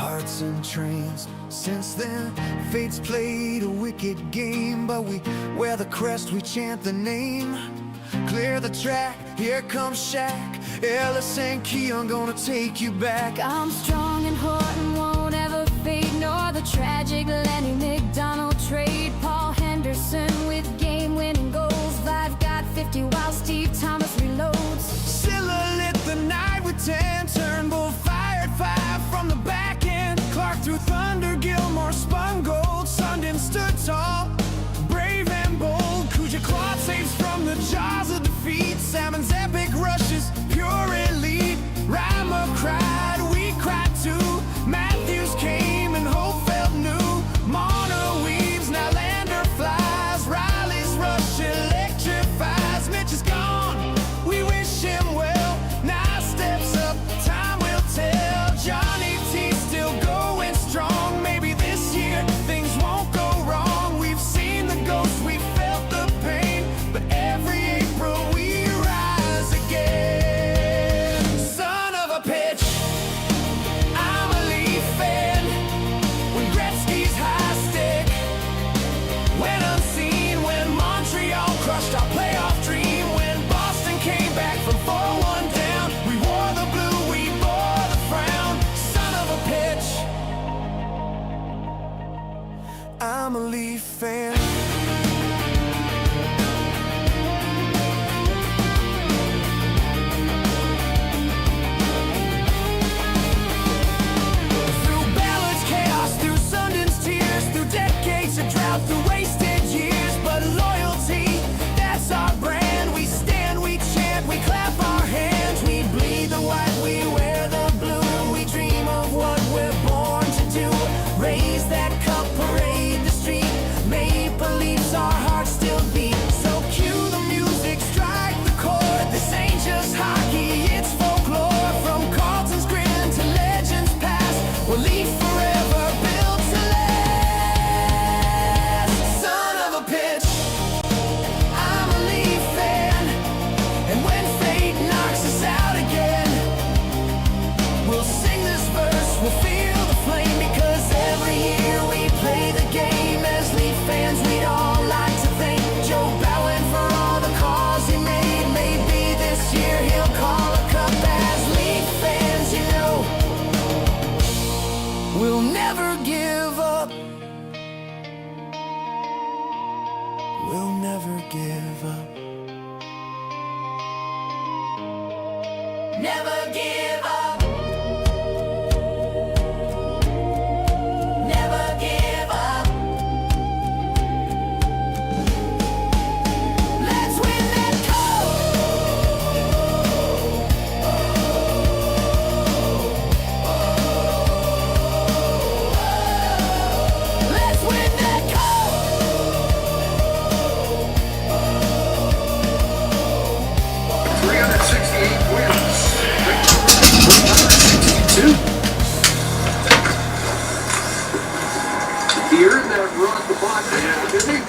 hearts entranced. Since then, fate's played a wicked game, but we wear the crest, we chant the name. Clear the track, here comes Shaq, Ellis and Keon gonna take you back. I'm strong and hard and won't ever fade, nor the tragic Lenny McDonald trade. Paul Henderson with game-winning goals, I've got 50 while Steve Thomas reloads. Silla lit the night with 10, Turnbull fired 5 from the back end. Clark threw thunder, Gilmore spun gold, Sundin stood tall, brave and bold. Kuja clawed saves from the jaws of defeat, Salmon's epic rushes, pure elite. Reimer cried, we cried too, Matthews came and Hope felt new. Marner weaves, now Lander flies, Riley's rush electrifies. Mitch is gone, we wish him well, now steps up, time will tell. Johnny T still going strong, maybe this year things won't go wrong. We've seen the ghost, we felt the pain, but every April we rise again. Son of a pitch, I'm a Leaf fan. When Gretzky's high stick went unseen, when Montreal crushed our playoff dream, when Boston came back from 4-1 down, we wore the blue, we bore the frown. Son of a pitch, I'm a Leaf fan. Through Ballard's chaos, through Sundin's tears, through decades of drought, through wasted years, but loyalty, that's our brand. We stand, we chant, we clap our hands, we bleed the white, we wear the blue. We dream of what we're born to do, raise that cup, parade the street. Maple Leafs, our hearts still beat. So cue the music, strike the chord. This ain't just hockey, it's folklore. From Carlton's grin to legends past, we'll leave forever, built to last. Son of a pitch, I'm a Leaf fan. And when fate knocks us out again, we'll sing this verse, we'll feel the flame. Because every year we play the game, as Leaf fans we'd all like to thank Joe Bowen for all the calls he made. Maybe this year he'll call a cup. As Leaf fans, you know, we'll never give up. We'll never give up. Never give up. Never give up. Let's win that cup. Let's win that cup. 368 wins. 162. Beer that brought the podcast, didn't he?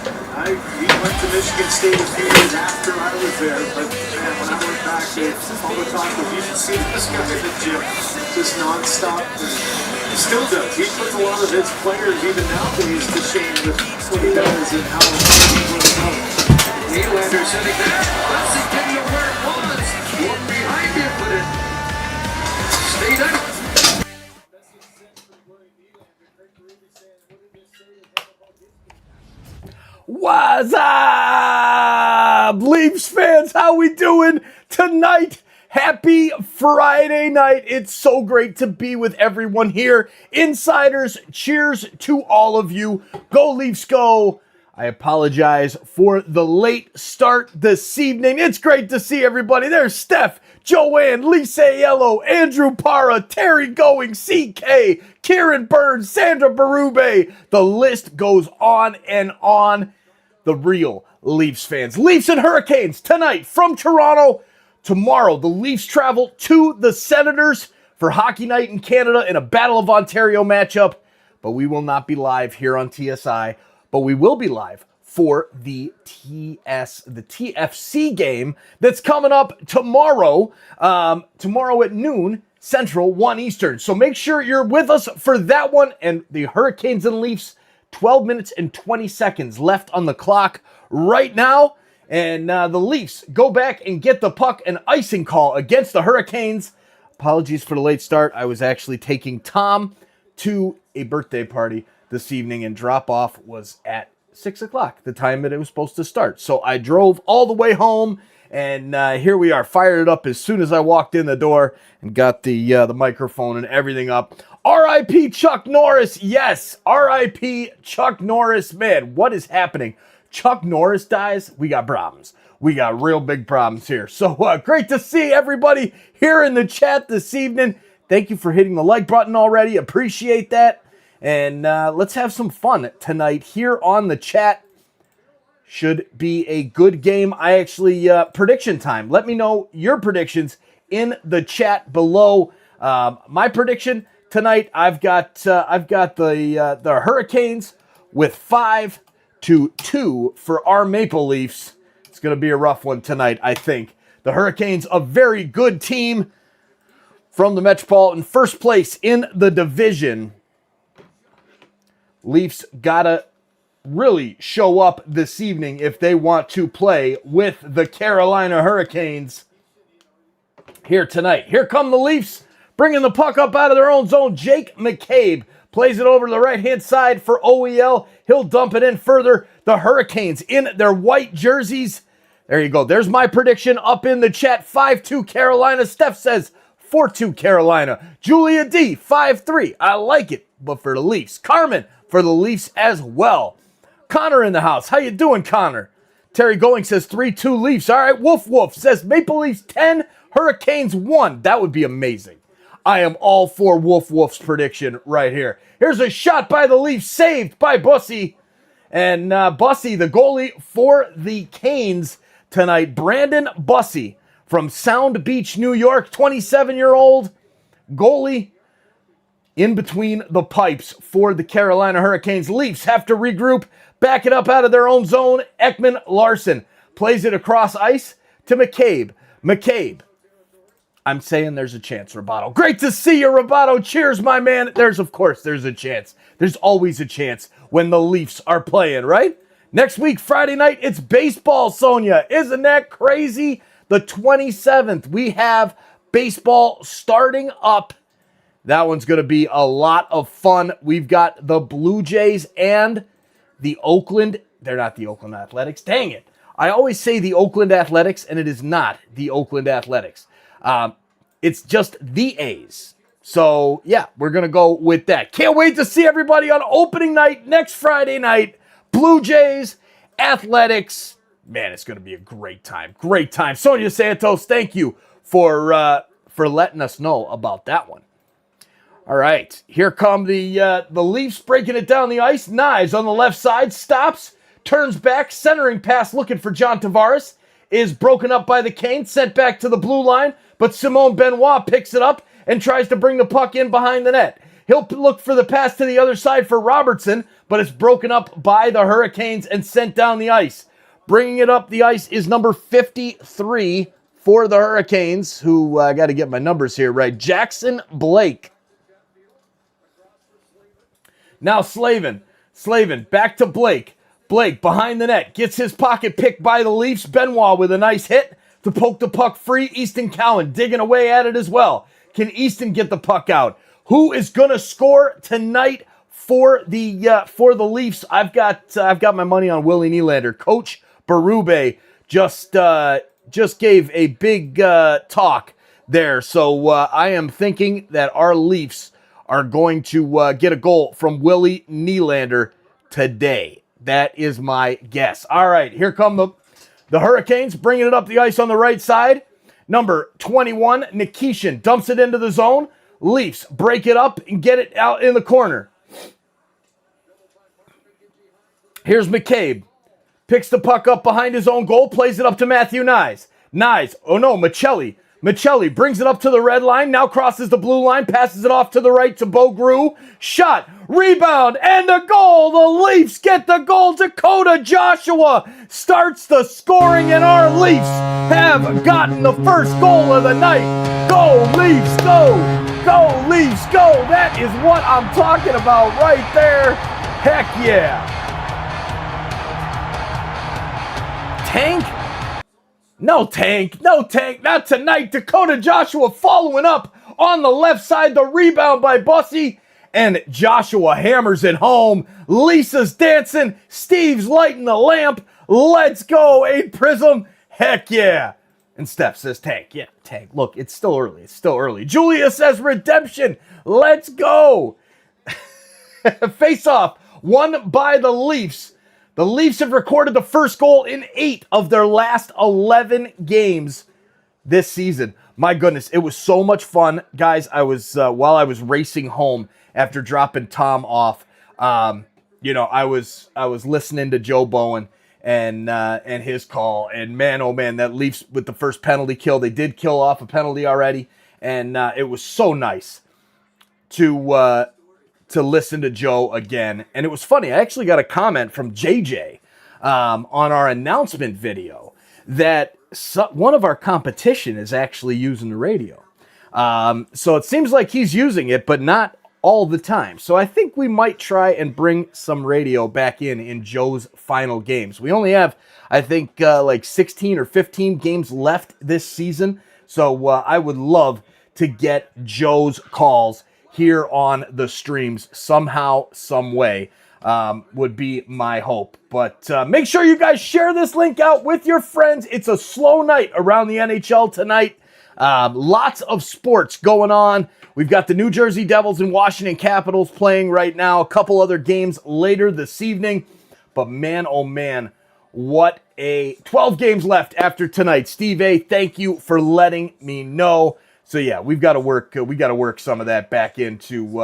He went to Michigan State a few years after I was there, but man, when I went back, all the talk was you should see this guy in the gym, just nonstop. He still does. He puts a lot of his players, even nowadays, to shame with what he does and how he works out. Nylander sending that. Leslie didn't know where it was. One behind him, but it stayed out. What's up, Leafs fans? How we doing tonight? Happy Friday night. It's so great to be with everyone here. Insiders, cheers to all of you. Go Leafs, go. I apologize for the late start this evening. It's great to see everybody. There's Steph, Joanne, Lisa Yellow, Andrew Para, Terry Going, CK, Kieran Burns, Sandra Berube. The list goes on and on. The real Leafs fans. Leafs and Hurricanes tonight from Toronto. Tomorrow, the Leafs travel to the Senators for Hockey Night in Canada in a Battle of Ontario matchup. But we will not be live here on TSI. But we will be live for the TFC game that's coming up tomorrow. Tomorrow at noon Central, 1 Eastern. So make sure you're with us for that one. And the Hurricanes and Leafs, 12 minutes and 20 seconds left on the clock right now. And the Leafs go back and get the puck, an icing call against the Hurricanes. Apologies for the late start. I was actually taking Tom to a birthday party this evening, and drop-off was at 6 o'clock, the time that it was supposed to start. So I drove all the way home, and here we are, fired it up as soon as I walked in the door and got the microphone and everything up. R.I.P. Chuck Norris. Yes, R.I.P. Chuck Norris. Man, what is happening? Chuck Norris dies, we got problems. We got real big problems here. So great to see everybody here in the chat this evening. Thank you for hitting the like button already. Appreciate that. And let's have some fun tonight here on the chat. Should be a good game. I actually, prediction time. Let me know your predictions in the chat below. My prediction tonight, I've got the Hurricanes with 5-2 for our Maple Leafs. It's going to be a rough one tonight, I think. The Hurricanes, a very good team from the Metropolitan, first place in the division. Leafs gotta really show up this evening if they want to play with the Carolina Hurricanes here tonight. Here come the Leafs, bringing the puck up out of their own zone. Jake McCabe plays it over to the right-hand side for OEL. He'll dump it in further. The Hurricanes in their white jerseys. There you go. There's my prediction up in the chat. 5-2 Carolina. Steph says 4-2 Carolina. Julia D, 5-3. I like it, but for the Leafs. Carmen for the Leafs as well. Connor in the house. How you doing, Connor? Terry Going says 3-2 Leafs. All right, Wolf Wolf says Maple Leafs 10, Hurricanes 1. That would be amazing. I am all for Wolf Wolf's prediction right here. Here's a shot by the Leafs, saved by Bussy. And Bussy, the goalie for the Canes tonight, Brandon Bussy from Sound Beach, New York, 27-year-old goalie in between the pipes for the Carolina Hurricanes. Leafs have to regroup, back it up out of their own zone. Ekman Larson plays it across ice to McCabe. McCabe. I'm saying there's a chance, Roboto. Great to see you, Roboto. Cheers, my man. There's a chance. There's always a chance when the Leafs are playing, right? Next week, Friday night, it's baseball, Sonia. Isn't that crazy? The 27th, we have baseball starting up. That one's going to be a lot of fun. We've got the Blue Jays and the Oakland. They're not the Oakland Athletics. Dang it. I always say the Oakland Athletics, and it is not the Oakland Athletics. It's just the A's. So, yeah, we're going to go with that. Can't wait to see everybody on opening night next Friday night. Blue Jays, Athletics. Man, it's going to be a great time. Great time. Sonia Santos, thank you for letting us know about that one. All right, here come the Leafs breaking it down the ice. Knives on the left side, stops, turns back, centering pass looking for John Tavares. Is broken up by the Canes, sent back to the blue line, but Simone Benoit picks it up and tries to bring the puck in behind the net. He'll look for the pass to the other side for Robertson, but it's broken up by the Hurricanes and sent down the ice. Bringing it up the ice is number 53 for the Hurricanes, who I got to get my numbers here right. Jackson Blake. Now Slavin, back to Blake. Blake behind the net, gets his pocket picked by the Leafs. Benoit with a nice hit to poke the puck free. Easton Cowan digging away at it as well. Can Easton get the puck out? Who is going to score tonight for the Leafs? I've got my money on Willie Nylander. Coach Berube just gave a big talk there, so I am thinking that our Leafs are going to get a goal from Willie Nylander today. That is my guess. All right, here come the Hurricanes, bringing it up the ice on the right side. Number 21, Nikishin dumps it into the zone. Leafs break it up and get it out in the corner. Here's McCabe. Picks the puck up behind his own goal, plays it up to Matthew Nyes. Nyes, oh no, Michelli Michelli brings it up to the red line, now crosses the blue line, passes it off to the right to Bogru. Shot, rebound, and the goal. The Leafs get the goal. Dakota Joshua starts the scoring, and our Leafs have gotten the first goal of the night. Go, Leafs, go! Go, Leafs, go! That is what I'm talking about right there. Heck yeah. Tank? No tank, not tonight. Dakota Joshua following up on the left side, the rebound by Bussy, and Joshua hammers it home. Lisa's dancing, Steve's lighting the lamp. Let's go, 8 Prism. Heck yeah. And Steph says tank. Yeah, tank. Look, it's still early. Julia says redemption. Let's go. Face off, won by the Leafs. The Leafs have recorded the first goal in 8 of their last 11 games this season. My goodness, it was so much fun. Guys, I was while I was racing home after dropping Tom off, I was listening to Joe Bowen and his call, and man, oh man, that Leafs with the first penalty kill. They did kill off a penalty already, and it was so nice to listen to Joe again. And it was funny, I actually got a comment from JJ on our announcement video that one of our competition is actually using the radio. So it seems like he's using it, but not all the time. So I think we might try and bring some radio back in Joe's final games. We only have, I think, like 16 or 15 games left this season. So I would love to get Joe's calls here on the streams somehow, some way, would be my hope. But make sure you guys share this link out with your friends. It's a slow night around the NHL tonight. Lots of sports going on. We've got the New Jersey Devils and Washington Capitals playing right now. A couple other games later this evening. But man, oh man, what a 12 games left after tonight. Steve A, thank you for letting me know. So yeah, we've got to work. We got to work some of that back into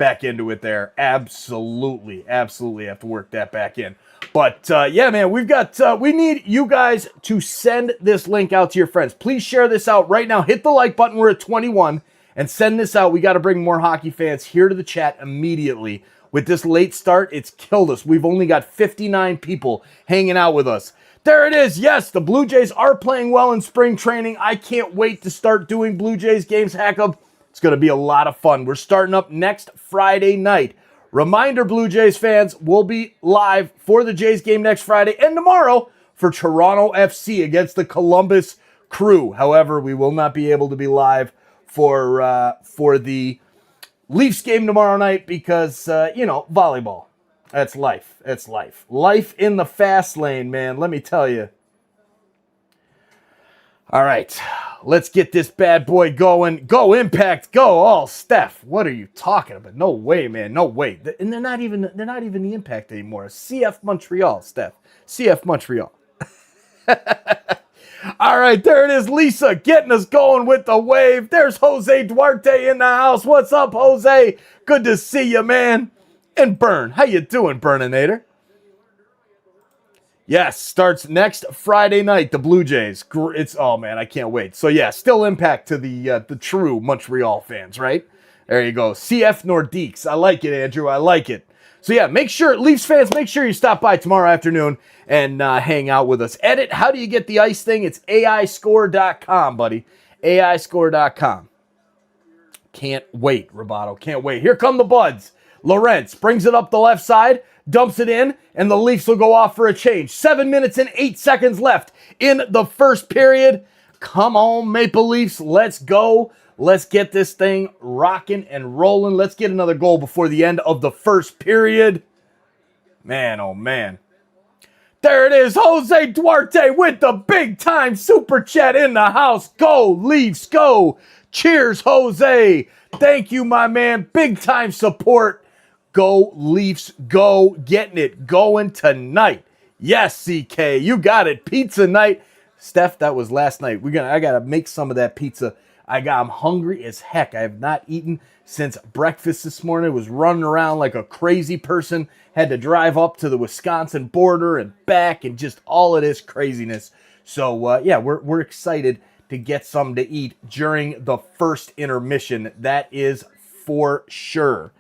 it there. Absolutely have to work that back in. But yeah, man, we need you guys to send this link out to your friends. Please share this out right now. Hit the like button. We're at 21, and send this out. We got to bring more hockey fans here to the chat immediately. With this late start, it's killed us. We've only got 59 people hanging out with us. There it is. Yes, the Blue Jays are playing well in spring training. I can't wait to start doing Blue Jays games, Hackup. It's going to be a lot of fun. We're starting up next Friday night. Reminder, Blue Jays fans, we'll be live for the Jays game next Friday and tomorrow for Toronto FC against the Columbus Crew. However, we will not be able to be live for the Leafs game tomorrow night because, volleyball. That's life. That's life. Life in the fast lane, man. Let me tell you. All right. Let's get this bad boy going. Go Impact. Go. Oh, Steph. What are you talking about? No way, man. No way. And they're not even the Impact anymore. CF Montreal, Steph. CF Montreal. All right, there it is. Lisa getting us going with the wave. There's Jose Duarte in the house. What's up, Jose? Good to see you, man. And Burn, how you doing, Burninator? Yes, starts next Friday night, the Blue Jays. Oh, man, I can't wait. So, yeah, still Impact to the true Montreal fans, right? There you go. CF Nordiques. I like it, Andrew. I like it. So, yeah, Leafs fans, make sure you stop by tomorrow afternoon and hang out with us. Edit, how do you get the ice thing? It's AIScore.com, buddy. AIScore.com. Can't wait, Roboto. Can't wait. Here come the Buds. Lawrence brings it up the left side, dumps it in, and the Leafs will go off for a change. 7 minutes and 8 seconds left in the first period. Come on, Maple Leafs. Let's go. Let's get this thing rocking and rolling. Let's get another goal before the end of the first period. Man, oh man. There it is, Jose Duarte with the big-time super chat in the house. Go, Leafs, go. Cheers, Jose. Thank you, my man. Big-time support. Go, Leafs, go. Getting it going tonight. Yes, CK, you got it. Pizza night. Steph, that was last night. I got to make some of that pizza. I'm hungry as heck. I have not eaten since breakfast this morning. I was running around like a crazy person. Had to drive up to the Wisconsin border and back and just all of this craziness. So, yeah, we're excited to get something to eat during the first intermission. That is for sure.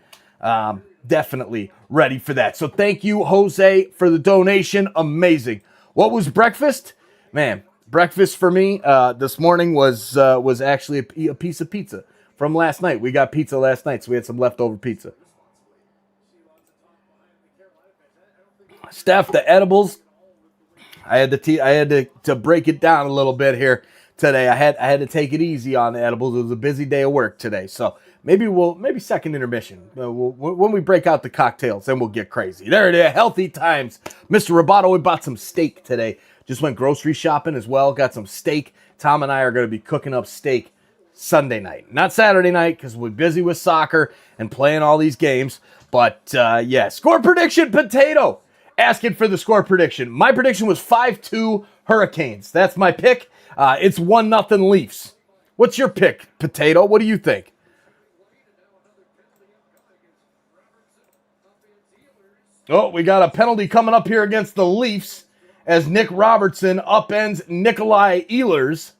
Definitely ready for that. So thank you, Jose, for the donation. Amazing. What was breakfast? Man, breakfast for me this morning was actually a piece of pizza from last night. We got pizza last night, so we had some leftover pizza. Steph, the edibles. I had to break it down a little bit here today. I had to take it easy on the edibles. It was a busy day of work today, so maybe second intermission. When we break out the cocktails, then we'll get crazy. There it is, healthy times. Mr. Roboto, we bought some steak today. Just went grocery shopping as well. Got some steak. Tom and I are going to be cooking up steak Sunday night, not Saturday night, because we're busy with soccer and playing all these games. But yeah, score prediction, Potato. Asking for the score prediction. My prediction was 5-2 Hurricanes. That's my pick. It's 1-0 Leafs. What's your pick, Potato? What do you think? Oh, we got a penalty coming up here against the Leafs as Nick Robertson upends Nikolai Ehlers.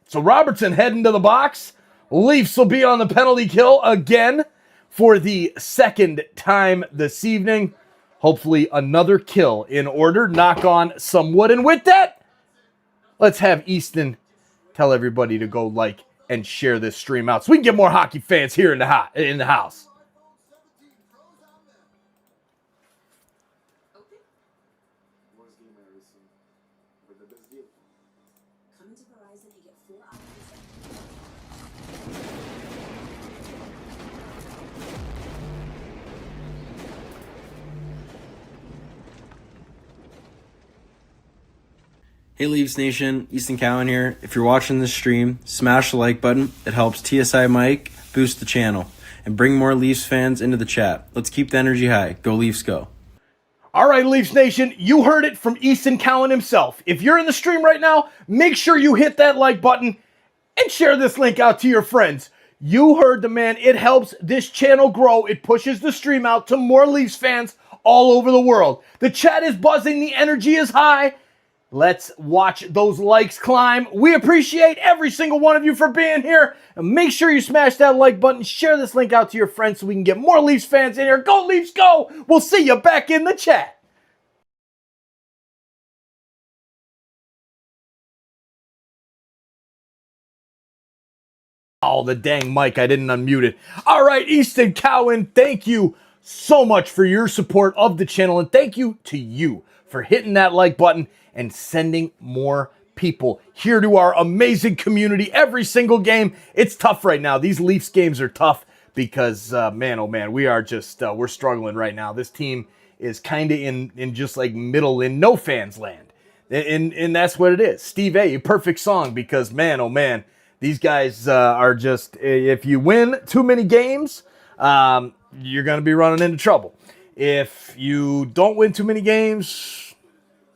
So Robertson heading to the box. Leafs will be on the penalty kill again for the second time this evening. Hopefully another kill in order. Knock on some wood. And with that, let's have Easton tell everybody to go like and share this stream out so we can get more hockey fans here in the house. Hey Leafs Nation, Easton Cowan here. If you're watching this stream, smash the like button. It helps TSI Mike boost the channel and bring more Leafs fans into the chat. Let's keep the energy high. Go Leafs, go. All right, Leafs Nation, you heard it from Easton Cowan himself. If you're in the stream right now, make sure you hit that like button and share this link out to your friends. You heard the man. It helps this channel grow. It pushes the stream out to more Leafs fans all over the world. The chat is buzzing. The energy is high. Let's watch those likes climb. We appreciate every single one of you for being here. And make sure you smash that like button. Share this link out to your friends so we can get more Leafs fans in here. Go Leafs, go! We'll see you back in the chat. Oh, the dang mic. I didn't unmute it. All right, Easton Cowan, thank you so much for your support of the channel. And thank you to you for hitting that like button and sending more people here to our amazing community every single game. It's tough right now. These Leafs games are tough because, man, oh man, we are just, we're struggling right now. This team is kind of in just like middle in no fans land. And that's what it is. Steve A, perfect song because, man, oh man, these guys are just, if you win too many games, you're going to be running into trouble. If you don't win too many games,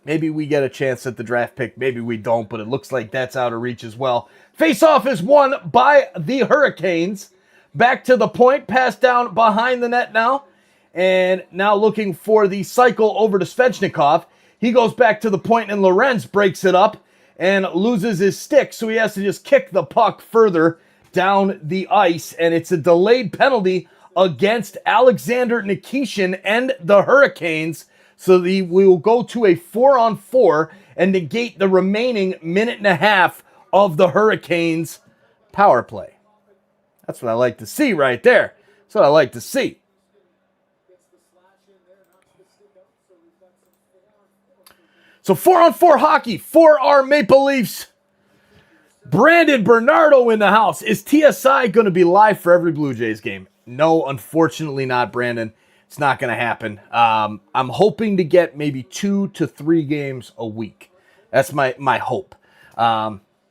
maybe we get a chance at the draft pick. Maybe we don't, but it looks like that's out of reach as well. Face-off is won by the Hurricanes. Back to the point. Pass down behind the net now. And now looking for the cycle over to Svechnikov. He goes back to the point, and Lorenz breaks it up and loses his stick. So he has to just kick the puck further down the ice. And it's a delayed penalty against Alexander Nikishin and the Hurricanes. So we will go to a 4-on-4 and negate the remaining minute and a half of the Hurricanes' power play. That's what I like to see right there. That's what I like to see. So 4-on-4 hockey for our Maple Leafs. Brandon Bernardo in the house. Is TSI going to be live for every Blue Jays game? No, unfortunately not, Brandon. It's not going to happen. I'm hoping to get maybe 2 to 3 games a week. That's my hope.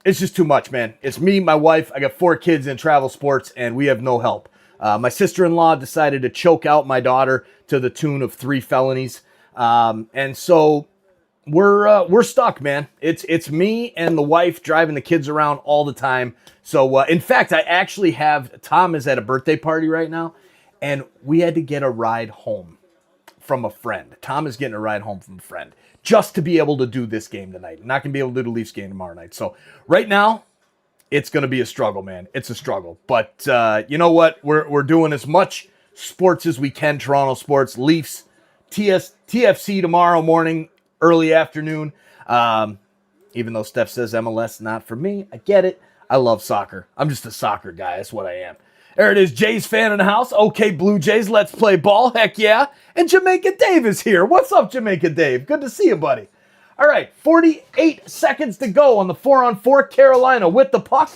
It's just too much, man. It's me, my wife. I got 4 kids in travel sports, and we have no help. My sister-in-law decided to choke out my daughter to the tune of 3 felonies. And so we're stuck, man. It's me and the wife driving the kids around all the time. So, in fact, I actually have, Tom is at a birthday party right now. And we had to get a ride home from a friend. Tom is getting a ride home from a friend just to be able to do this game tonight. Not going to be able to do the Leafs game tomorrow night. So right now, it's going to be a struggle, man. It's a struggle. But you know what? We're doing as much sports as we can, Toronto sports. Leafs, TFC tomorrow morning, early afternoon. Even though Steph says MLS, not for me. I get it. I love soccer. I'm just a soccer guy. That's what I am. There it is. Jays fan in the house. Okay, Blue Jays, let's play ball. Heck yeah. And Jamaica Dave is here. What's up, Jamaica Dave? Good to see you, buddy. All right, 48 seconds to go on the 4-on-4. Carolina with the puck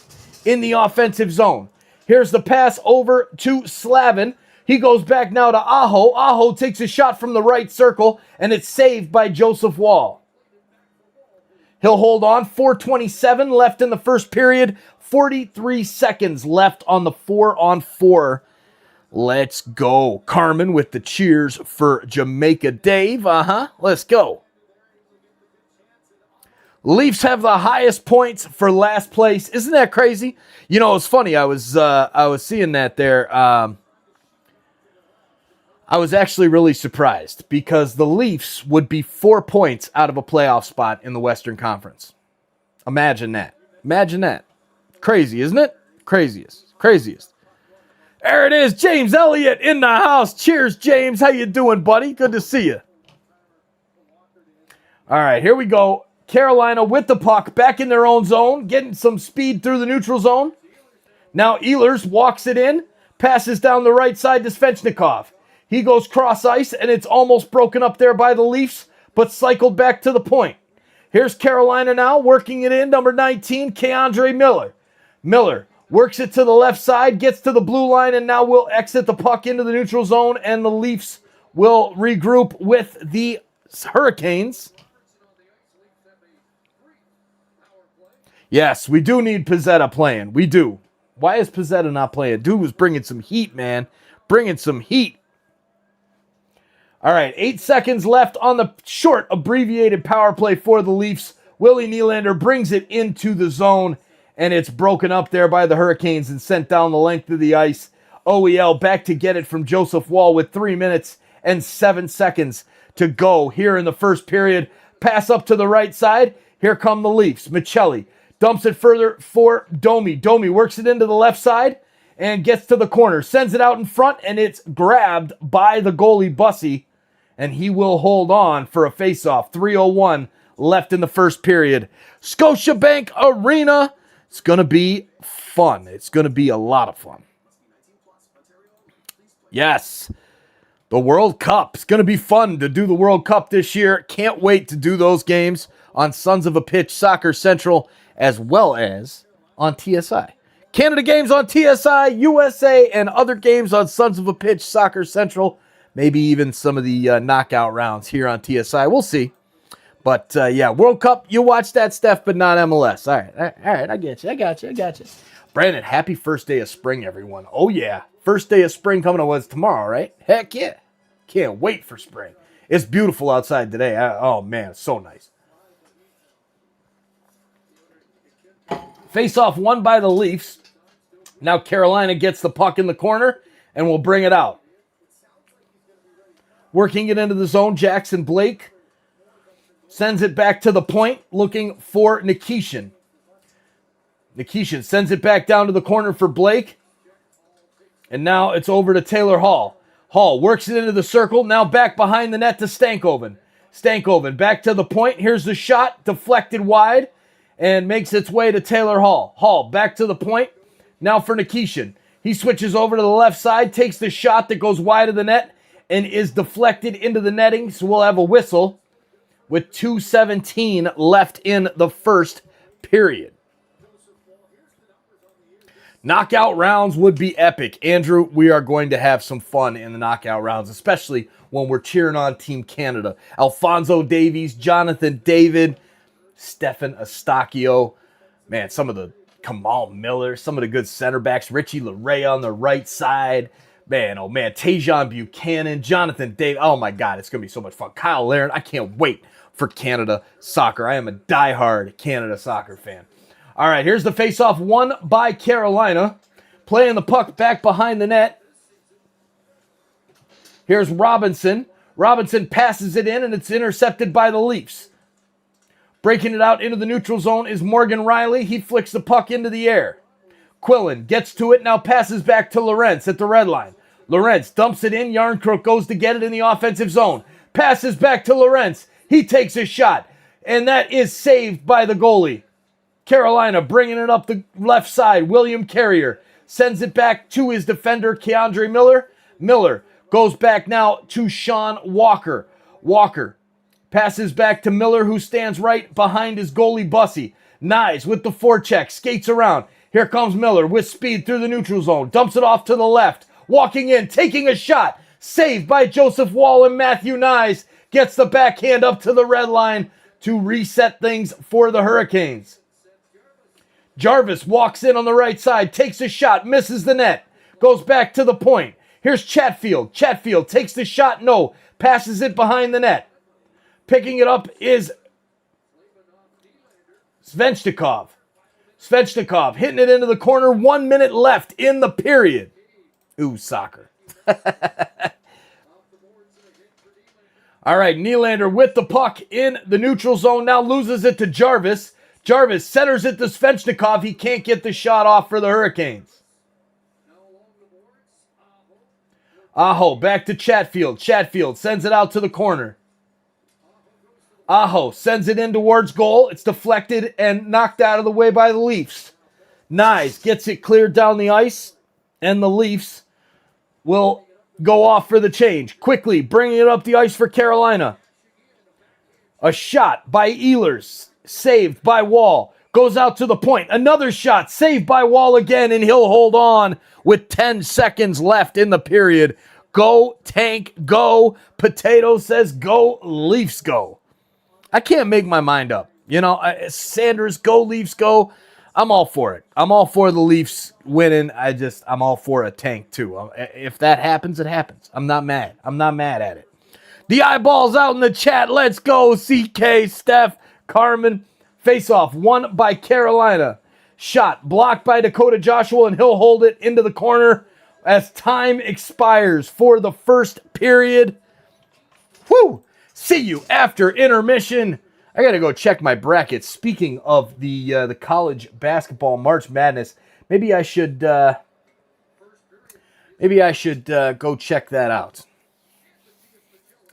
in the offensive zone. Here's the pass over to Slavin. He goes back now to Aho. Aho takes a shot from the right circle, and it's saved by Joseph Wall. He'll hold on. 4:27 left in the first period. 43 seconds left on the 4-on-4. Let's go. Carmen with the cheers for Jamaica Dave. Let's go. Leafs have the highest points for last place. Isn't that crazy? You know, it's funny. I was seeing that there. I was actually really surprised because the Leafs would be 4 points out of a playoff spot in the Western Conference. Imagine that. Imagine that. Crazy, isn't it? Craziest. There it is. James Elliott in the house. Cheers, James. How you doing, buddy? Good to see you. All right, here we go. Carolina with the puck back in their own zone, getting some speed through the neutral zone. Now Ehlers walks it in, passes down the right side to Svechnikov. He goes cross ice, and it's almost broken up there by the Leafs, but cycled back to the point. Here's Carolina now, working it in, number 19, Keandre Miller. Miller works it to the left side, gets to the blue line, and now will exit the puck into the neutral zone, and the Leafs will regroup with the Hurricanes. Yes, we do need Pizzetta playing. We do. Why is Pizzetta not playing? Dude was bringing some heat, man. Bringing some heat. All right, 8 seconds left on the short abbreviated power play for the Leafs. Willie Nylander brings it into the zone, and it's broken up there by the Hurricanes and sent down the length of the ice. OEL back to get it from Joseph Wall with 3 minutes and 7 seconds to go here in the first period. Pass up to the right side. Here come the Leafs. Michelli dumps it further for Domi. Domi works it into the left side and gets to the corner. Sends it out in front, and it's grabbed by the goalie, Bussy, and he will hold on for a faceoff. 3:01 left in the first period. Scotiabank Arena. It's going to be fun. It's going to be a lot of fun. Yes. The World Cup. It's going to be fun to do the World Cup this year. Can't wait to do those games on Sons of a Pitch Soccer Central as well as on TSI. Canada games on TSI, USA, and other games on Sons of a Pitch Soccer Central. Maybe even some of the knockout rounds here on TSI. We'll see. But, yeah, World Cup, you watch that, Steph, but not MLS. All right, I get you. I got you. Brandon, happy first day of spring, everyone. Oh, yeah. First day of spring coming up was tomorrow, right? Heck yeah. Can't wait for spring. It's beautiful outside today. Oh, man, it's so nice. Face-off won by the Leafs. Now Carolina gets the puck in the corner and will bring it out. Working it into the zone, Jackson Blake sends it back to the point, looking for Nikishin. Nikishin sends it back down to the corner for Blake. And now it's over to Taylor Hall. Hall works it into the circle, now back behind the net to Stankoven. Stankoven back to the point. Here's the shot, deflected wide, and makes its way to Taylor Hall. Hall back to the point, now for Nikishin. He switches over to the left side, takes the shot that goes wide of the net, and is deflected into the netting, so we'll have a whistle with 2:17 left in the first period. Knockout rounds would be epic. Andrew, we are going to have some fun in the knockout rounds, especially when we're cheering on Team Canada. Alphonso Davies, Jonathan David, Stefan Eustáquio. Man, some of the Kamal Miller, some of the good center backs. Richie Laryea on the right side. Man, oh man, Tajon Buchanan, Jonathan David. Oh my God, it's going to be so much fun. Kyle Larin, I can't wait for Canada soccer. I am a diehard Canada soccer fan. All right, here's the faceoff won by Carolina. Playing the puck back behind the net. Here's Robinson. Robinson passes it in, and it's intercepted by the Leafs. Breaking it out into the neutral zone is Morgan Riley. He flicks the puck into the air. Quillen gets to it, now passes back to Lorentz at the red line. Lorentz dumps it in. Yarncrook goes to get it in the offensive zone. Passes back to Lorentz. He takes a shot, and that is saved by the goalie. Carolina bringing it up the left side. William Carrier sends it back to his defender, Keandre Miller. Miller goes back now to Sean Walker. Walker passes back to Miller, who stands right behind his goalie, Bussy. Nyes with the forecheck, skates around. Here comes Miller with speed through the neutral zone. Dumps it off to the left. Walking in, taking a shot. Saved by Joseph Wall, and Matthew Nyes gets the backhand up to the red line to reset things for the Hurricanes. Jarvis walks in on the right side, takes a shot, misses the net. Goes back to the point. Here's Chatfield. Chatfield takes the shot, no. Passes it behind the net. Picking it up is Svechnikov. Svechnikov hitting it into the corner. 1 minute left in the period. Ooh, soccer. All right, Nylander with the puck in the neutral zone. Now loses it to Jarvis. Jarvis centers it to Svechnikov. He can't get the shot off for the Hurricanes. Aho back to Chatfield. Chatfield sends it out to the corner. Aho sends it in towards goal. It's deflected and knocked out of the way by the Leafs. Nyes gets it cleared down the ice, and the Leafs will go off for the change. Quickly bringing it up the ice for Carolina. A shot by Ehlers, saved by Wall. Goes out to the point. Another shot, saved by Wall again, and he'll hold on with 10 seconds left in the period. Go, Tank, go. Potato says go, Leafs go. I can't make my mind up. You know, Sanders, go, Leafs go. I'm all for it. I'm all for the Leafs winning. I'm all for a tank too. If that happens, it happens. I'm not mad. I'm not mad at it. The eyeballs out in the chat. Let's go. CK, Steph, Carmen. Face off. Won by Carolina. Shot blocked by Dakota Joshua, and he'll hold it into the corner as time expires for the first period. Whew. See you after intermission. I got to go check my brackets. Speaking of the college basketball March Madness, maybe I should go check that out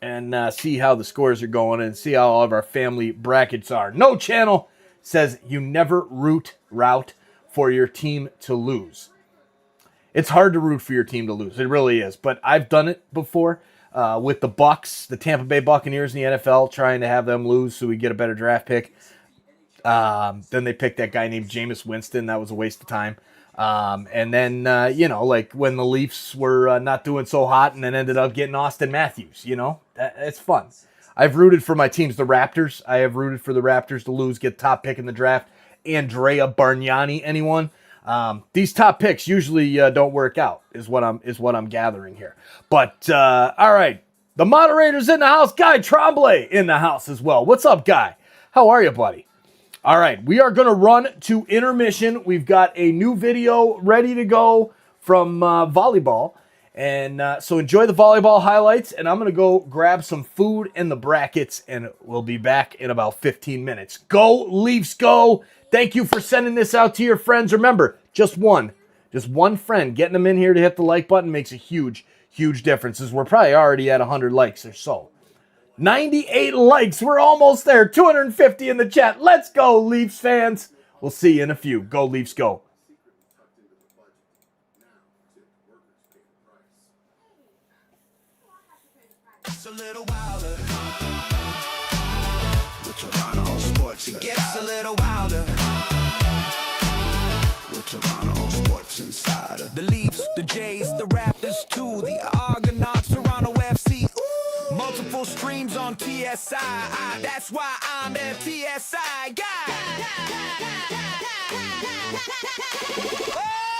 and see how the scores are going and see how all of our family brackets are. No Channel says you never root for your team to lose. It's hard to root for your team to lose. It really is. But I've done it before. With the Bucks, the Tampa Bay Buccaneers in the NFL, trying to have them lose so we get a better draft pick. Then they picked that guy named Jameis Winston. That was a waste of time. And then, like when the Leafs were not doing so hot and then ended up getting Austin Matthews, it's fun. I've rooted for my teams, the Raptors. I have rooted for the Raptors to lose, get top pick in the draft. Andrea Bargnani, anyone? These top picks usually don't work out, is what I'm gathering here. But all right, the moderator's in the house. Guy Tremblay in the house as well. What's up, Guy? How are you, buddy? All right, we are going to run to intermission. We've got a new video ready to go from volleyball, and so enjoy the volleyball highlights. And I'm going to go grab some food and the brackets, and we'll be back in about 15 minutes. Go Leafs, go! Thank you for sending this out to your friends. Remember, just one friend getting them in here to hit the like button makes a huge, huge difference. As we're probably already at 100 likes or so. 98 likes. We're almost there. 250 in the chat. Let's go, Leafs fans. We'll see you in a few. Go, Leafs, go. It's a little wilder. With Toronto Sports, it gets a little wilder. With Toronto Sports Insider. The Leafs, the Jays, the Raptors too, the Argonauts, Toronto FC. Ooh. Multiple streams on TSI. That's why I'm the TSI guy.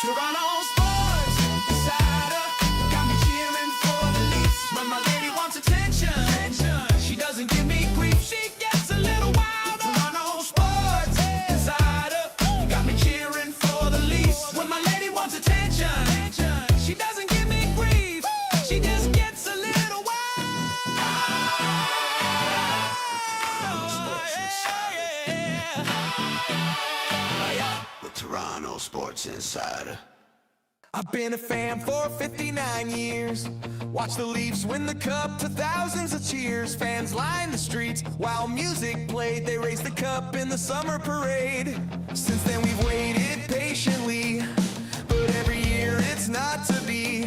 Toronto Sports Insider got me cheering for the Leafs when my lady wants attention. She doesn't give me grief, she gets a little wild. Toronto Sports Insider got me cheering for the Leafs when my lady wants attention. She doesn't give me grief, she just gets a little wild. inside. I've been a fan for 59 years. Watch the Leafs win the cup to thousands of cheers. Fans line the streets while music played. They raise the cup in the summer parade. Since then we've waited patiently, but every year it's not to be.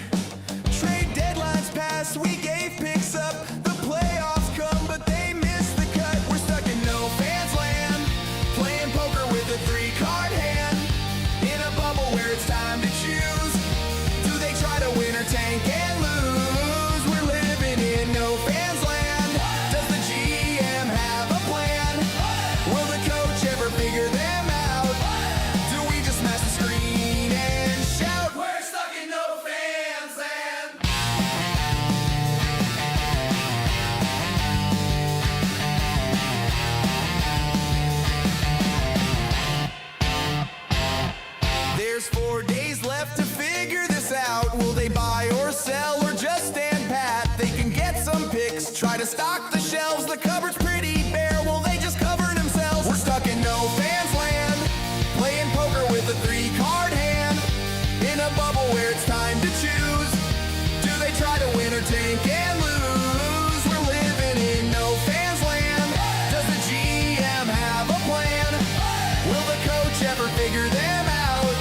Trade deadlines pass, we gave picks up. The playoffs come, but they miss the cut. We're stuck in no fans land, playing poker with a 3-card hand, in a bubble where it's time to choose. Do they try to win or tank and lose? We're living in no fans land. Does the GM have a plan? Will the coach ever figure them out? Do we just smash the screen and shout, we're stuck in no fans land? There's 4 days left to figure this out. Will they buy or sell or just stand pat? They can get some picks, try to stock the shelves. The cupboard's pretty bare, will they just cover themselves? We're stuck in no fans land, playing poker with a 3-card hand, in a bubble where it's time to choose. Do they try to win or tank and lose? We're living in no fans land. Does the GM have a plan? Will the coach ever figure them out?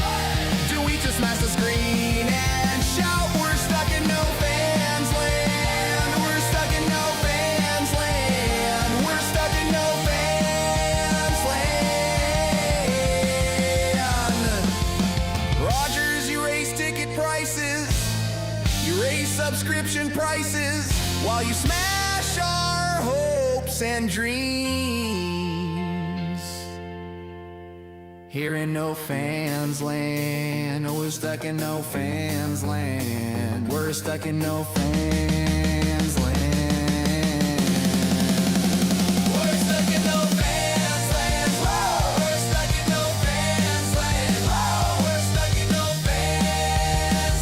Do we just smash the screen and shout, we're stuck in no fans land? We're stuck in no fans land. We're stuck in no fans land. Rogers, you raise ticket prices, you raise subscription prices, while you smash our hopes and dreams. Here in no fans land, we're stuck in no fans land. We're stuck in no fans land. We're stuck in no fans land. Whoa, we're stuck in no fans land. Whoa, we're stuck in no fans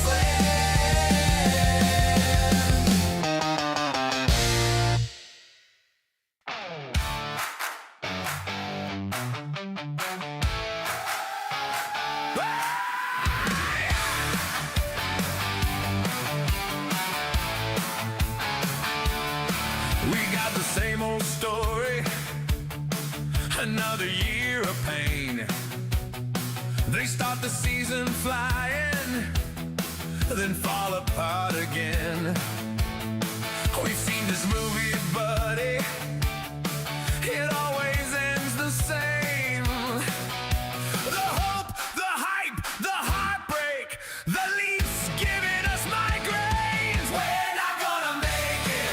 We got the same old story, another year of pain. They start the season flying, then fall apart again. We've seen this movie, buddy, it always ends the same. The hope, the hype, the heartbreak, the Leafs giving us migraines. We're not gonna make it.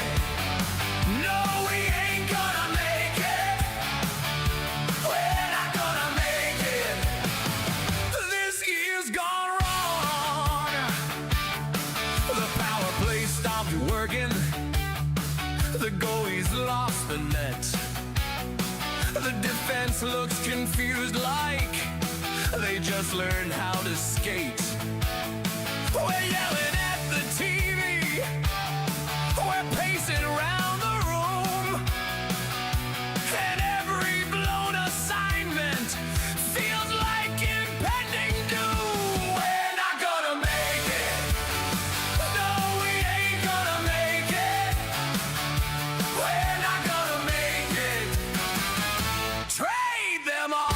No, we ain't gonna make it. We're not gonna make it. This year's gone wrong. The power play stopped working. The goalie's lost the net. The defense looks confused, like they just learned how to skate. We're yelling at the TV, we're pacing around the room, and every blown assignment feels like impending doom. We're not gonna make it. No, we ain't gonna make it. We're not gonna make it. Trade them all.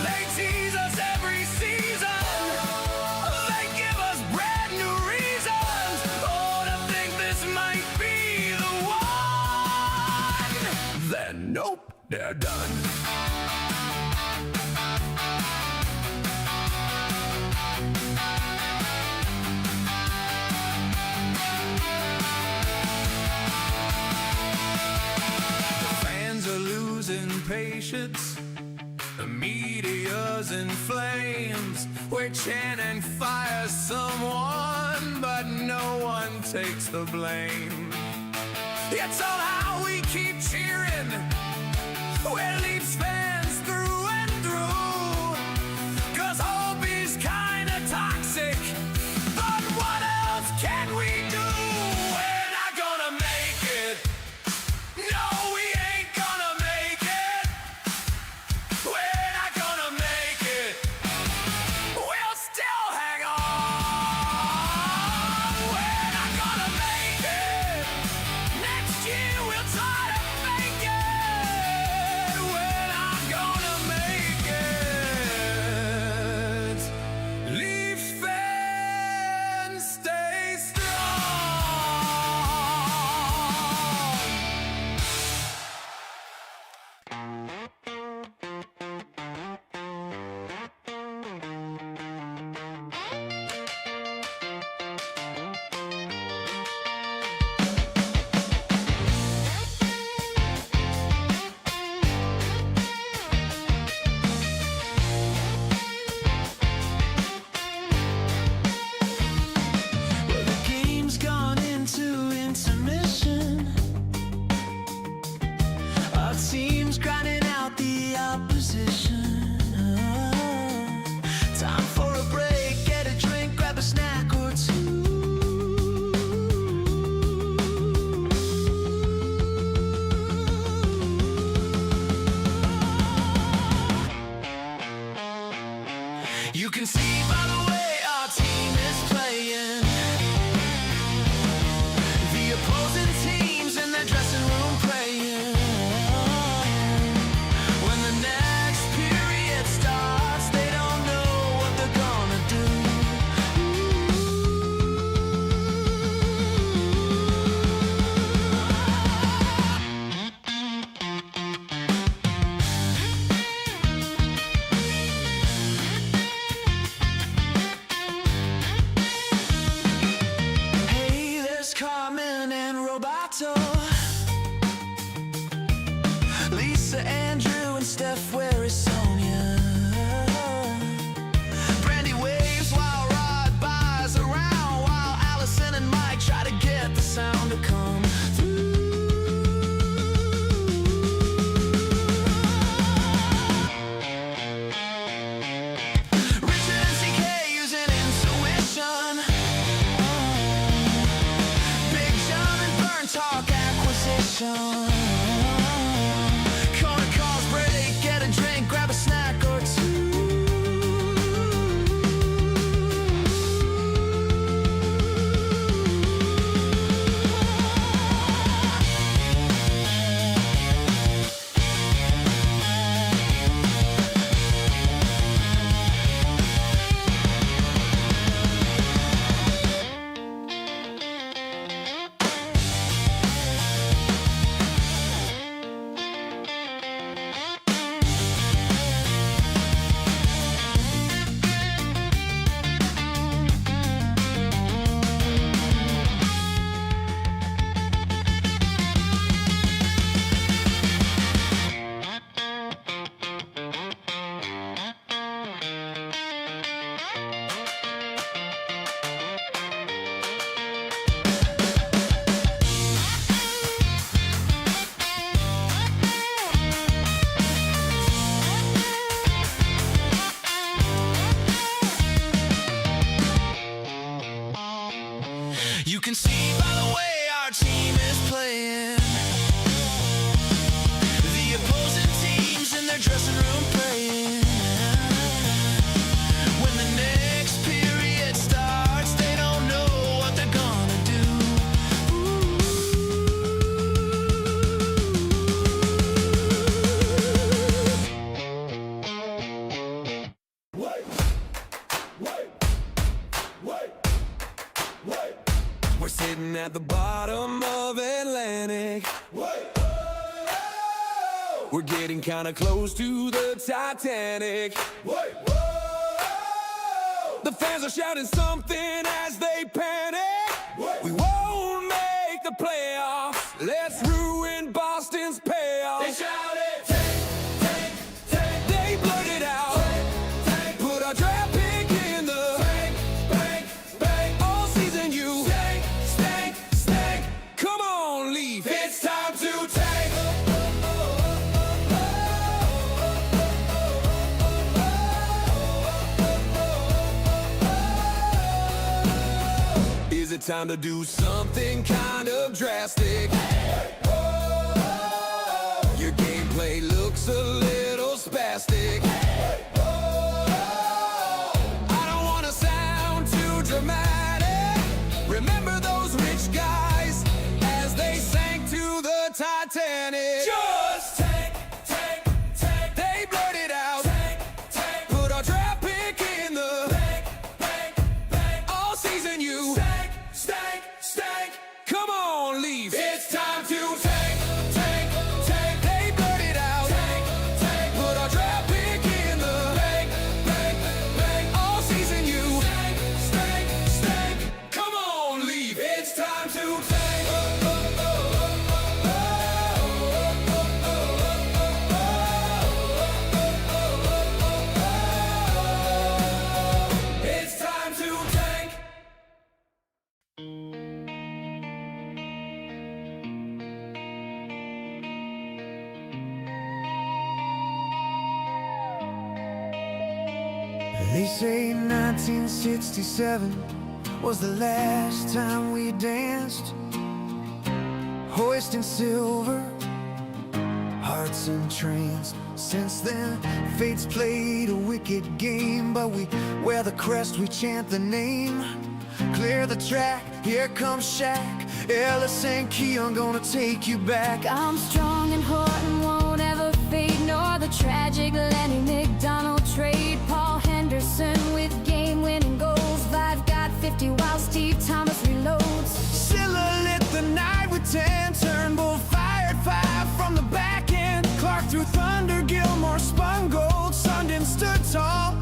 They tease us every season. They give us brand new reasons. Oh, to think this might be the one. Then nope, they're done. The fans are losing patience. The media's in flames. We're chanting fire someone, but no one takes the blame. Yet somehow we keep cheering. We're Leafs fans through and through. 'Cause hope is kinda toxic, but what else can we do? We're not gonna make it. No, we ain't gonna make it. You can see by the way our team is playing. The opposing teams in their dressing room praying. When the next period starts, they don't know what they're gonna do. Hey, there's Carmen and Roberto, Lisa, Andrew, and Steph. Where is Sonia? Brandy waves while Rod buys around, while Allison and Mike try to get the sound to come through. Richard and CK using intuition. Big John and Burn talk acquisition. Corner calls break, get a drink, grab a snack or two. You can see by the way our team is playing. The opposing teams in their dressing room praying. When the next period starts, they don't know what they're gonna do. We're sitting at the bottom of Atlantic. We're getting kinda close to the Titanic. The fans are shouting something as they panic. We won't make the playoffs. Let's ruin Boston's payoff. They shouted, tank, tank. They blurted out, tank. Put our draft pick in the bank. All season you stank. Come on, leave. It's time to tank. Is it time to do something kind of drastic? Your gameplay looks a little spastic. I don't wanna sound too dramatic. Remember those rich guys as they sank to the Titanic? Just tank. They blurted out, tank. Put our draft pick in the bank. All season you stank. Come on, leave. It's time to tank. They blurted out, tank. Put our draft pick in the bank. All season you stank. Come on, leave. It's time to tank. It's time to tank. They say 1967 was the last time we danced, hoisting silver, heart hearts entranced. Since then, fate's played a wicked game, but we wear the crest, we chant the name. Clear the track, here comes Shaq, Ellis and Keon gonna take you back. I'm strong and Horton won't ever fade, nor the tragic Lenny McDonald trade. Paul Henderson with game-winning goals. I've got 50 while Steve Thomas reloads. Silla lit the night with 10. Turnbull fired 5 from the back end. Clark threw thunder, Gilmore spun gold. Sundin stood tall,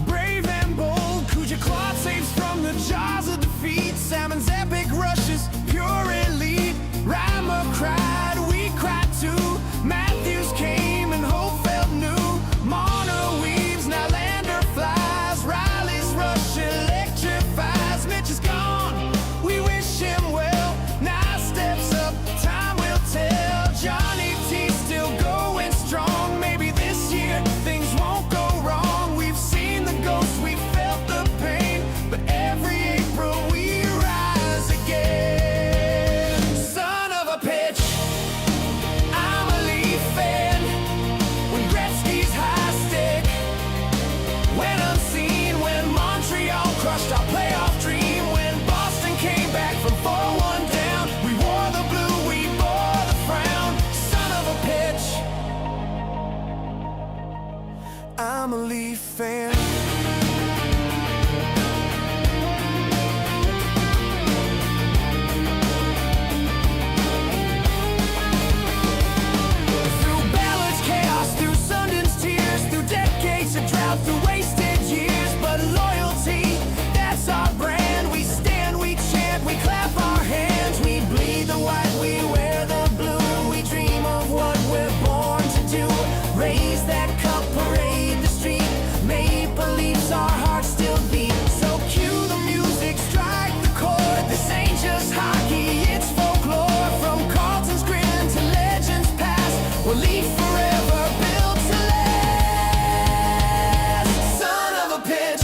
brave and bold. Kuja clawed saves from the jaws of defeat. Salmon's epic rushes, pure elite. Rima cried, we cried too. Matthews came and hope felt new. Mono weaves, now Lander flies. Riley's rush electrifies. Mitch is gone, we wish him well. Now steps up, time will tell. Johnny T still going strong. Maybe this year things won't go wrong. We've seen the ghost, we felt the pain, but every April we rise again. Son of a pitch, I'm a Leaf fan. When Gretzky's high stick went unseen, when Montreal crushed our playoff dream, when Boston came back from 4-1 down, we wore the blue, we bore the frown. Son of a pitch, I'm a Leaf fan. through Ballard's chaos, through Sundin's tears, through decades of drought, through wasted years, but loyalty, that's our brand. We stand, we chant, we clap our hands. We bleed the white, we wear the blue. We dream of what we're born to do. Raise that cup, parade the street. Maple Leafs, our hearts still beat. So cue the music, strike the chord. This ain't just hockey, it's folklore. From Carlton's grin to legends past, we'll leave forever, built to last. Son of a pitch,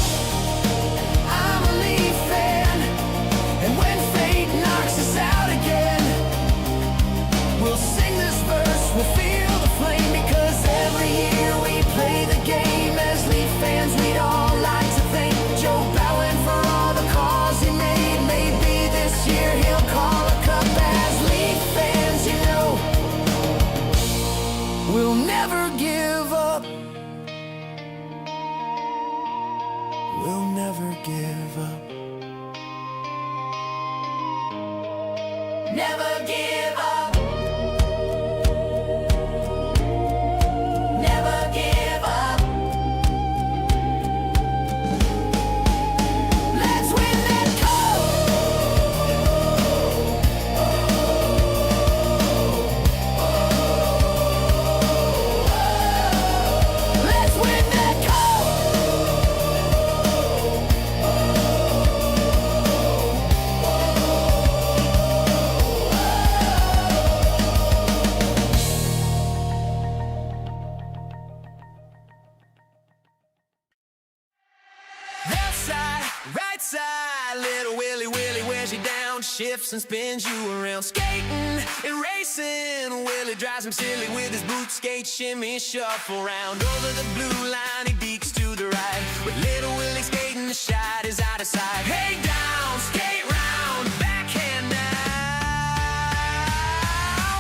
I'm a Leaf fan. And when fate knocks us out again, we'll sing this verse, we'll feel the flame. Because every year we play the game. As Leaf fans, we'd all like to thank Joe Bowen for all the calls he made. Maybe this year he'll call a cup. As Leaf fans, you know, we'll never give up. We'll never give up. Never give up. Never give up. Let's win that cup. Let's win that cup. Left side, right side, little Willie wears you down, shifts and spins you around. Skating and racing, Willie drives him silly with his boot skate shimmy shuffle round. Over the blue line, he deeks to the right, with little Willie skating, the shot is out of sight. Hey down, skate round, backhand now,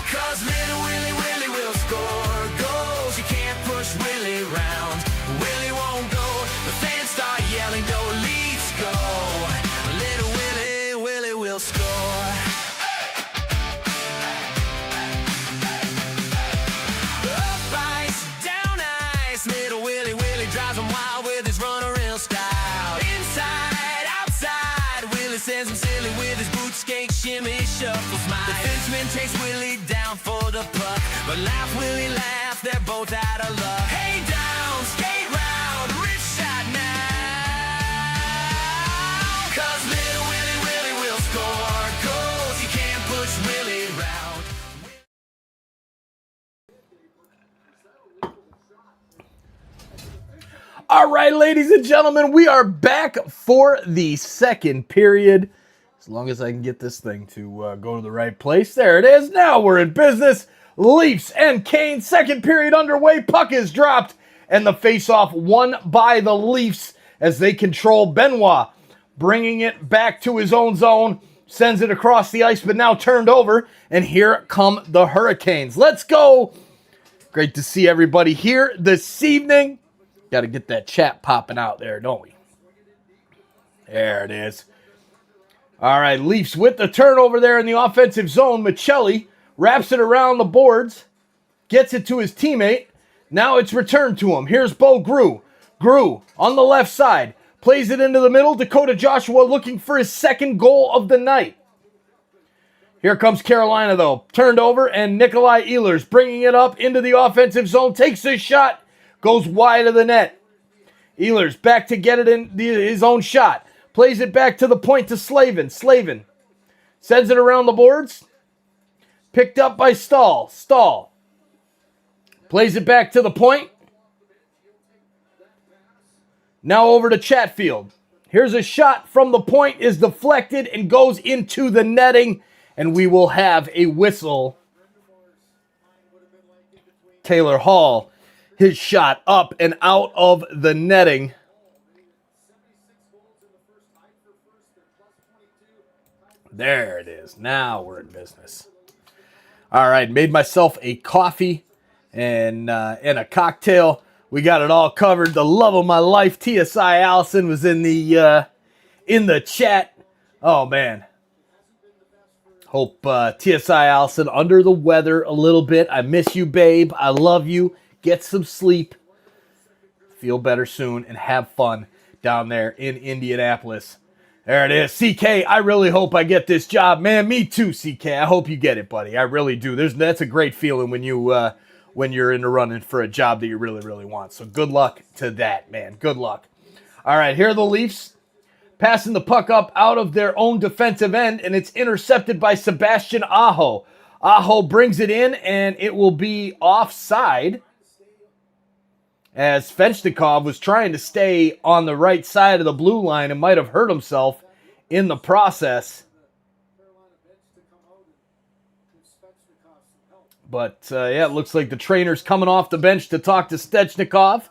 'cause little Willie will score goals. You can't push Willie round, Willie won't go. The fans start yelling, go Leafs go. Little Willie will score. Up ice, down ice, little Willie drives him wild with his runaround style. Inside, outside, Willie sends him silly with his boot skate shimmy shuffle smile. The defenseman takes Willie down for the puck, but laugh Willie laugh, they're both out of luck. Hey down, skate round, rich shot now, 'cause little Willie will score goals. You can't push Willie round. All right, ladies and gentlemen, we are back for the second period. As long as I can get this thing to go to the right place. There it is. Now we're in business. Leafs and Canes. Second period underway. Puck is dropped. And the faceoff won by the Leafs as they control Benoit. Bringing it back to his own zone. Sends it across the ice, but now turned over. And here come the Hurricanes. Let's go. Great to see everybody here this evening. Got to get that chat popping out there, don't we? There it is. All right, Leafs with the turnover there in the offensive zone. Michelli wraps it around the boards, gets it to his teammate. Now it's returned to him. Here's Bo Grew. Grew on the left side. Plays it into the middle. Dakota Joshua looking for his second goal of the night. Here comes Carolina, though. Turned over, and Nikolai Ehlers bringing it up into the offensive zone. Takes his shot. Goes wide of the net. Ehlers back to get it in his own shot. Plays it back to the point to Slavin. Slavin sends it around the boards. Picked up by Stahl. Stahl plays it back to the point. Now over to Chatfield. Here's a shot from the point, is deflected and goes into the netting, and we will have a whistle. Taylor Hall, his shot up and out of the netting. There it is. Now we're in business. All right, made myself a coffee and a cocktail. We got it all covered. The love of my life, TSI Allison, was in the chat. Oh man. Hope TSI Allison under the weather a little bit. I miss you, babe. I love you. Get some sleep. Feel better soon and have fun down there in Indianapolis. There it is. CK, I really hope I get this job. Man, me too, CK. I hope you get it, buddy. I really do. That's a great feeling when you're in the running for a job that you really, really want. So good luck to that, man. Good luck. All right, here are the Leafs passing the puck up out of their own defensive end, and it's intercepted by Sebastian Aho. Aho brings it in, and it will be offside, as Svechnikov was trying to stay on the right side of the blue line and might have hurt himself in the process. But, yeah, it looks like the trainer's coming off the bench to talk to Svechnikov.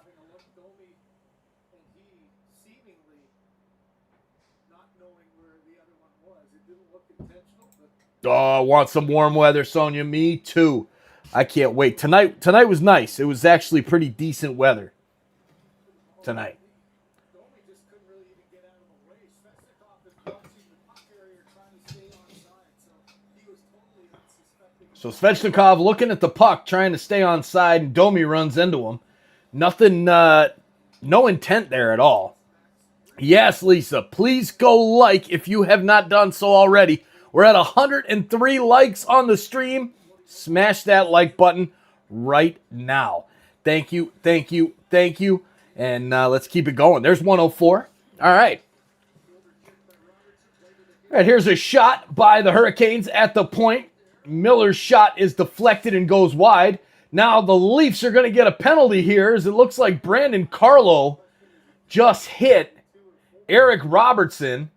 Oh, want some warm weather, Sonia? Me too. I can't wait. Tonight was nice. It was actually pretty decent weather tonight. So Svechnikov looking at the puck, trying to stay on side, and Domi runs into him. Nothing, no intent there at all. Yes, Lisa, please go like if you have not done so already. We're at 103 likes on the stream. Smash that like button right now. Thank you, thank you, thank you. And let's keep it going. There's 104. All right. All right, here's a shot by the Hurricanes at the point. Miller's shot is deflected and goes wide. Now the Leafs are going to get a penalty here, as it looks like Brandon Carlo just hit Eric Robertson.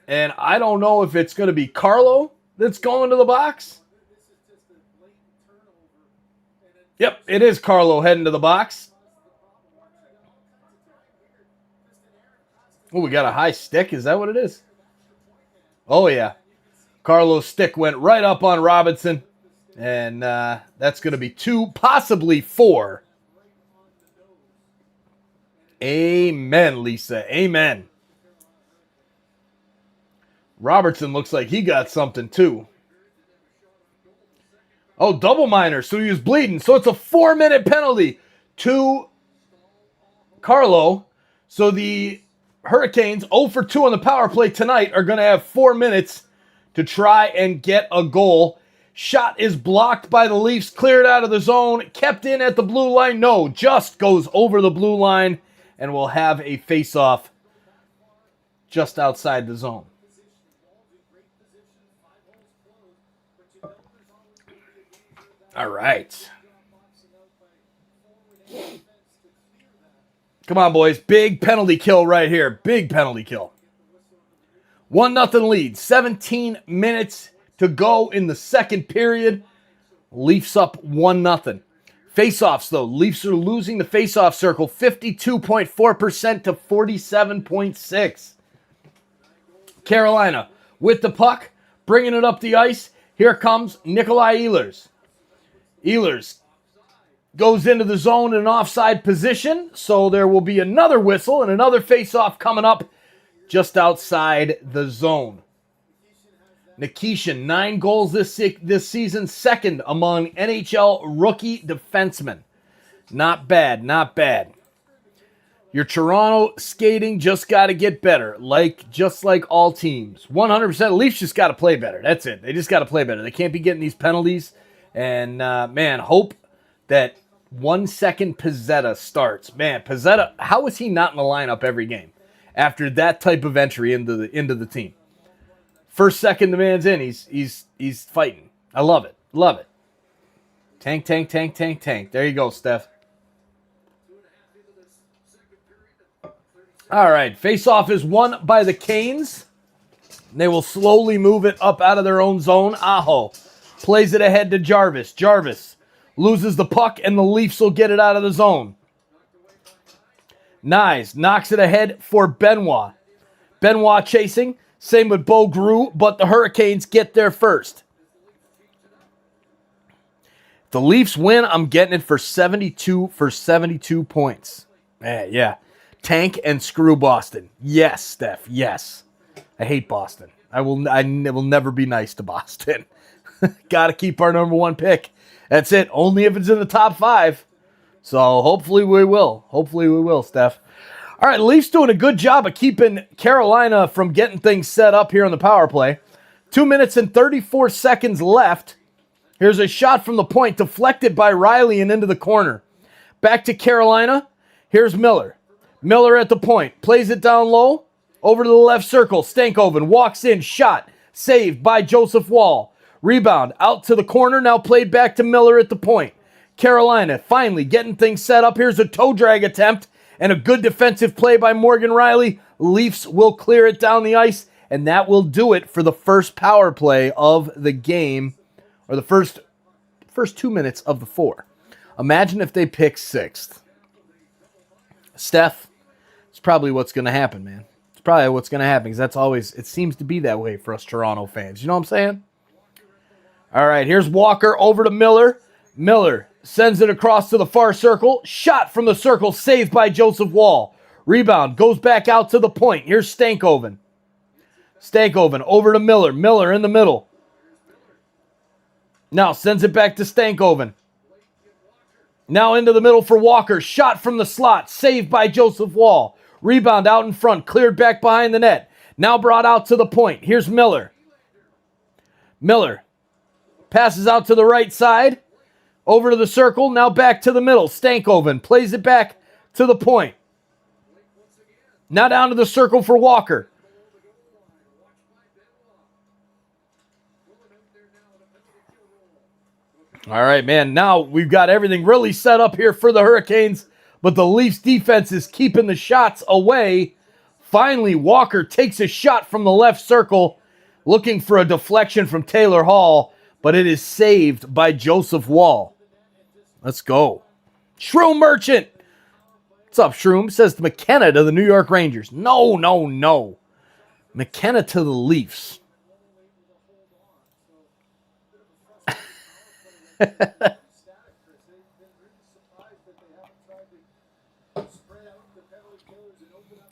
And I don't know if it's going to be Carlo that's going to the box. Yep, it is Carlo heading to the box. Oh, we got a high stick. Is that what it is? Oh, yeah. Carlo's stick went right up on Robinson. And that's going to be 2, possibly 4. Amen, Lisa. Amen. Robertson looks like he got something too. Oh, double minor. So he was bleeding. So it's a 4-minute penalty to Carlo. So the Hurricanes, 0 for 2 on the power play tonight, are going to have 4 minutes to try and get a goal. Shot is blocked by the Leafs, cleared out of the zone, kept in at the blue line. No, just goes over the blue line, and we'll have a face-off just outside the zone. All right. Come on, boys. Big penalty kill right here. Big penalty kill. 1-0 lead. 17 minutes to go in the second period. Leafs up 1-0. Faceoffs, though. Leafs are losing the faceoff circle 52.4% to 47.6%. Carolina with the puck, bringing it up the ice. Here comes Nikolai Ehlers. Ehlers goes into the zone in an offside position, so there will be another whistle and another faceoff coming up just outside the zone. Nikishin, 9 goals this season, second among NHL rookie defensemen. Not bad, not bad. Your Toronto skating just got to get better, just like all teams. 100%, Leafs just got to play better. That's it. They just got to play better. They can't be getting these penalties. And, man, hope that 1 second Pizzetta starts. Man, Pizzetta, how is he not in the lineup every game after that type of entry into the team? First second the man's in, he's fighting. I love it. Love it. Tank, tank, tank, tank, tank. There you go, Steph. All right, face-off is won by the Canes. They will slowly move it up out of their own zone. Aho plays it ahead to Jarvis. Jarvis loses the puck, and the Leafs will get it out of the zone. Nyes knocks it ahead for Benoit. Benoit chasing. Same with Bo Gru, but the Hurricanes get there first. If the Leafs win, I'm getting it for 72 points. Yeah. Tank and screw Boston. Yes, Steph. Yes. I hate Boston. I will never be nice to Boston. Got to keep our number 1 pick. That's it. Only if it's in the top 5. So hopefully we will. Hopefully we will, Steph. All right, Leafs doing a good job of keeping Carolina from getting things set up here on the power play. 2 minutes and 34 seconds left. Here's a shot from the point, deflected by Riley and into the corner. Back to Carolina. Here's Miller. Miller at the point. Plays it down low. Over to the left circle. Stankoven walks in. Shot. Saved by Joseph Wall. Rebound out to the corner. Now played back to Miller at the point. Carolina finally getting things set up. Here's a toe drag attempt. And a good defensive play by Morgan Riley. Leafs will clear it down the ice. And that will do it for the first power play of the game. Or the first 2 minutes of the 4. Imagine if they pick 6th. Steph, it's probably what's going to happen, man. It's probably what's going to happen because that's always, it seems to be that way for us Toronto fans. You know what I'm saying? All right, here's Walker over to Miller. Miller sends it across to the far circle. Shot from the circle, saved by Joseph Wall. Rebound, goes back out to the point. Here's Stankoven. Stankoven over to Miller. Miller in the middle. Now sends it back to Stankoven. Now into the middle for Walker. Shot from the slot. Saved by Joseph Wall. Rebound out in front. Cleared back behind the net. Now brought out to the point. Here's Miller. Miller passes out to the right side. Over to the circle. Now back to the middle. Stankoven plays it back to the point. Now down to the circle for Walker. All right, man. Now we've got everything really set up here for the Hurricanes, but the Leafs defense is keeping the shots away. Finally, Walker takes a shot from the left circle, looking for a deflection from Taylor Hall, but it is saved by Joseph Wall. Let's go. Shroom Merchant. What's up, Shroom? Says McKenna to the New York Rangers. No. McKenna to the Leafs.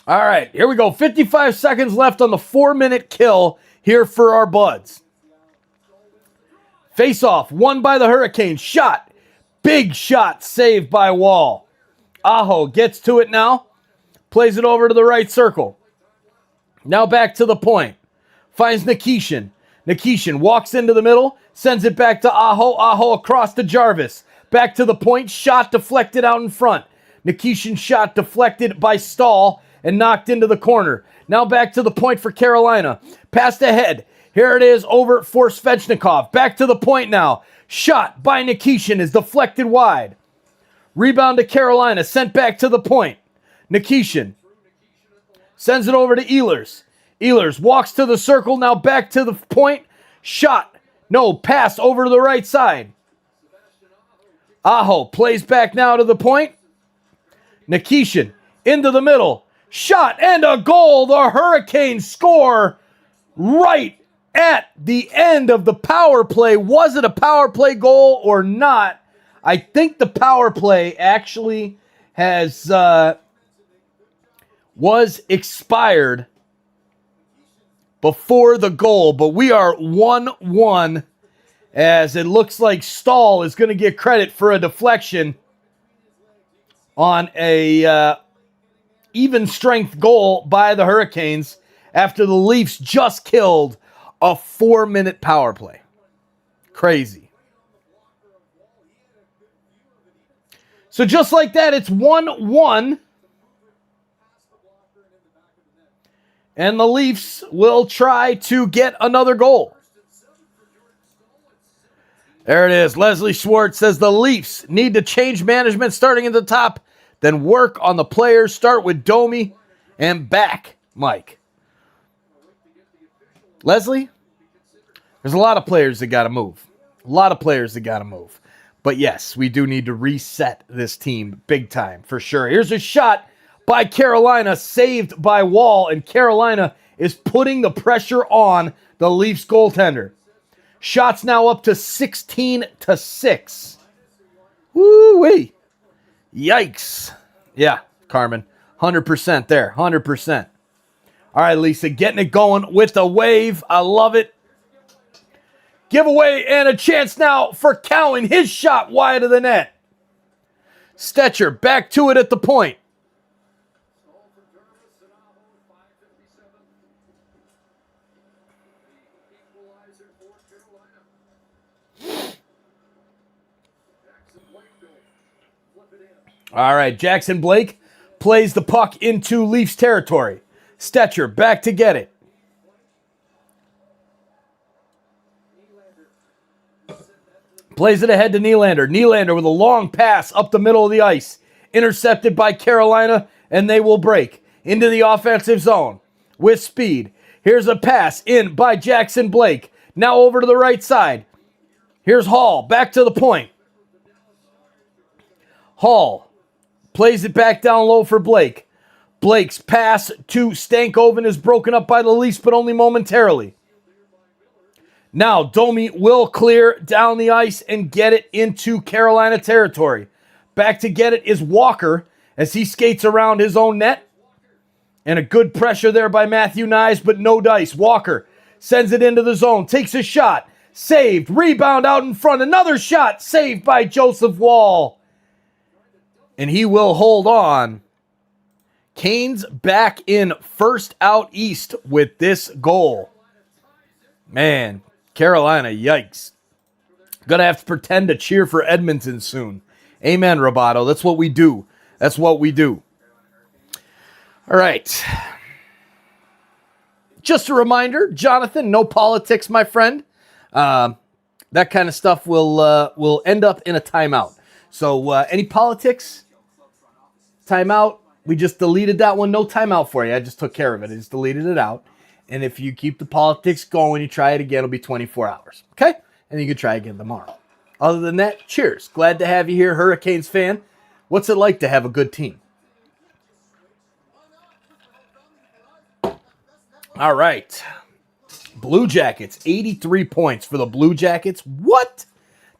All right, here we go. 55 seconds left on the 4-minute kill here for our buds. Face-off, won by the Hurricanes. Shot. Big shot, saved by Wall. Aho gets to it now. Plays it over to the right circle. Now back to the point. Finds Nikishin. Nikishin walks into the middle. Sends it back to Aho. Aho across to Jarvis. Back to the point. Shot deflected out in front. Nikishin shot deflected by Stahl and knocked into the corner. Now back to the point for Carolina. Passed ahead. Here it is over for Svechnikov. Back to the point now. Shot by Nikishin is deflected wide. Rebound to Carolina. Sent back to the point. Nikishin sends it over to Ehlers. Ehlers walks to the circle. Now back to the point. Shot No, pass over to the right side. Aho plays back now to the point. Nikishin into the middle. Shot and a goal. The Hurricanes score right at the end of the power play. Was it a power play goal or not? I think the power play actually was expired before the goal, but we are 1-1 as it looks like Stahl is going to get credit for a deflection on a even strength goal by the Hurricanes after the Leafs just killed a 4-minute power play. Crazy. So just like that, it's 1-1. And the Leafs will try to get another goal. There it is. Leslie Schwartz says the Leafs need to change management starting at the top, then work on the players. Start with Domi and back Mike. Leslie, there's a lot of players that got to move. A lot of players that got to move. But yes, we do need to reset this team big time for sure. Here's a shot by Carolina, saved by Wall, and Carolina is putting the pressure on the Leafs goaltender. Shots now up to 16-6. Woo-wee. Yikes. Yeah, Carmen. 100% there. 100%. All right, Lisa, getting it going with the wave. I love it. Giveaway and a chance now for Cowan. His shot wide of the net. Stetcher back to it at the point. All right, Jackson Blake plays the puck into Leafs territory. Stetcher back to get it. Plays it ahead to Nylander. Nylander with a long pass up the middle of the ice. Intercepted by Carolina, and they will break into the offensive zone with speed. Here's a pass in by Jackson Blake. Now over to the right side. Here's Hall back to the point. Hall plays it back down low for Blake. Blake's pass to Stankoven is broken up by the Leafs, but only momentarily. Now, Domi will clear down the ice and get it into Carolina territory. Back to get it is Walker as he skates around his own net. And a good pressure there by Matthew Nyes, but no dice. Walker sends it into the zone, takes a shot, saved, rebound out in front, another shot, saved by Joseph Wall. And he will hold on. Canes back in first out east with this goal. Man, Carolina, yikes. Gonna have to pretend to cheer for Edmonton soon. Amen, Roboto. That's what we do. That's what we do. All right. Just a reminder, Jonathan, no politics, my friend. That kind of stuff will end up in a timeout. So any politics? Timeout. We just deleted that one. No timeout for you. I just took care of it. I just deleted it out. And if you keep the politics going, you try it again, it'll be 24 hours. Okay? And you can try again tomorrow. Other than that, cheers. Glad to have you here, Hurricanes fan. What's it like to have a good team? All right. Blue Jackets, 83 points for the Blue Jackets. What?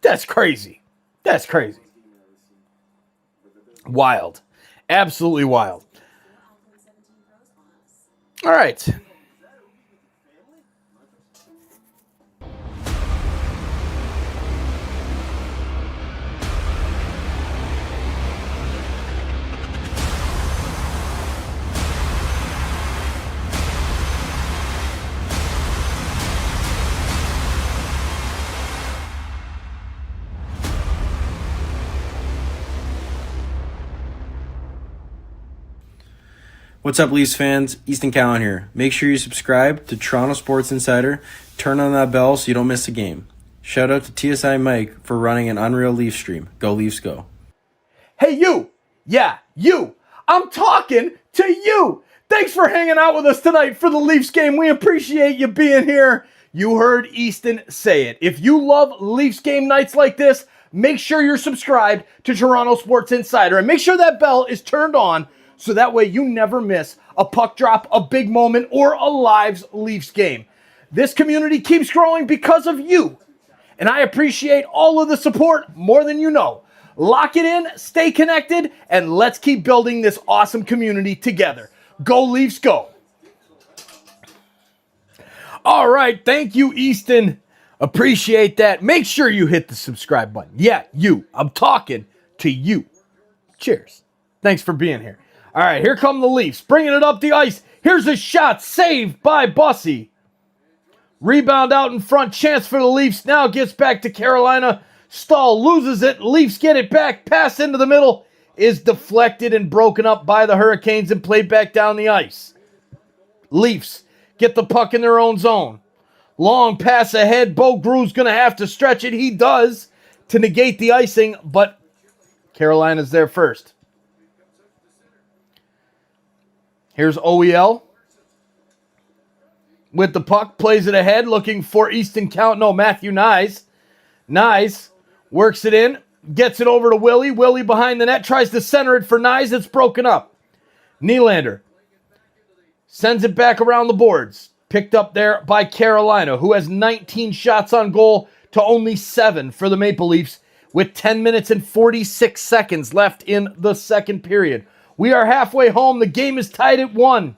That's crazy. That's crazy. Wild. Absolutely wild. All right. What's up, Leafs fans? Easton Cowan here. Make sure you subscribe to Toronto Sports Insider. Turn on that bell so you don't miss a game. Shout out to TSI Mike for running an unreal Leaf stream. Go Leafs, go. Hey, you. Yeah, you. I'm talking to you. Thanks for hanging out with us tonight for the Leafs game. We appreciate you being here. You heard Easton say it. If you love Leafs game nights like this, make sure you're subscribed to Toronto Sports Insider and make sure that bell is turned on so that way you never miss a puck drop, a big moment, or a live Leafs game. This community keeps growing because of you, and I appreciate all of the support more than you know. Lock it in, stay connected, and let's keep building this awesome community together. Go Leafs, go! All right, thank you, Easton. Appreciate that. Make sure you hit the subscribe button. Yeah, you. I'm talking to you. Cheers. Thanks for being here. All right, here come the Leafs. Bringing it up the ice. Here's a shot saved by Bussy. Rebound out in front. Chance for the Leafs. Now gets back to Carolina. Stahl loses it. Leafs get it back. Pass into the middle is deflected and broken up by the Hurricanes and played back down the ice. Leafs get the puck in their own zone. Long pass ahead. Bo Grew's going to have to stretch it. He does to negate the icing, but Carolina's there first. Here's OEL with the puck. Plays it ahead, looking for Easton Count. No, Matthew Nyes. Nyes works it in. Gets it over to Willie. Willie behind the net. Tries to center it for Nyes. It's broken up. Nylander sends it back around the boards. Picked up there by Carolina, who has 19 shots on goal to only 7 for the Maple Leafs with 10 minutes and 46 seconds left in the second period. We are halfway home. The game is tied at 1.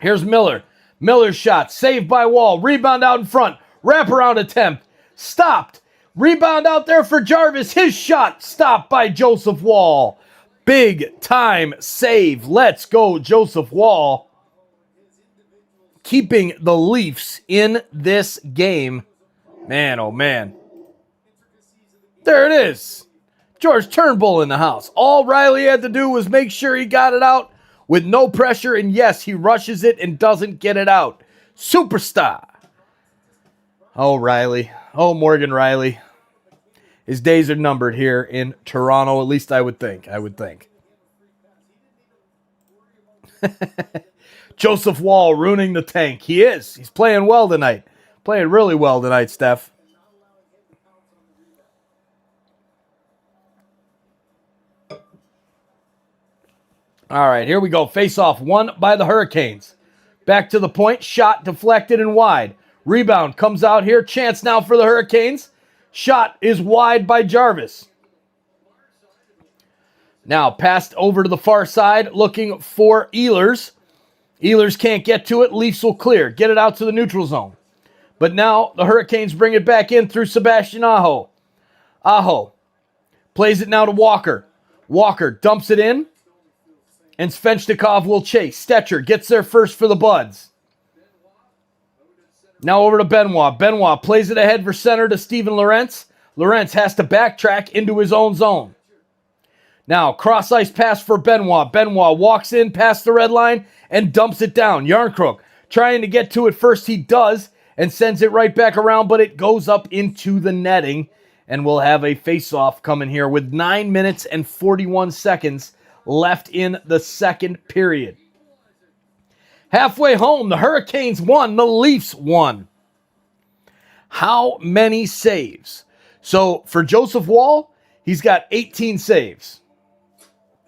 Here's Miller. Miller's shot. Saved by Wall. Rebound out in front. Wraparound attempt. Stopped. Rebound out there for Jarvis. His shot stopped by Joseph Wall. Big time save. Let's go, Joseph Wall. Keeping the Leafs in this game. Man, oh man. There it is. George Turnbull in the house. All Riley had to do was make sure he got it out with no pressure. And yes, he rushes it and doesn't get it out. Superstar. Oh, Riley. Oh, Morgan Riley. His days are numbered here in Toronto, at least I would think. Joseph Wall ruining the tank. He is. He's playing well tonight. Playing really well tonight, Steph. All right, here we go. Face-off won by the Hurricanes. Back to the point. Shot deflected and wide. Rebound comes out here. Chance now for the Hurricanes. Shot is wide by Jarvis. Now passed over to the far side looking for Ehlers. Ehlers can't get to it. Leafs will clear. Get it out to the neutral zone. But now the Hurricanes bring it back in through Sebastian Aho. Aho plays it now to Walker. Walker dumps it in. And Svechnikov will chase. Stetcher gets there first for the Buds. Now over to Benoit. Benoit plays it ahead for center to Steven Lorentz. Lorentz has to backtrack into his own zone. Now cross-ice pass for Benoit. Benoit walks in past the red line and dumps it down. Yarncrook trying to get to it first. He does and sends it right back around, but it goes up into the netting. And we'll have a face-off coming here with 9 minutes and 41 seconds left in the second period. Halfway home, the Hurricanes won, the Leafs won. How many saves? So for Joseph Wall, he's got 18 saves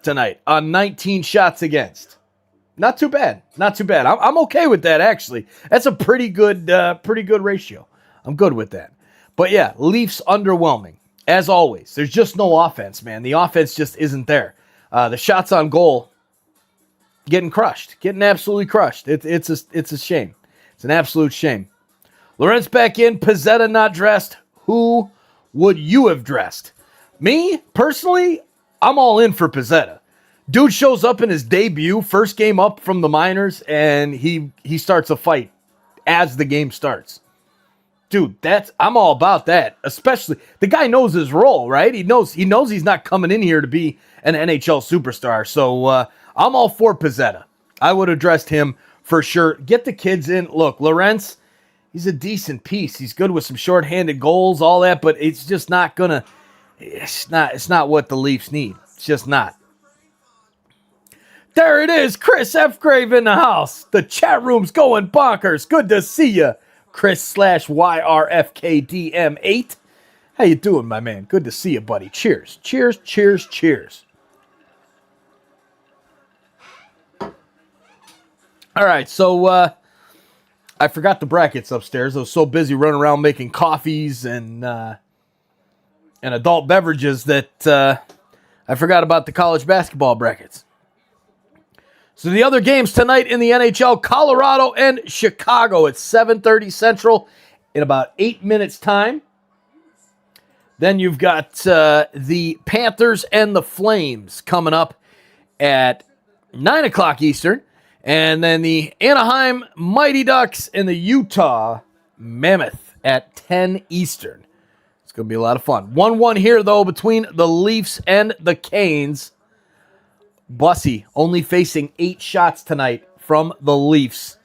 tonight on 19 shots against. Not too bad. Not too bad. I'm okay with that, actually. That's a pretty good ratio. I'm good with that. But yeah, Leafs underwhelming. As always, there's just no offense, man. The offense just isn't there. The shots on goal, getting crushed, getting absolutely crushed. It's a shame. It's an absolute shame. Lorentz back in, Pizzetta not dressed. Who would you have dressed? Me, personally, I'm all in for Pizzetta. Dude shows up in his debut, first game up from the minors, and he starts a fight as the game starts. Dude, I'm all about that. Especially, the guy knows his role, right? He knows he's not coming in here to be an NHL superstar. So I'm all for Pizzetta. I would have dressed him for sure. Get the kids in. Look, Lorentz, he's a decent piece. He's good with some shorthanded goals, all that, but it's just not gonna. It's not what the Leafs need. It's just not. There it is, Chris F. Grave in the house. The chat room's going bonkers. Good to see you, Chris/YRFKDM8. How you doing, my man? Good to see you, buddy. Cheers, cheers, cheers, cheers. All right, so I forgot the brackets upstairs. I was so busy running around making coffees and adult beverages that I forgot about the college basketball brackets. So the other games tonight in the NHL, Colorado and Chicago at 7:30 Central in about 8 minutes' time. Then you've got the Panthers and the Flames coming up at 9 o'clock Eastern. And then the Anaheim Mighty Ducks and the Utah Mammoth at 10 Eastern. It's going to be a lot of fun. 1-1 here, though, between the Leafs and the Canes. Bussy only facing 8 shots tonight from the Leafs.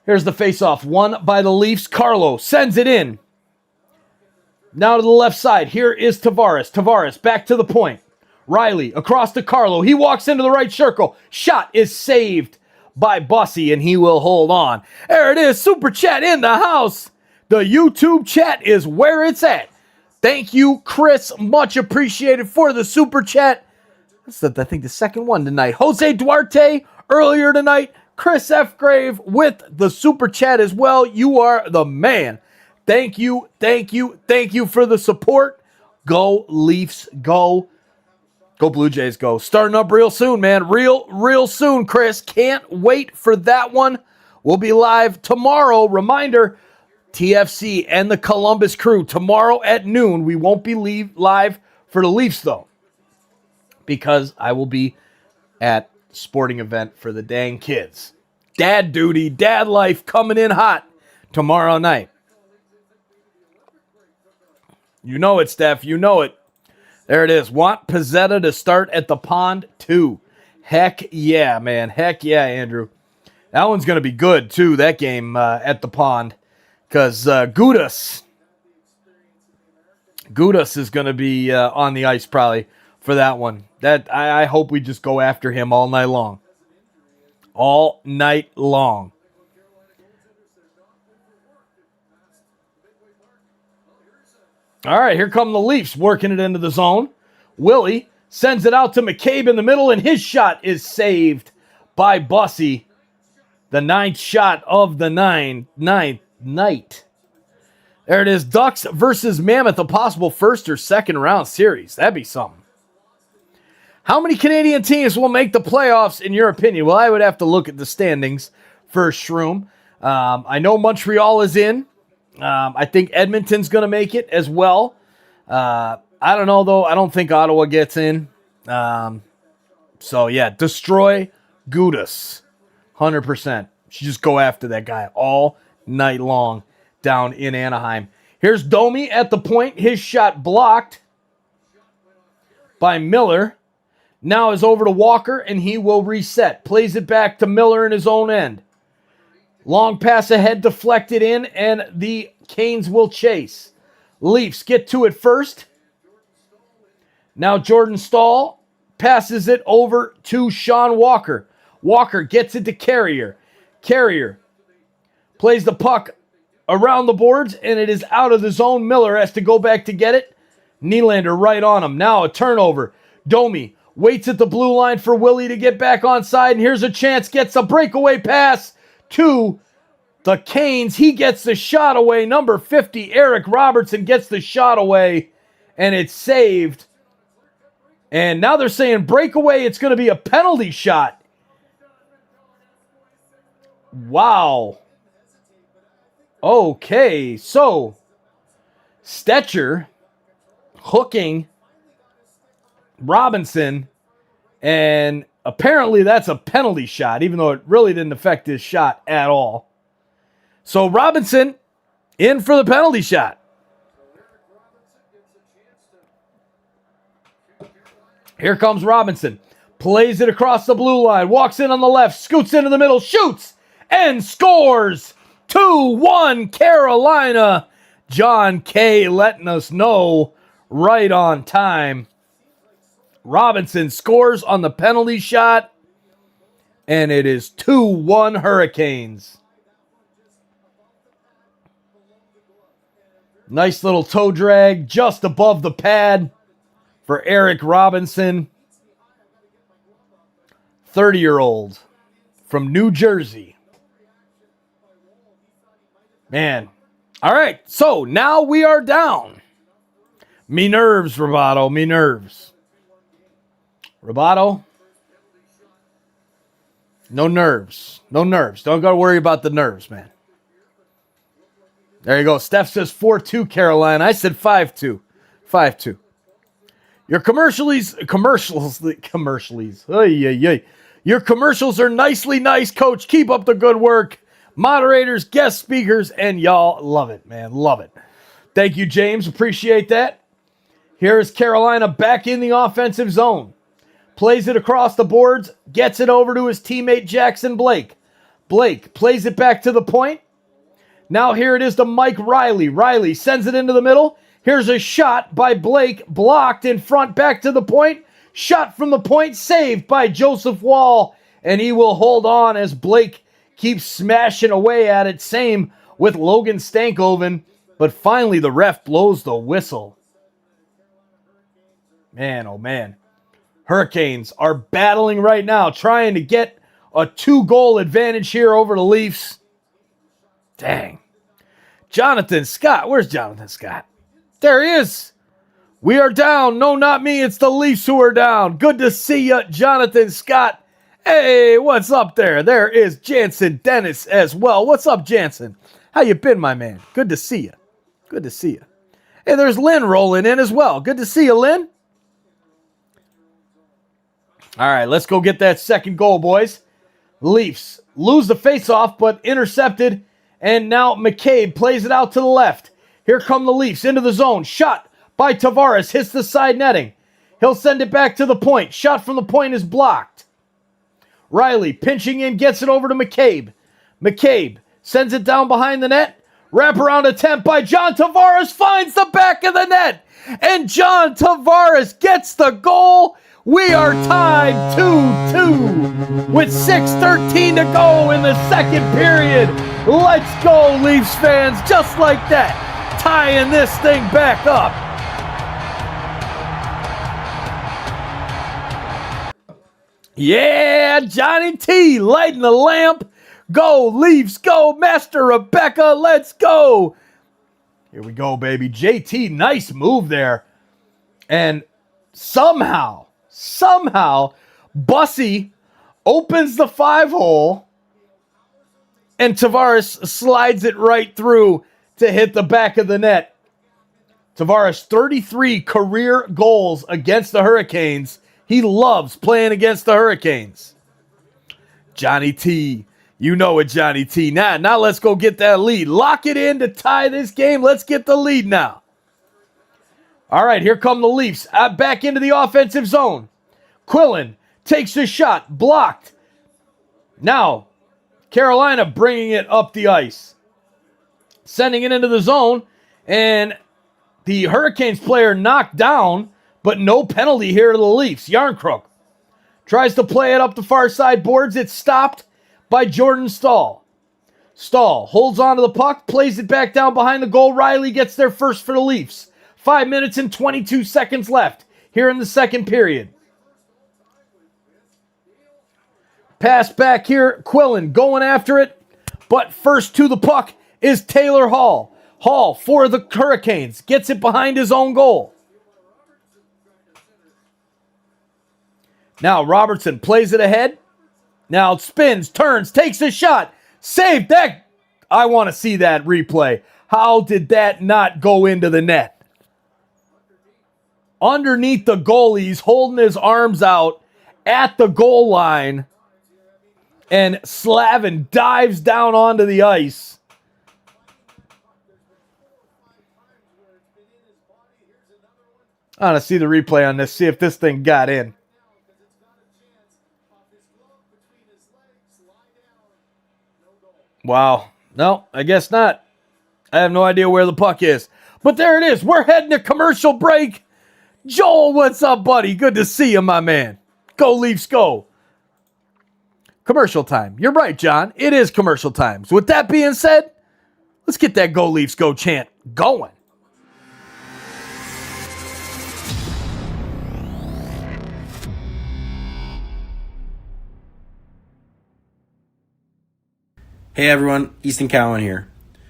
Here's the faceoff. Won by the Leafs. Carlo sends it in. Now to the left side. Here is Tavares. Tavares back to the point. Riley across to Carlo. He walks into the right circle. Shot is saved by Bussy, and he will hold on. There it is. Super Chat in the house. The YouTube chat is where it's at. Thank you, Chris. Much appreciated for the Super Chat. That's, I think, the second one tonight. Jose Duarte earlier tonight. Chris F. Grave with the Super Chat as well. You are the man. Thank you, thank you, thank you for the support. Go Leafs, go. Go Blue Jays, go. Starting up real soon, man. Real soon, Chris. Can't wait for that one. We'll be live tomorrow. Reminder, TFC and the Columbus Crew tomorrow at noon. We won't be live for the Leafs, though, because I will be at sporting event for the dang kids. Dad duty, dad life coming in hot tomorrow night. You know it, Steph. You know it. There it is. Want Pizzetta to start at the Pond, too. Heck yeah, man. Heck yeah, Andrew. That one's going to be good, too, that game at the Pond. Because Gudas is going to be on the ice probably for that one. That I hope we just go after him all night long. All night long. All right, here come the Leafs working it into the zone. Willie sends it out to McCabe in the middle, and his shot is saved by Bussy. The 9th shot of the ninth night. There it is. Ducks versus Mammoth, a possible first or second round series. That'd be something. How many Canadian teams will make the playoffs, in your opinion? Well, I would have to look at the standings for Shroom. I know Montreal is in. I think Edmonton's going to make it as well. I don't know, though. I don't think Ottawa gets in. So, yeah, destroy Gudas. 100%. Should just go after that guy all night long down in Anaheim. Here's Domi at the point. His shot blocked by Miller. Now is over to Walker, and he will reset. Plays it back to Miller in his own end. Long pass ahead, deflected in, and the Canes will chase. Leafs get to it first. Now Jordan Stahl passes it over to Sean Walker. Walker gets it to Carrier. Carrier plays the puck around the boards, and it is out of the zone. Miller has to go back to get it. Nylander right on him. Now a turnover. Domi waits at the blue line for Willie to get back on side, and here's a chance. Gets a breakaway pass to the Canes. He gets the shot away. Number 50, Eric Robertson, gets the shot away, and it's saved. And now they're saying breakaway. It's going to be a penalty shot. Wow. Okay, so Stetcher hooking Robinson, and apparently that's a penalty shot, even though it really didn't affect his shot at all. So Robinson in for the penalty shot. Here comes Robinson. Plays it across the blue line. Walks in on the left. Scoots into the middle. Shoots and scores. 2-1 Carolina. John K. letting us know right on time. Robinson scores on the penalty shot. And it is 2-1 Hurricanes. Nice little toe drag just above the pad for Eric Robinson. 30-year-old from New Jersey. Man. All right, so now we are down. Me nerves, Roboto, me nerves. Roboto. No nerves. No nerves. Don't go worry about the nerves, man. There you go. Steph says 4-2 Carolina. I said 5-2. 5-2. Your commercials. Your commercials are nicely nice, Coach. Keep up the good work. Moderators, guest speakers, and y'all love it, man. Love it. Thank you, James. Appreciate that. Here is Carolina back in the offensive zone. Plays it across the boards, gets it over to his teammate Jackson Blake. Blake plays it back to the point. Now here it is to Mike Riley. Riley sends it into the middle. Here's a shot by Blake, blocked in front, back to the point. Shot from the point, saved by Joseph Wall, and he will hold on as Blake keeps smashing away at it. Same with Logan Stankoven, but finally the ref blows the whistle. Man, oh man. Hurricanes are battling right now, trying to get a 2-goal advantage here over the Leafs. Dang. Jonathan Scott. Where's Jonathan Scott? There he is. We are down. No, not me. It's the Leafs who are down. Good to see you, Jonathan Scott. Hey, what's up there? There is Jansen Dennis as well. What's up, Jansen? How you been, my man? Good to see you. Good to see you. Hey, there's Lynn rolling in as well. Good to see you, Lynn. All right, let's go get that second goal, boys. Leafs lose the faceoff, but intercepted. And now McCabe plays it out to the left. Here come the Leafs into the zone. Shot by Tavares. Hits the side netting. He'll send it back to the point. Shot from the point is blocked. Riley pinching in, gets it over to McCabe. McCabe sends it down behind the net. Wraparound attempt by John Tavares finds the back of the net. And John Tavares gets the goal. We are tied 2-2 with 6:13 to go in the second period. Let's go, Leafs fans, just like that. Tying this thing back up. Yeah, Johnny T lighting the lamp. Go, Leafs, go, Master Rebecca, let's go. Here we go, baby. JT, nice move there. And somehow, Bussy opens the 5-hole and Tavares slides it right through to hit the back of the net. Tavares, 33 career goals against the Hurricanes. He loves playing against the Hurricanes. Johnny T, you know it, Johnny T. Now let's go get that lead. Lock it in to tie this game. Let's get the lead now. All right, here come the Leafs. Back into the offensive zone. Quillen takes the shot. Blocked. Now, Carolina bringing it up the ice. Sending it into the zone. And the Hurricanes player knocked down, but no penalty here to the Leafs. Yarncrook tries to play it up the far side boards. It's stopped by Jordan Stahl. Stahl holds onto the puck, plays it back down behind the goal. Riley gets there first for the Leafs. 5 minutes and 22 seconds left here in the second period. Pass back here. Quillen going after it. But first to the puck is Taylor Hall. Hall for the Hurricanes. Gets it behind his own goal. Now Robertson plays it ahead. Now it spins, turns, takes a shot. Saved that. I want to see that replay. How did that not go into the net? Underneath the goalie, he's holding his arms out at the goal line. And Slavin dives down onto the ice. I want to see the replay on this, see if this thing got in. Wow. No, I guess not. I have no idea where the puck is. But there it is. We're heading to commercial break. Joel, what's up, buddy? Good to see you, my man. Go Leafs, go. Commercial time. You're right, John. It is commercial time. So with that being said, let's get that Go Leafs, go chant going. Hey everyone, Easton Cowan here.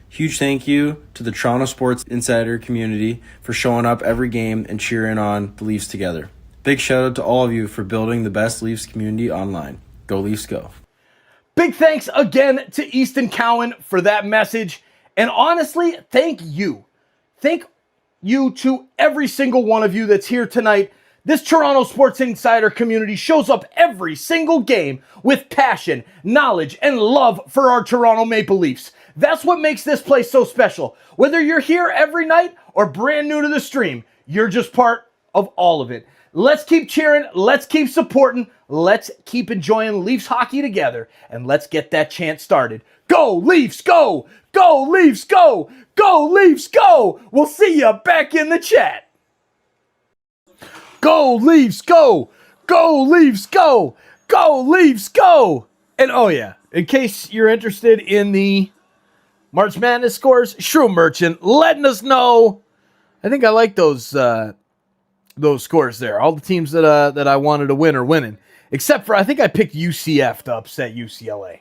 Huge thank you to the Toronto Sports Insider community for showing up every game and cheering on the Leafs together. Big shout out to all of you for building the best Leafs community online. Go Leafs, go. Big thanks again to Easton Cowan for that message. And honestly, thank you. Thank you to every single one of you that's here tonight. This Toronto Sports Insider community shows up every single game with passion, knowledge, and love for our Toronto Maple Leafs. That's what makes this place so special. Whether you're here every night or brand new to the stream, you're just part of all of it. Let's keep cheering. Let's keep supporting. Let's keep enjoying Leafs hockey together. And let's get that chant started. Go Leafs, go! Go Leafs, go! Go Leafs, go! We'll see you back in the chat. Go Leafs, go! Go Leafs, go! Go Leafs, go! And oh yeah, in case you're interested in the March Madness scores, Shrew Merchant letting us know. I think I like those scores there. All the teams that I wanted to win are winning, except for I think I picked UCF to upset UCLA.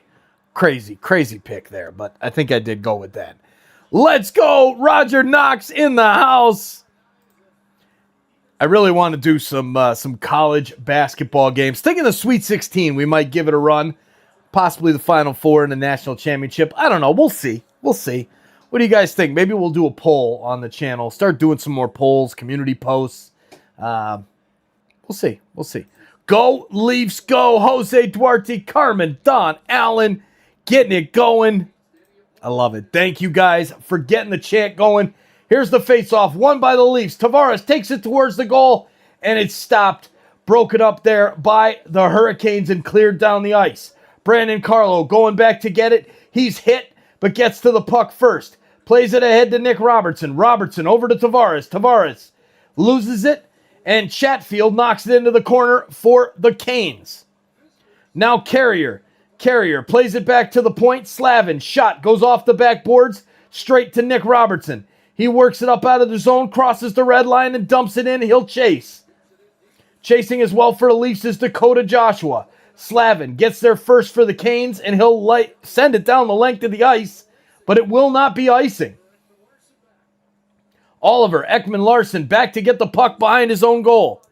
Crazy pick there, but I think I did go with that. Let's go, Roger Knox in the house. I really want to do some college basketball games. Thinking the Sweet 16, we might give it a run. Possibly the Final Four in the national championship. I don't know. We'll see. What do you guys think? Maybe we'll do a poll on the channel. Start doing some more polls, community posts. We'll see. Go Leafs, go. Jose Duarte, Carmen, Don, Allen, getting it going. I love it. Thank you guys for getting the chant going. Here's the face-off, won by the Leafs. Tavares takes it towards the goal, and it's stopped. Broken up there by the Hurricanes and cleared down the ice. Brandon Carlo going back to get it. He's hit, but gets to the puck first. Plays it ahead to Nick Robertson. Robertson over to Tavares. Tavares loses it, and Chatfield knocks it into the corner for the Canes. Now Carrier. Carrier plays it back to the point. Slavin, shot, goes off the backboards, straight to Nick Robertson. He works it up out of the zone, crosses the red line, and dumps it in. He'll chase. Chasing as well for the Leafs is Dakota Joshua. Slavin gets there first for the Canes, and he'll send it down the length of the ice, but it will not be icing. Oliver Ekman-Larsson back to get the puck behind his own goal.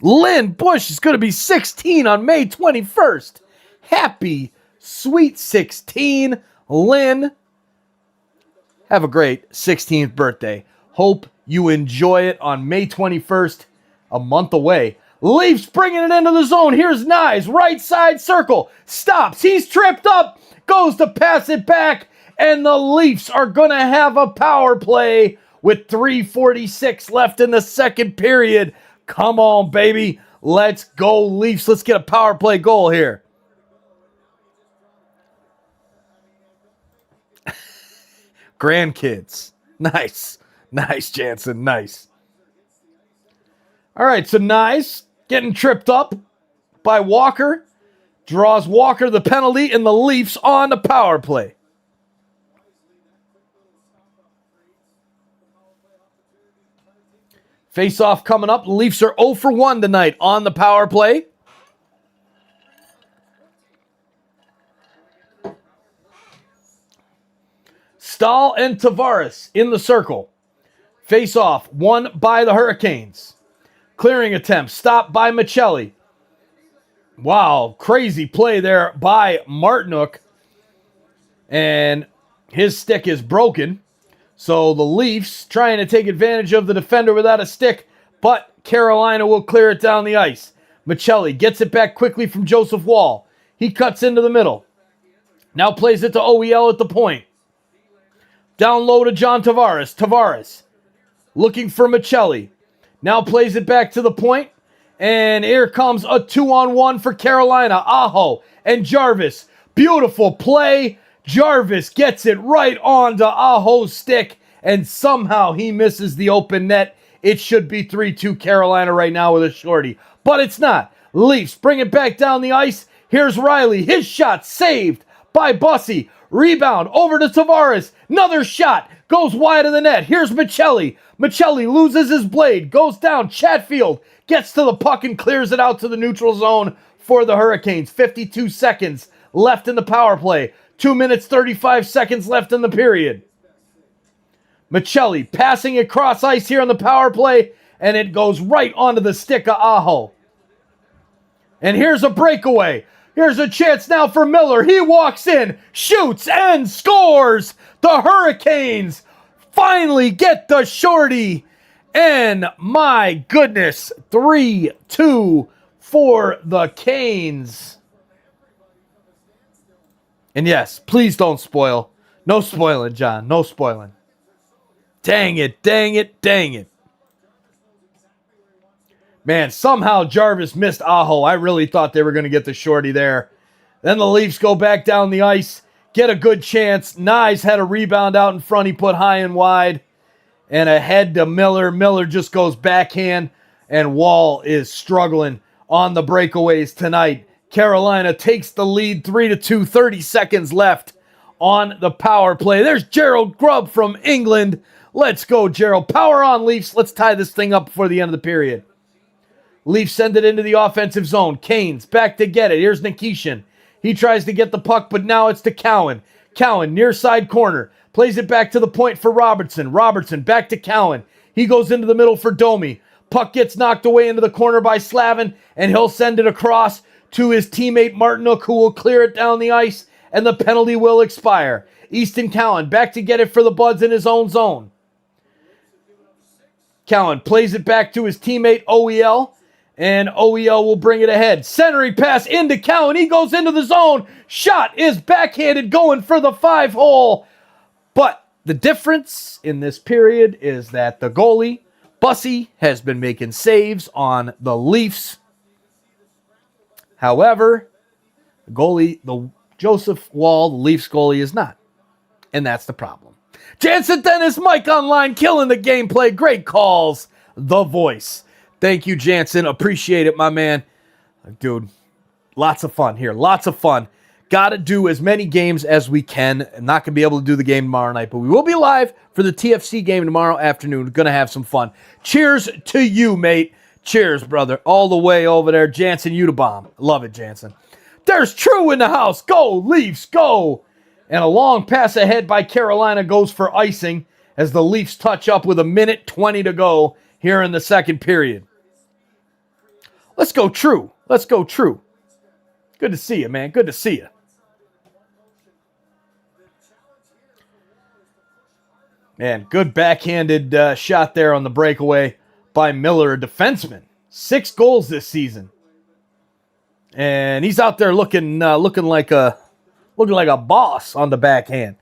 Lynn Bush is going to be 16 on May 21st. Happy Sweet 16, Lynn. Have a great 16th birthday. Hope you enjoy it on May 21st, a month away. Leafs bringing it into the zone. Here's Nyes, right side circle. Stops. He's tripped up. Goes to pass it back. And the Leafs are going to have a power play with 3:46 left in the second period. Come on, baby. Let's go, Leafs. Let's get a power play goal here. Grandkids. Nice, Jansen. Nice. All right, so Nyes getting tripped up by Walker. Draws Walker the penalty, and the Leafs on the power play. Face-off coming up. The Leafs are 0 for 1 tonight on the power play. Stahl and Tavares in the circle. Face-off, won by the Hurricanes. Clearing attempt, stopped by Michelli. Wow, crazy play there by Martinook. And his stick is broken. So the Leafs trying to take advantage of the defender without a stick, but Carolina will clear it down the ice. Michelli gets it back quickly from Joseph Wall. He cuts into the middle. Now plays it to OEL at the point. Down low to John Tavares. Tavares looking for Michelli. Now plays it back to the point. And here comes a 2-on-1 for Carolina. Aho and Jarvis. Beautiful play. Jarvis gets it right onto Aho's stick. And somehow he misses the open net. it should be 3-2 Carolina right now with a shorty. But it's not. Leafs bring it back down the ice. Here's Riley. His shot saved by Bussy. Rebound over to Tavares. Another shot goes wide of the net. Here's Michelli. Michelli loses his blade. Goes down. Chatfield gets to the puck and clears it out to the neutral zone for the Hurricanes. 52 seconds left in the power play. 2 minutes, 35 seconds left in the period. Michelli passing across ice here on the power play, and it goes right onto the stick of Aho. And here's a breakaway. Here's a chance now for Miller. He walks in, shoots, and scores. The Hurricanes finally get the shorty. And my goodness, 3-2 for the Canes. And yes, please don't spoil. No spoiling, John. No spoiling. Dang it, dang it, dang it. Man, somehow Jarvis missed Aho. I really thought they were going to get the shorty there. Then the Leafs go back down the ice, get a good chance. Nyes had a rebound out in front. He put high and wide. And ahead to Miller. Miller just goes backhand. And Wall is struggling on the breakaways tonight. Carolina takes the lead 3-2, 30 seconds left on the power play. There's Gerald Grubb from England. Let's go, Gerald. Power on, Leafs. Let's tie this thing up before the end of the period. Leafs send it into the offensive zone. Canes back to get it. Here's Nikishin. He tries to get the puck, but now it's to Cowan. Cowan, near side corner. Plays it back to the point for Robertson. Robertson back to Cowan. He goes into the middle for Domi. Puck gets knocked away into the corner by Slavin, and he'll send it across to his teammate Martinook, who will clear it down the ice, and the penalty will expire. Easton Cowan back to get it for the Buds in his own zone. Cowan plays it back to his teammate OEL, and OEL will bring it ahead. Centering pass into Cowan. He goes into the zone. Shot is backhanded, going for the 5-hole. But the difference in this period is that the goalie, Bussy, has been making saves on the Leafs. However, the goalie, the Joseph Wall, the Leafs goalie, is not. And that's the problem. Jansen Dennis, Mike Online, killing the gameplay. Great calls. The voice. Thank you, Jansen. Appreciate it, my man. Dude, lots of fun here. Lots of fun. Got to do as many games as we can. I'm not going to be able to do the game tomorrow night, but we will be live for the TFC game tomorrow afternoon. Going to have some fun. Cheers to you, mate. Cheers, brother. All the way over there. Jansen, you the bomb. Love it, Jansen. There's True in the house. Go, Leafs, go. And a long pass ahead by Carolina goes for icing as the Leafs touch up with 1:20 to go here in the second period. Let's go, True. Let's go, True. Good to see you, man. Good to see you. Man, good backhanded shot there on the breakaway by Miller, a defenseman. 6 goals this season. And he's out there looking like a boss on the backhand.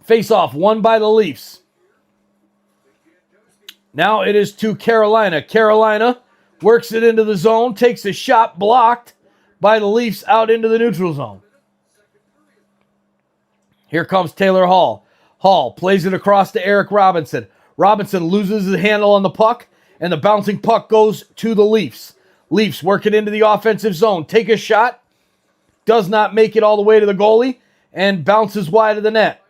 Face-off won by the Leafs. Now it is to Carolina. Carolina works it into the zone, takes a shot blocked by the Leafs out into the neutral zone. Here comes Taylor Hall. Hall plays it across to Eric Robinson. Robinson loses his handle on the puck, and the bouncing puck goes to the Leafs. Leafs work it into the offensive zone. Take a shot. Does not make it all the way to the goalie, and bounces wide of the net.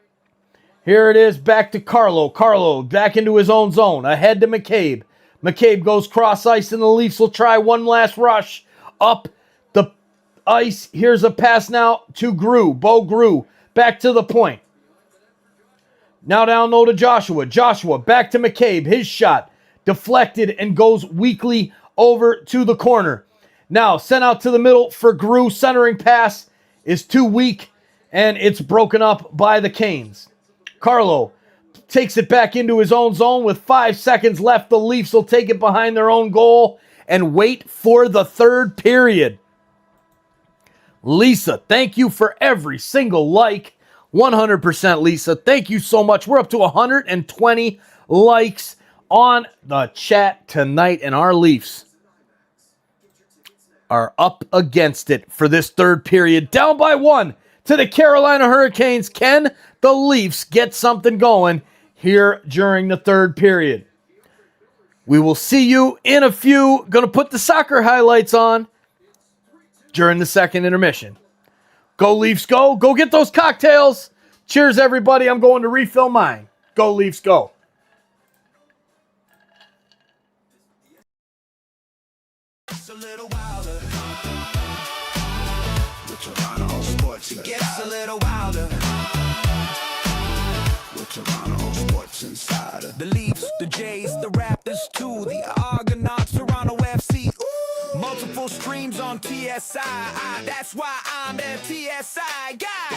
Here it is back to Carlo. Carlo back into his own zone. Ahead to McCabe. McCabe goes cross ice, and the Leafs will try one last rush up the ice. Here's a pass now to Grew. Bo Grew back to the point. Now down low to Joshua. Joshua back to McCabe. His shot deflected and goes weakly over to the corner. Now sent out to the middle for Grew. Centering pass is too weak, and it's broken up by the Canes. Carlo takes it back into his own zone with 5 seconds left. The Leafs will take it behind their own goal and wait for the third period. Lisa, thank you for every single like. 100% Lisa. Thank you so much. We're up to 120 likes on the chat tonight, and our Leafs are up against it for this third period. Down by 1 to the Carolina Hurricanes. Can the Leafs get something going here during the third period. We will see you in a few. Going to put the soccer highlights on during the second intermission. Go Leafs, go. Go get those cocktails. Cheers, everybody. I'm going to refill mine. Go Leafs, go. A little wilder. With Toronto Sports, it gets a little wilder. With Toronto Sports Insider. The Leafs, the Jays, the Raptors too, the Argonauts, Toronto FC. Ooh. Multiple streams on TSI. That's why I'm the TSI guy.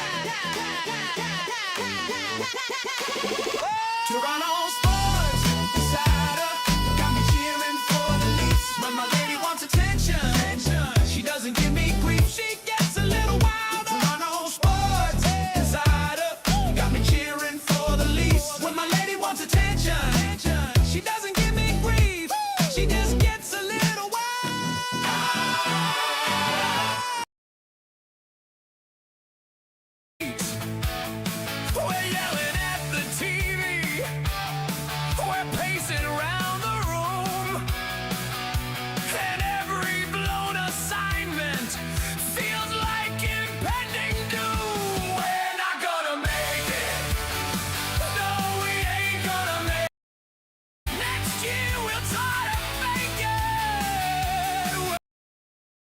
Toronto Sports Insider got me cheering for the Leafs when my lady wants attention. She doesn't give me grief, she gets a little wilder. Toronto Sports Insider got me cheering for the Leafs when my lady wants attention. She doesn't give me grief, she just gets a little wild. We're yelling at the TV, we're pacing around the room, and every blown assignment feels like impending doom. We're not gonna make it, no we ain't gonna make it. Next year we'll try to make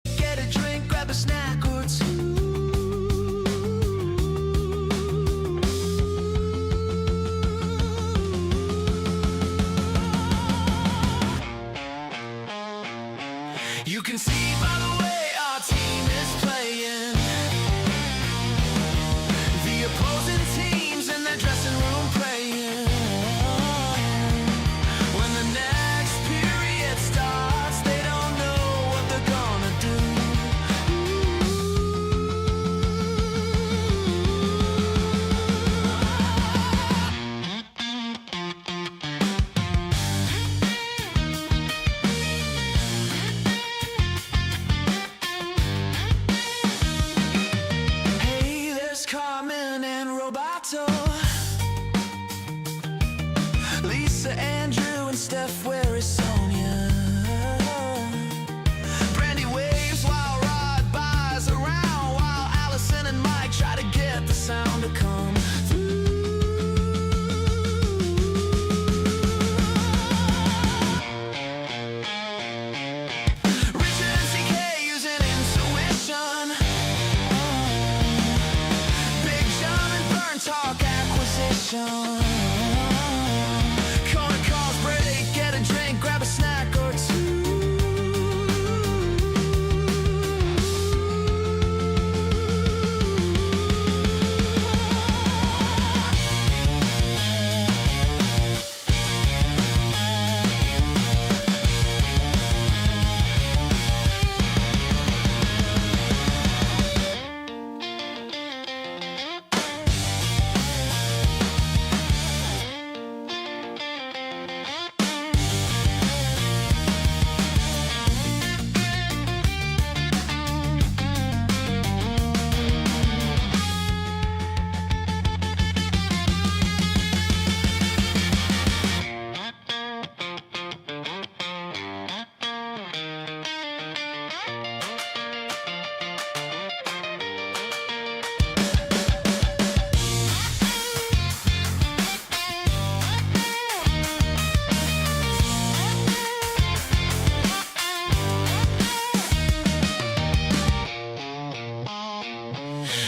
it. Get a drink, grab a snack or two. You can see by the way our team is playing, the opposing teams in their dressing room praying. When the next period starts, they don't know what they're gonna do. Hey, there's Carmen and Roberto, Lisa, Andrew, and Steph. Where is Sonia? Brandy waves while Rod buys around, while Allison and Mike try to get the sound to come through. Richard and CK using intuition. Big John and Burn talk acquisition. Corner calls break, get a drink, grab a snack or two.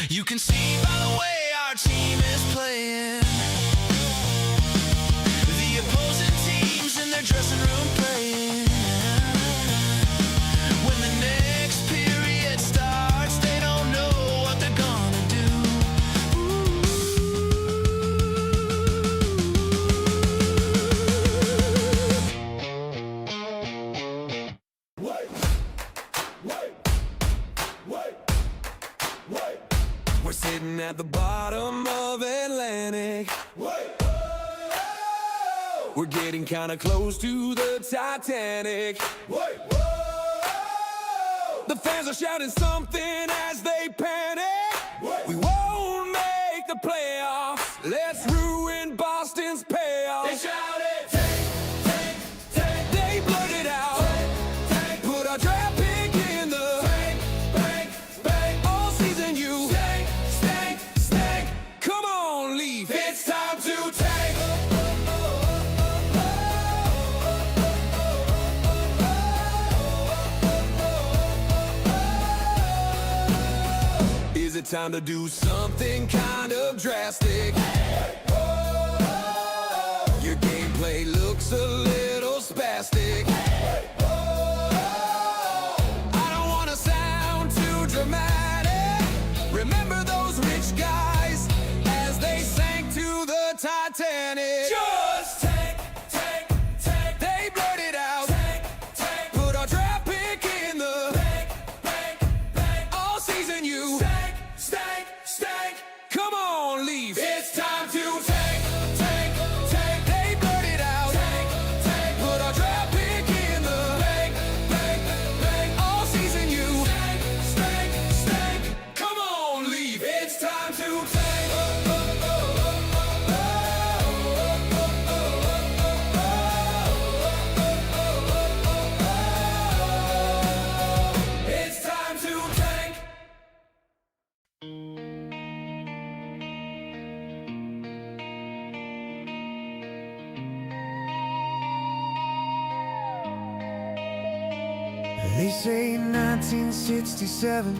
You can see by the way our team is playing, the opposing teams in their dressing room praying. When the next period starts, they don't know what they're gonna do. We're sitting at the bottom of Atlantic. We're getting kinda close to the Titanic. The fans are shouting something as they panic. We won't make the playoffs. Let's ruin Boston's panic. time to do something kind of drastic. Your gameplay looks a little spastic. I don't wanna sound too dramatic. Remember those rich guys as they sank to the Titanic? Just take. They blurted out. Put our draft pick in the bank. All season you stank. Come on, Leaf. It's time to tank. They blurted out. Put our draft pick in the bank. All season you stank. Come on, Leaf. It's time to tank. It's time to tank. They say 1967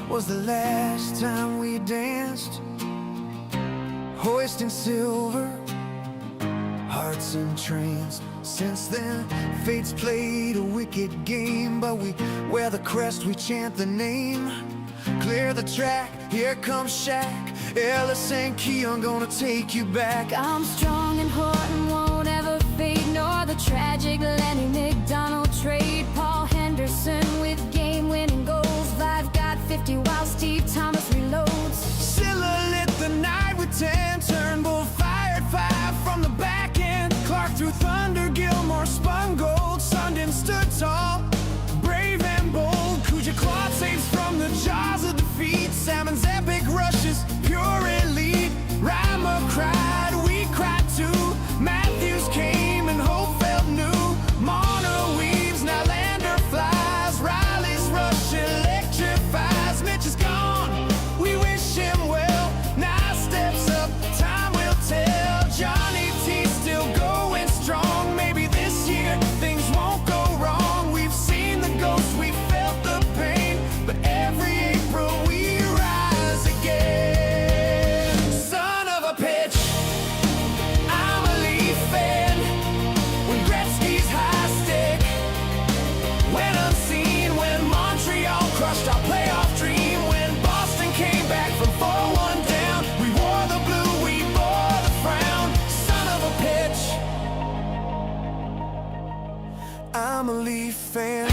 was the last time we danced, hoisting silver, hearts in trance. Since then, fate's played a wicked game, but we wear the crest, we chant the name. Clear the track, here comes Shaq. Ellis and Keon gonna take you back. I'm strong and Horton won't ever fade, nor the tragic Lenny McDonald trade. Paul Henderson with game-winning goals. I've got 50 while Steve Thomas reloads. Scylla lit the night with 10. Turnbull fired 5 from the back end. Clark threw thunder, Gilmore spun gold. Sundin stood tall, brave and bold. Kuja clawed saves from the jaws of defeat. Salmon's epic rushes, pure elite. Rima cried, we cried too. Matthews came and hope felt new. Mono weaves, now Lander flies. Riley's rush electrifies. Mitch is gone, we wish him well. Now steps up, time will tell. Johnny T still going strong. Maybe this year things won't go wrong. We've seen the ghosts, we felt the pain, but every April we rise again. Son of a pitch, I'm a Leaf fan. When Gretzky's high stick went unseen, when Montreal crushed our playoff dream, when Boston came back from 4-1 down, we wore the blue, we bore the frown. Son of a pitch, I'm a Leaf fan.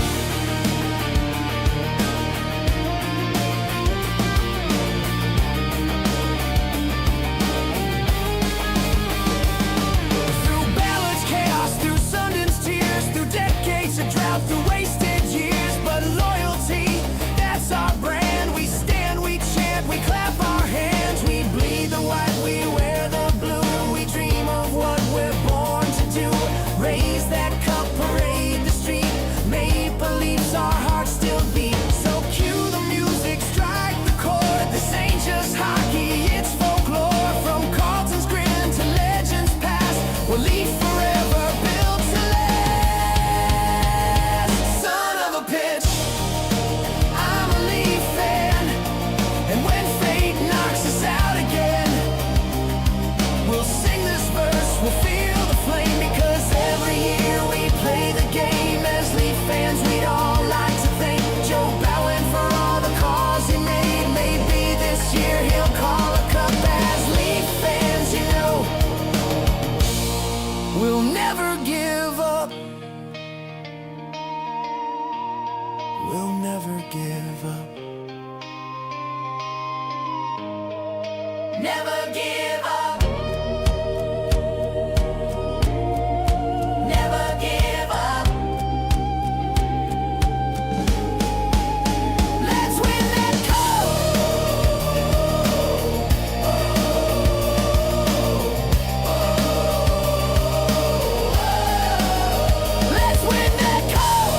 Through Ballard's chaos, through Sundin's tears, through decades of drought, through wasted years, but loyalty, that's our brand. We stand, we chant, we clap our hands. We bleed the white, we wear the blue. We dream of what we're born to do. Raise that cup, parade the street. Maple Leafs, our hearts still beat. So cue the music, strike the chord. This ain't just hockey, it's folklore. From Carlton's grin to legends past, we'll leave forever, built to last. Son of a pitch, I'm a Leaf fan. And when fate knocks us out again, we'll sing this verse, we'll feel the flame. Because every year we play the game. As Leaf fans, we'd all like to thank Joe Bowen for all the calls he made. Maybe this year he'll call a cup. As Leaf fans, you know, we'll never give up. We'll never give up. Never give up. Never give up. Let's win that cup. Let's win that cup.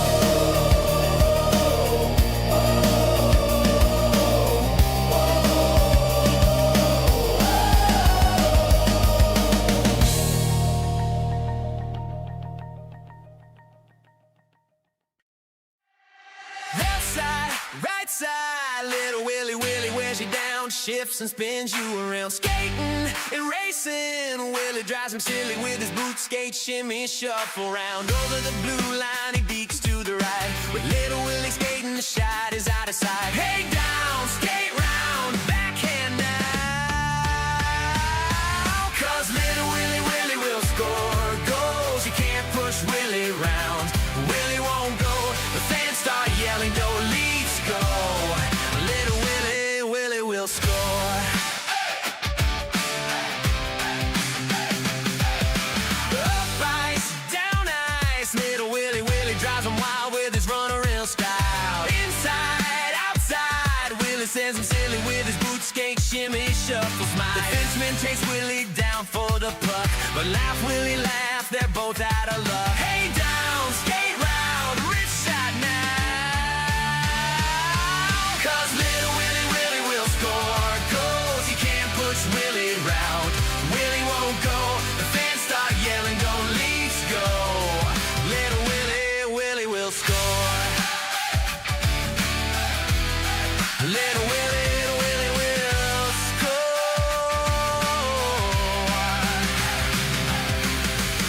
Left side, right side, little Willie Willie, where's she down? ground, shifts and spins you around. Skating and racing, Willie drives him silly with his boot skate shimmy shuffle round. Over the blue line, he deeks to the right, with little Willie skating, the shot is out of sight. Hey down, skate round, backhand now, 'cause little Willie will score goals. You can't push Willie round, Willie won't go. The fans start yelling, "Go Leafs, go!" Little Willie will score. Up ice, down ice, little Willie drives him wild with his runaround style. Inside, outside, Willie sends him silly with his boot skate shimmy shuffle smile. The defenseman takes Willie down for the puck, but laugh Willie laugh, they're both out of luck. Hey down, skate round, rich shot now, 'cause little Willie will score goals. You can't push Willie round, Willie won't go. The fans start yelling, "Go Leafs, go!" Little Willie will score. Little Willie will score.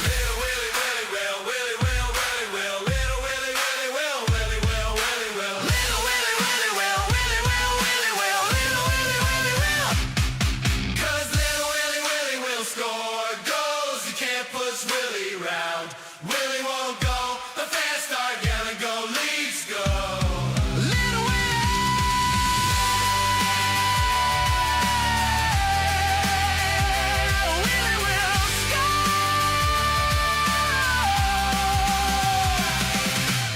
Little Willie will, Willie will, little Willie will, Willie will, little Willie will, little Willie will, 'cause little Willie will score goals. You can't push Willie round, Willie won't go. The fans start yelling, "Go Leafs, go!" Little Willie will score,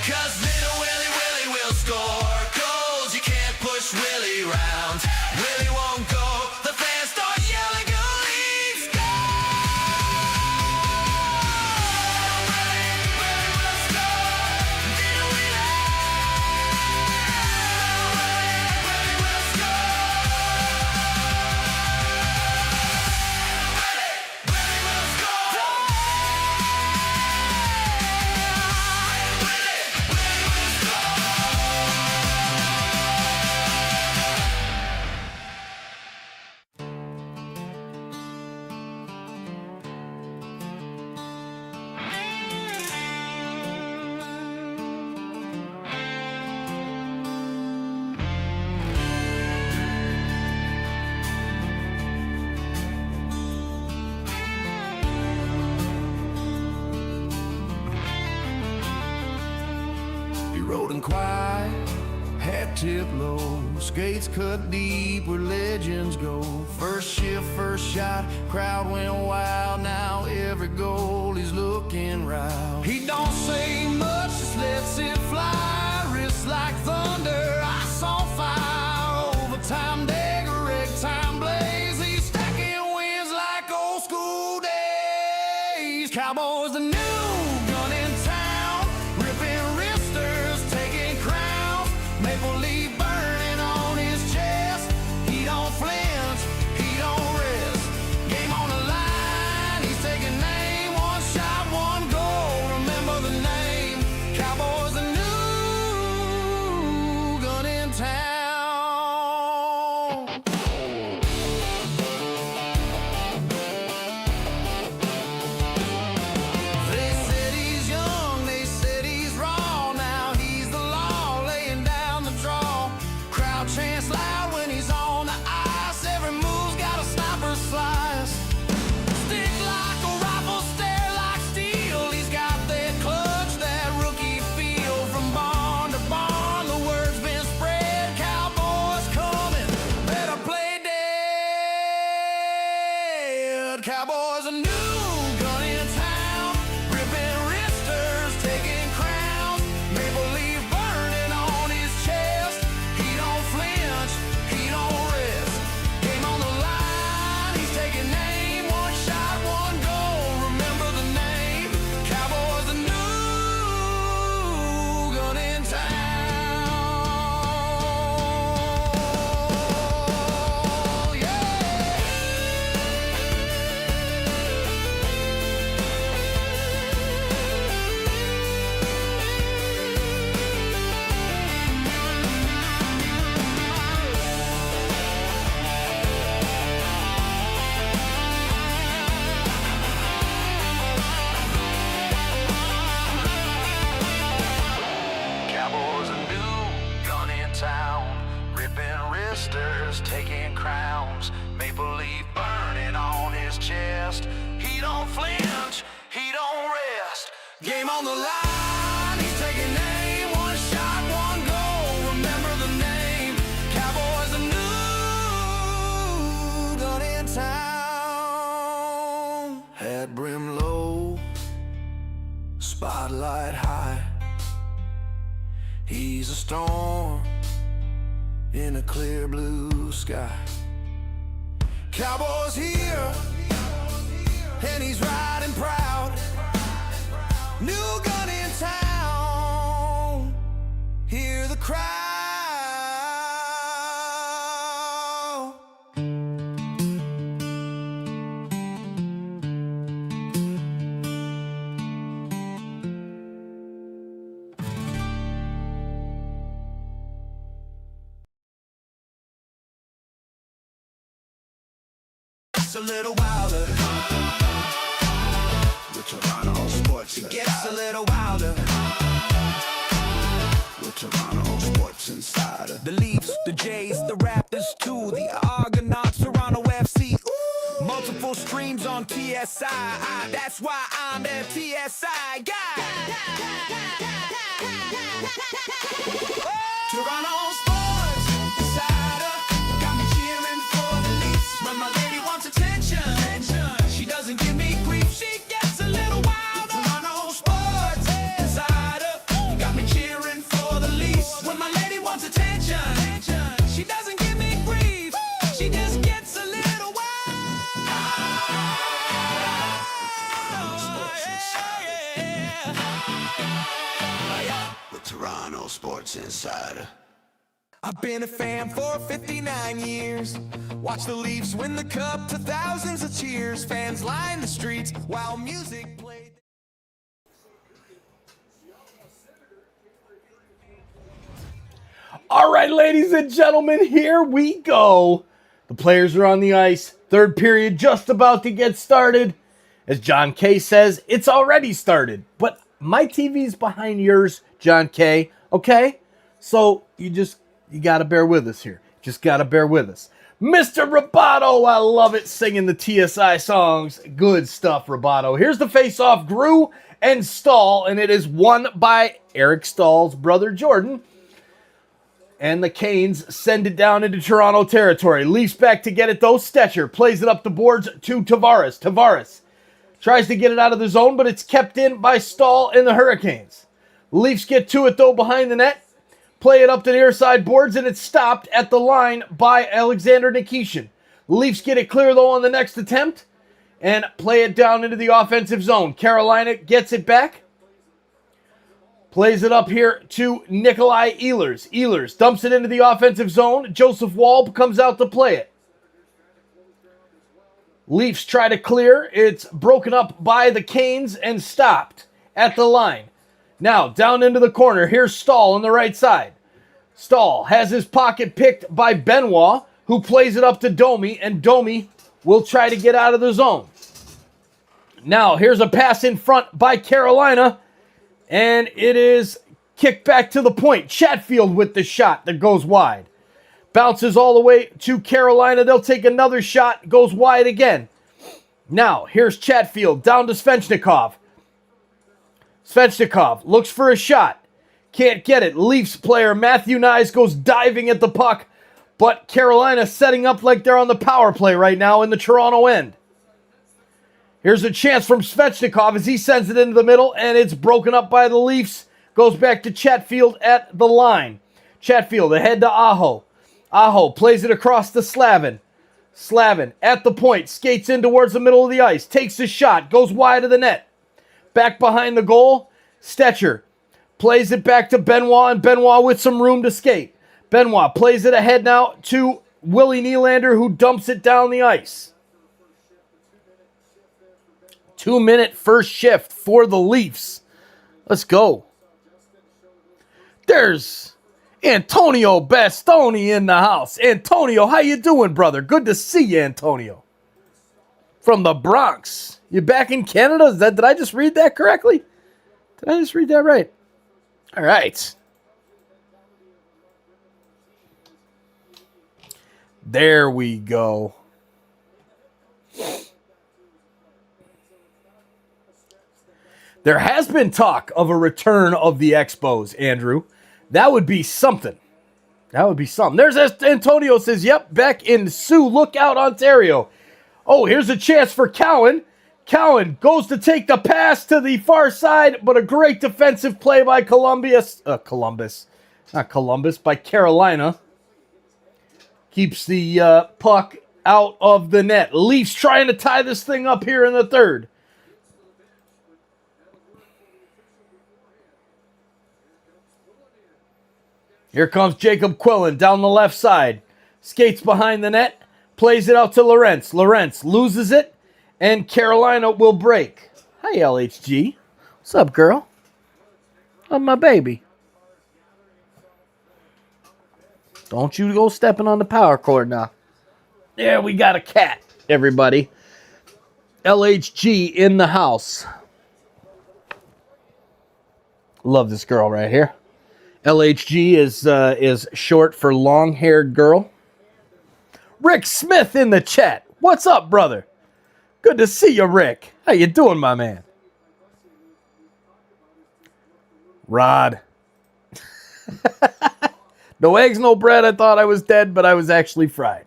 'cause little Willie will score goals. You can't push Willie round, Willie won't go. The fans start yelling, "Go Leafs, go!" Willie will score. Little Willie will score. Willie will score. Willie will He rode in quiet, hat tipped low, skates cut deep where legends go. First shift, first shot, crowd went wild. Now every goal he's looking right. He don't say much, just lets it fly. Wrists like thunder, ice on fire. Overtime dagger, rig time blaze. He's stacking wins like old school days. Cowboys the new gun in town, ripping wristers, taking crowns. Maple leaf burning on his chest. He don't flinch, he don't rest. Game on the line, he's taking aim. One shot, one goal. Remember the name. on the line. He's taking aim. One shot, one goal. Remember the name. Cowboys, a new gun in town. Head brim low, spotlight high. He's a storm in a clear blue sky. Cowboys here, and he's riding proud. New gun in town, hear the crowd. It's a little wilder. With Toronto Sports, it gets a little wilder. With Toronto Sports Insider. The Leafs, the Jays, the Raptors too, the Argonauts, Toronto FC. Ooh. Multiple streams on TSI. That's why I'm the TSI guy. Toronto Sports Insider got me cheering for the Leafs. When my lady wants attention, she doesn't give me grief. She gets a little wild. Toronto Sports Insider got me cheering for the Leafs. When my lady wants attention, she doesn't give me grief. She just gets a little wild. With Toronto Sports Insider. I've been a fan for 59 years. Watch the Leafs win the cup to thousands of cheers. Fans line the streets while music played. All right, ladies and gentlemen, here we go. The players are on the ice. Third period just about to get started. As John K says, it's already started. But my TV's behind yours, John K. Okay? So you got to bear with us here. Just got to bear with us. Mr. Roboto, I love it, singing the TSI songs. Good stuff, Roboto. Here's the face-off, Grew and Stahl, and it is won by Eric Stahl's brother, Jordan. And the Canes send it down into Toronto territory. Leafs back to get it, though. Stetcher plays it up the boards to Tavares. Tavares tries to get it out of the zone, but it's kept in by Stahl and the Hurricanes. Leafs get to it, though, behind the net. Play it up to the near side boards, and it's stopped at the line by Alexander Nikishin. Leafs get it clear, though, on the next attempt and play it down into the offensive zone. Carolina gets it back. Plays it up here to Nikolai Ehlers. Ehlers dumps it into the offensive zone. Joseph Woll comes out to play it. Leafs try to clear. It's broken up by the Canes and stopped at the line. Now, down into the corner. Here's Stahl on the right side. Stahl has his pocket picked by Benoit, who plays it up to Domi, and Domi will try to get out of the zone. Now, here's a pass in front by Carolina, and it is kicked back to the point. Chatfield with the shot that goes wide. Bounces all the way to Carolina. They'll take another shot, goes wide again. Now, here's Chatfield down to Svechnikov. Svechnikov looks for a shot. Can't get it. Leafs player Matthew Nyes goes diving at the puck, but Carolina setting up like they're on the power play right now in the Toronto end. Here's a chance from Svechnikov as he sends it into the middle, and it's broken up by the Leafs. Goes back to Chatfield at the line. Chatfield ahead to Aho. Aho plays it across to Slavin. Slavin at the point, skates in towards the middle of the ice, takes a shot, goes wide of the net. Back behind the goal, Stetcher plays it back to Benoit, and Benoit with some room to skate. Benoit plays it ahead now to Willie Nylander, who dumps it down the ice. 2-minute first shift for the Leafs. Let's go. There's Antonio Bastoni in the house. Antonio, how you doing, brother? Good to see you, Antonio. From the Bronx. You back in Canada? Did I just read that correctly? Did I just read that right? All right. There we go. There has been talk of a return of the Expos, Andrew. That would be something. That would be something. There's Antonio says, yep, back in Sioux Lookout, Ontario. Oh, here's a chance for Cowan. Cowan goes to take the pass to the far side, but a great defensive play by by Carolina. Keeps the puck out of the net. Leafs trying to tie this thing up here in the third. Here comes Jacob Quillen down the left side. Skates behind the net. Plays it out to Lorentz. Lorentz loses it. And Carolina will break. Hi, LHG. What's up, girl? Oh, my baby. Don't you go stepping on the power cord now. Yeah, we got a cat, everybody. LHG in the house. Love this girl right here. LHG is short for long-haired girl. Rick Smith in the chat. What's up, brother? Good to see you, Rick. How you doing, my man? Rod. No eggs, no bread. I thought I was dead, but I was actually fried.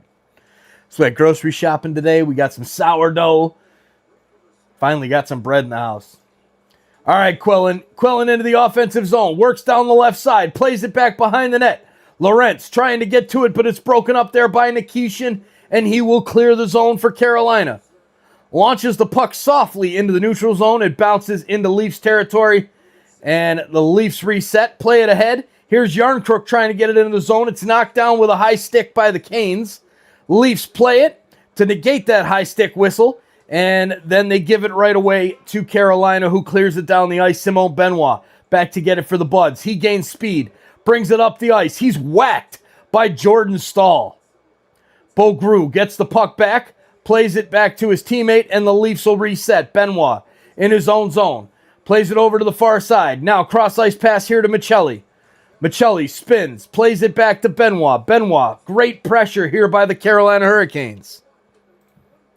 So we went grocery shopping today. We got some sourdough. Finally got some bread in the house. All right, Quillen. Quillen into the offensive zone. Works down the left side. Plays it back behind the net. Lorentz trying to get to it, but it's broken up there by Nikishin, and he will clear the zone for Carolina. Launches the puck softly into the neutral zone. It bounces into Leafs territory, and the Leafs reset. Play it ahead. Here's Yarncrook trying to get it into the zone. It's knocked down with a high stick by the Canes. Leafs play it to negate that high stick whistle, and then they give it right away to Carolina, who clears it down the ice. Simon Benoit back to get it for the Buds. He gains speed, brings it up the ice. He's whacked by Jordan Stahl. Bougru gets the puck back, plays it back to his teammate, and the Leafs will reset. Benoit in his own zone. Plays it over to the far side. Now cross-ice pass here to Michelli. Michelli spins, plays it back to Benoit. Benoit, great pressure here by the Carolina Hurricanes.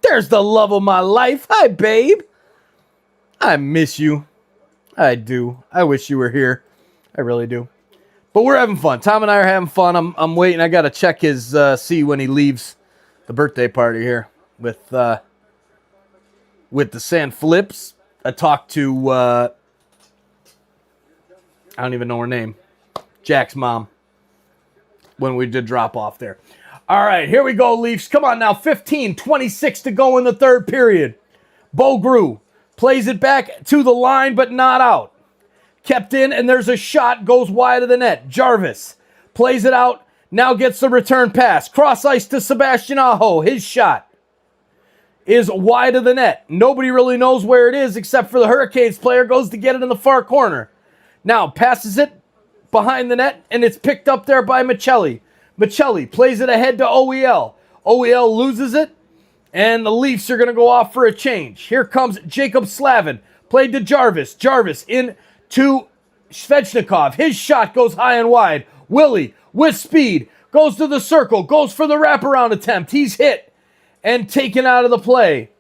There's the love of my life. Hi, babe. I miss you. I do. I wish you were here. I really do. But we're having fun. Tom and I are having fun. I'm waiting. I got to check his see when he leaves the birthday party here with the San Flips. I talked to I don't even know her name. Jack's mom when we did drop off there. All right, here we go, Leafs. Come on now, 15:26 to go in the third period. Bougru plays it back to the line, but not out. Kept in, and there's a shot, goes wide of the net. Jarvis plays it out, now gets the return pass. Cross ice to Sebastian Aho. His shot is wide of the net. Nobody really knows where it is except for the Hurricanes player. Goes to get it in the far corner. Now passes it behind the net, and it's picked up there by Michelli. Michelli plays it ahead to OEL. OEL loses it, and the Leafs are going to go off for a change. Here comes Jacob Slavin. Played to Jarvis. Jarvis in to Svechnikov. His shot goes high and wide. Willie, with speed, goes to the circle, goes for the wraparound attempt. He's hit and taken out of the play.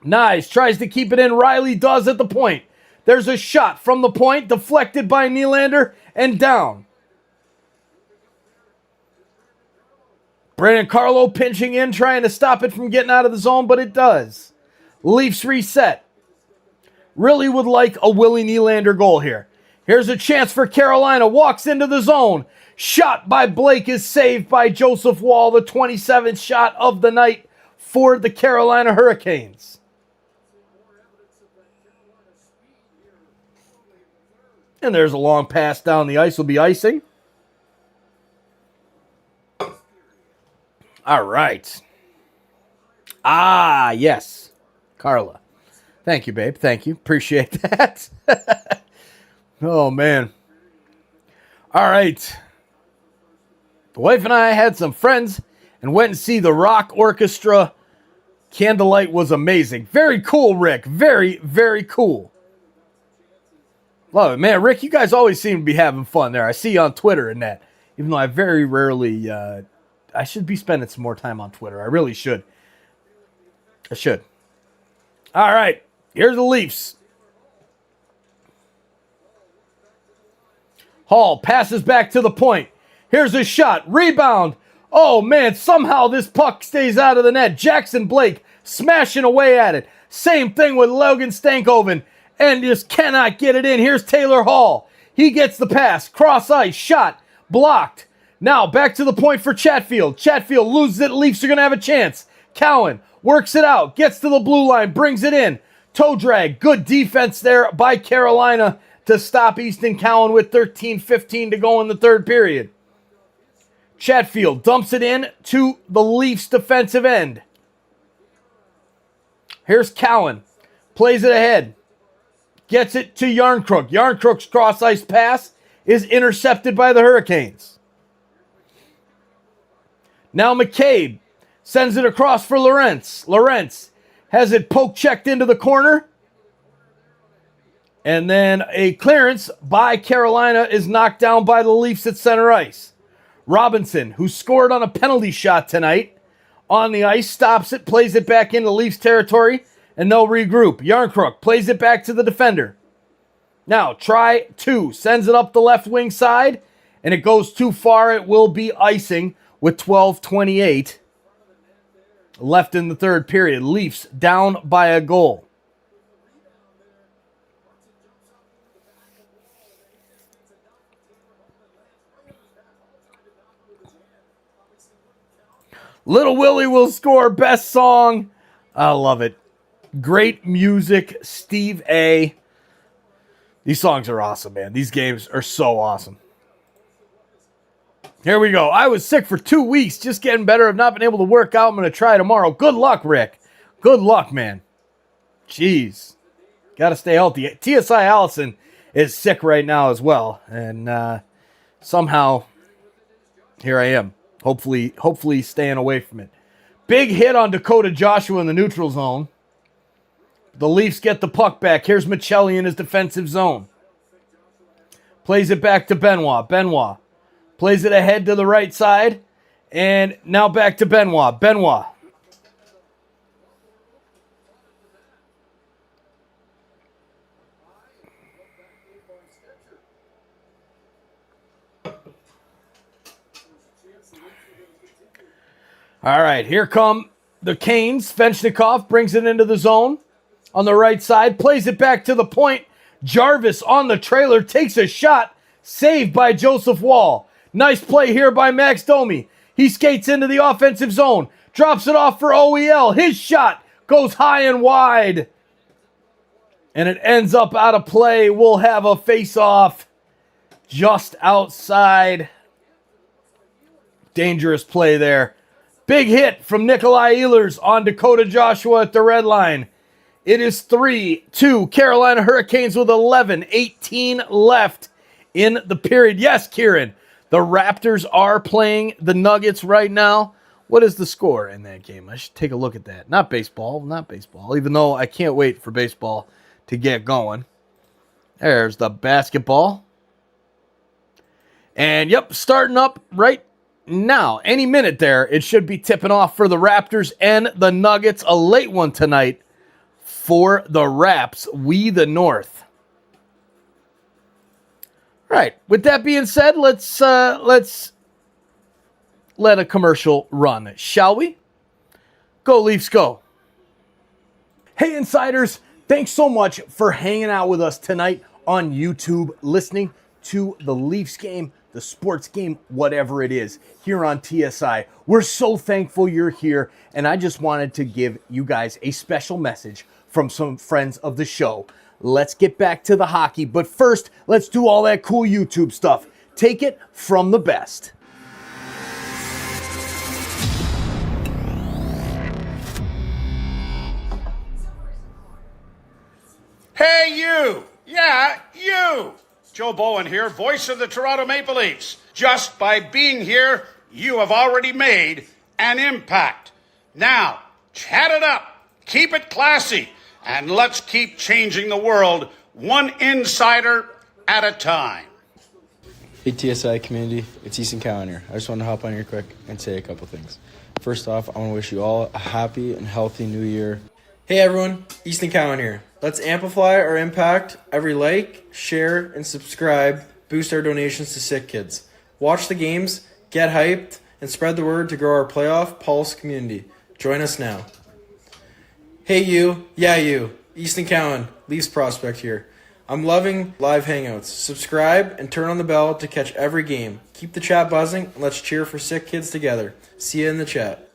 Nice. Tries to keep it in. Riley does at the point. There's a shot from the point, deflected by Nylander, and down. Brandon Carlo pinching in, trying to stop it from getting out of the zone, but it does. Leafs reset. Really would like a Willie Nylander goal here. Here's a chance for Carolina. Walks into the zone. Shot by Blake is saved by Joseph Wall. The 27th shot of the night for the Carolina Hurricanes. And there's a long pass down the ice. Will be icing. All right. Ah, yes. Carla. Thank you, babe. Thank you. Appreciate that. Oh, man. All right. The wife and I had some friends and went and see the Rock Orchestra. Candlelight was amazing. Very cool, Rick. Very, very cool. Love it, man. Rick, you guys always seem to be having fun there. I see you on Twitter and that. Even though I very rarely... I should be spending some more time on Twitter. I really should. I should. All right. Here's the Leafs. Hall passes back to the point. Here's a shot. Rebound. Oh, man, somehow this puck stays out of the net. Jackson Blake smashing away at it. Same thing with Logan Stankoven, and just cannot get it in. Here's Taylor Hall. He gets the pass. Cross ice. Shot. Blocked. Now back to the point for Chatfield. Chatfield loses it. Leafs are going to have a chance. Cowan works it out. Gets to the blue line. Brings it in. Toe drag. Good defense there by Carolina to stop Easton Cowan with 13:15 to go in the third period. Chatfield dumps it in to the Leafs defensive end. Here's Cowan. Plays it ahead. Gets it to Yarncrook. Yarncrook's cross-ice pass is intercepted by the Hurricanes. Now McCabe sends it across for Lawrence. Lawrence has it poke-checked into the corner. And then a clearance by Carolina is knocked down by the Leafs at center ice. Robinson, who scored on a penalty shot tonight, on the ice, stops it, plays it back into Leafs territory, and they'll regroup. Yarncrook plays it back to the defender. Now, try two, sends it up the left wing side, and it goes too far. It will be icing with 12:28 left in the third period. Leafs down by a goal. Little Willie will score. Best song. I love it. Great music. Steve A. These songs are awesome, man. These games are so awesome. Here we go. I was sick for 2 weeks. Just getting better. I've not been able to work out. I'm going to try tomorrow. Good luck, Rick. Good luck, man. Jeez. Got to stay healthy. TSI Allison is sick right now as well. And somehow, here I am. Hopefully staying away from it. Big hit on Dakota Joshua in the neutral zone. The Leafs get the puck back. Here's Michelli in his defensive zone. Plays it back to Benoit. Benoit plays it ahead to the right side. And now back to Benoit. Benoit. All right, here come the Canes. Svechnikov brings it into the zone on the right side, plays it back to the point. Jarvis on the trailer takes a shot, saved by Joseph Wall. Nice play here by Max Domi. He skates into the offensive zone, drops it off for OEL. His shot goes high and wide, and it ends up out of play. We'll have a face-off just outside. Dangerous play there. Big hit from Nikolai Ehlers on Dakota Joshua at the red line. It is 3-2. Carolina Hurricanes with 11:18 left in the period. Yes, Kieran, the Raptors are playing the Nuggets right now. What is the score in that game? I should take a look at that. Not baseball, even though I can't wait for baseball to get going. There's the basketball. And, yep, starting up right now, any minute there, it should be tipping off for the Raptors and the Nuggets. A late one tonight for the Raps. We the North. All right. With that being said, let's let a commercial run, shall we? Go Leafs, go! Hey insiders, thanks so much for hanging out with us tonight on YouTube, listening to the Leafs game, the sports game, whatever it is, here on TSI. We're so thankful you're here, and I just wanted to give you guys a special message from some friends of the show. Let's get back to the hockey, but first, let's do all that cool YouTube stuff. Take it from the best. Hey, you! Yeah, you! Joe Bowen here, voice of the Toronto Maple Leafs. Just by being here, you have already made an impact. Now, chat it up, keep it classy, and let's keep changing the world one insider at a time. Hey TSI community, it's Easton Cowan here. I just want to hop on here quick and say a couple things. First off, I want to wish you all a happy and healthy new year. Hey everyone, Easton Cowan here. Let's amplify our impact. Every like, share, and subscribe boost our donations to sick kids. Watch the games, get hyped, and spread the word to grow our playoff pulse community. Join us now. Hey you, yeah you, Easton Cowan, Leafs prospect here. I'm loving live hangouts. Subscribe and turn on the bell to catch every game. Keep the chat buzzing and let's cheer for sick kids together. See you in the chat.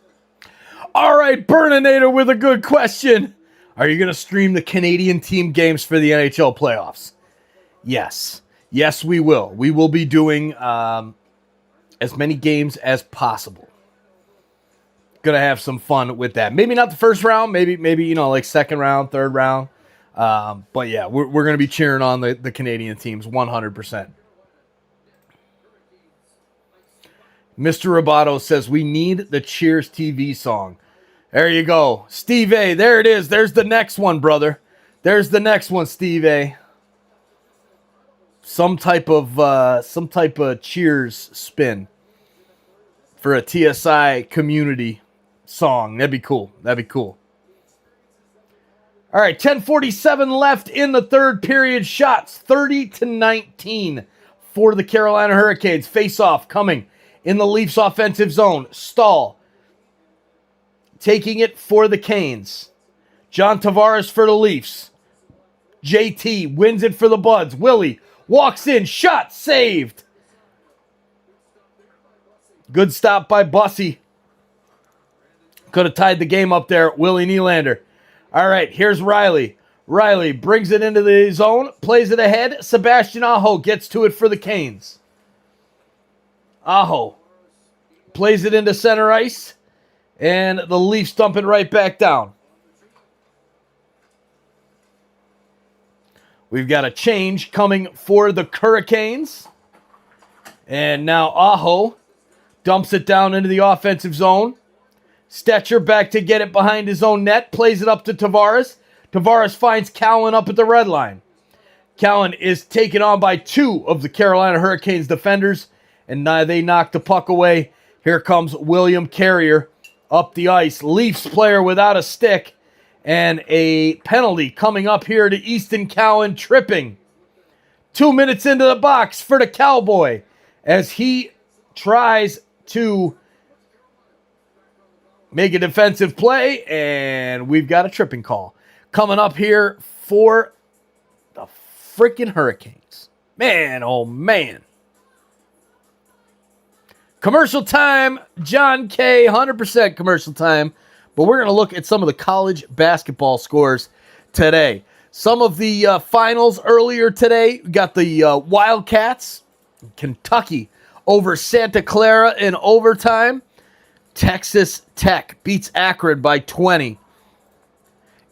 All right, Burninator with a good question. Are you going to stream the Canadian team games for the NHL playoffs? Yes. Yes, we will. We will be doing as many games as possible. Going to have some fun with that. Maybe not the first round. Maybe like second round, third round. But yeah, we're going to be cheering on the Canadian teams 100%. Mr. Roboto says we need the Cheers TV song. There you go. Steve A. There it is. There's the next one, brother. There's the next one, Steve A. Some type of Cheers spin for a TSI community song. That'd be cool. That'd be cool. All right, 10:47 left in the third period. Shots 30-19 for the Carolina Hurricanes. Face-off coming in the Leafs offensive zone. Stahl taking it for the Canes. John Tavares for the Leafs. JT wins it for the Buds. Willie walks in. Shot saved. Good stop by Bussy. Could have tied the game up there. Willie Nylander. All right, here's Riley. Riley brings it into the zone, plays it ahead. Sebastian Aho gets to it for the Canes. Aho plays it into center ice, and the Leafs dump it right back down. We've got a change coming for the Hurricanes. And now Aho dumps it down into the offensive zone. Stetcher back to get it behind his own net. Plays it up to Tavares. Tavares finds Cowan up at the red line. Cowan is taken on by two of the Carolina Hurricanes defenders. And now they knock the puck away. Here comes William Carrier up the ice. Leafs player without a stick. And a penalty coming up here to Easton Cowan, tripping. 2 minutes into the box for the Cowboy as he tries to make a defensive play, and we've got a tripping call coming up here for the freaking Hurricanes. Man, oh man. Commercial time, John K., 100% commercial time. But we're going to look at some of the college basketball scores today. Some of the finals earlier today. We got the Wildcats, Kentucky, over Santa Clara in overtime. Texas Tech beats Akron by 20.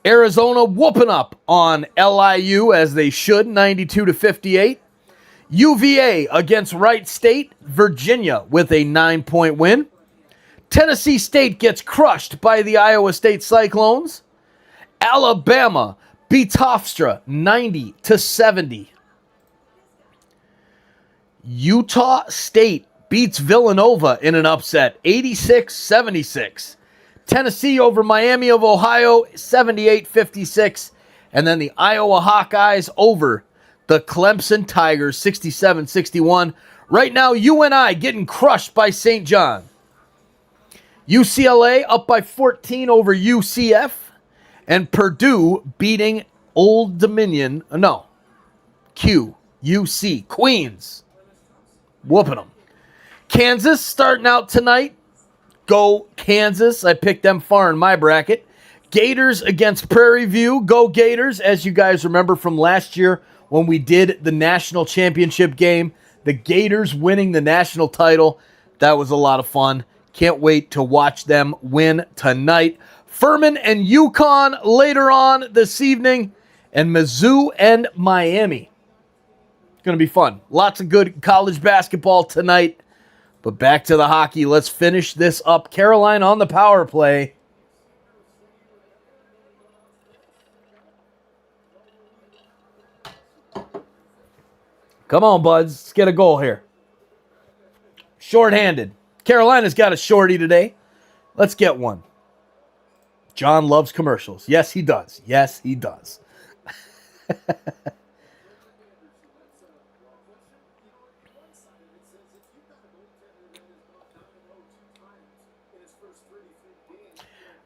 Arizona whooping up on LIU as they should, 92-58. UVA against Wright State, Virginia with a 9-point win. Tennessee State gets crushed by the Iowa State Cyclones. Alabama beats Hofstra 90-70. Utah State beats Villanova in an upset 86-76. Tennessee over Miami of Ohio 78-56. And then the Iowa Hawkeyes over the Clemson Tigers 67-61. Right now, UNI getting crushed by St. John. UCLA up by 14 over UCF. And Purdue beating Old Dominion. UC. Queens. Whooping them. Kansas starting out tonight. Go Kansas. I picked them far in my bracket. Gators against Prairie View. Go Gators. As you guys remember from last year when we did the national championship game. The Gators winning the national title. That was a lot of fun. Can't wait to watch them win tonight. Furman and UConn later on this evening. And Mizzou and Miami. It's going to be fun. Lots of good college basketball tonight. But back to the hockey. Let's finish this up. Carolina on the power play. Come on, buds. Let's get a goal here. Short-handed. Carolina's got a shorty today. Let's get one. John loves commercials. Yes, he does. Yes, he does.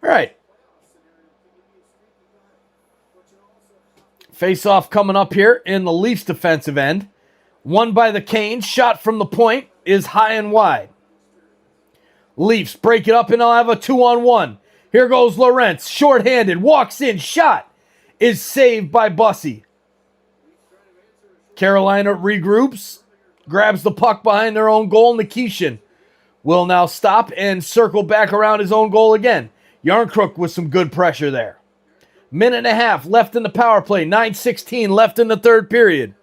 All right. Face-off coming up here in the Leafs defensive end. Won by the Canes. Shot from the point is high and wide. Leafs break it up and they'll have a 2-on-1. Here goes Lorentz. Short-handed. Walks in. Shot is saved by Bussy. Carolina regroups. Grabs the puck behind their own goal. Nikishin will now stop and circle back around his own goal again. Yarncrook with some good pressure there. Minute and a half left in the power play. 9:16 left in the third period.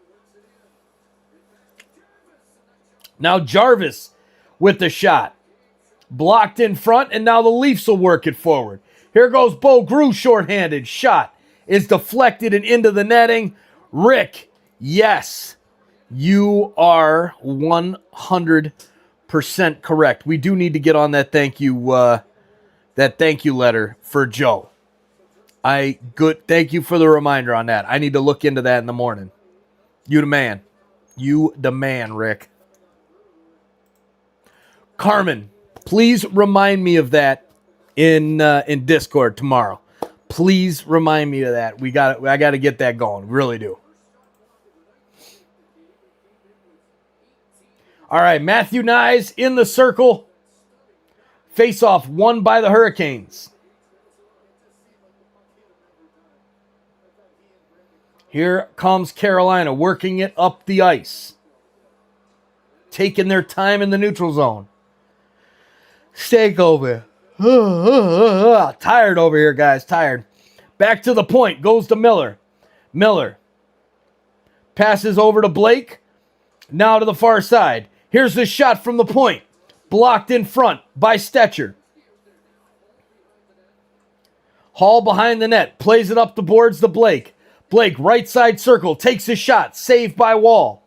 Now Jarvis with the shot. Blocked in front, and now the Leafs will work it forward. Here goes Bo Grew shorthanded. Shot is deflected and into the netting. Rick, yes, you are 100% correct. We do need to get on that thank you letter for Joe. Thank you for the reminder on that. I need to look into that in the morning. You the man. You the man, Rick. Carmen, please remind me of that in Discord tomorrow. Please remind me of that. I got to get that going. Really do. All right, Matthew Nyes in the circle. Face-off won by the Hurricanes. Here comes Carolina working it up the ice. Taking their time in the neutral zone. Stankoven. Tired over here, guys. Tired. Back to the point. Goes to Miller. Miller. Passes over to Blake. Now to the far side. Here's the shot from the point. Blocked in front by Stetcher. Hall behind the net. Plays it up the boards to Blake. Blake, right side circle. Takes a shot. Saved by Wall.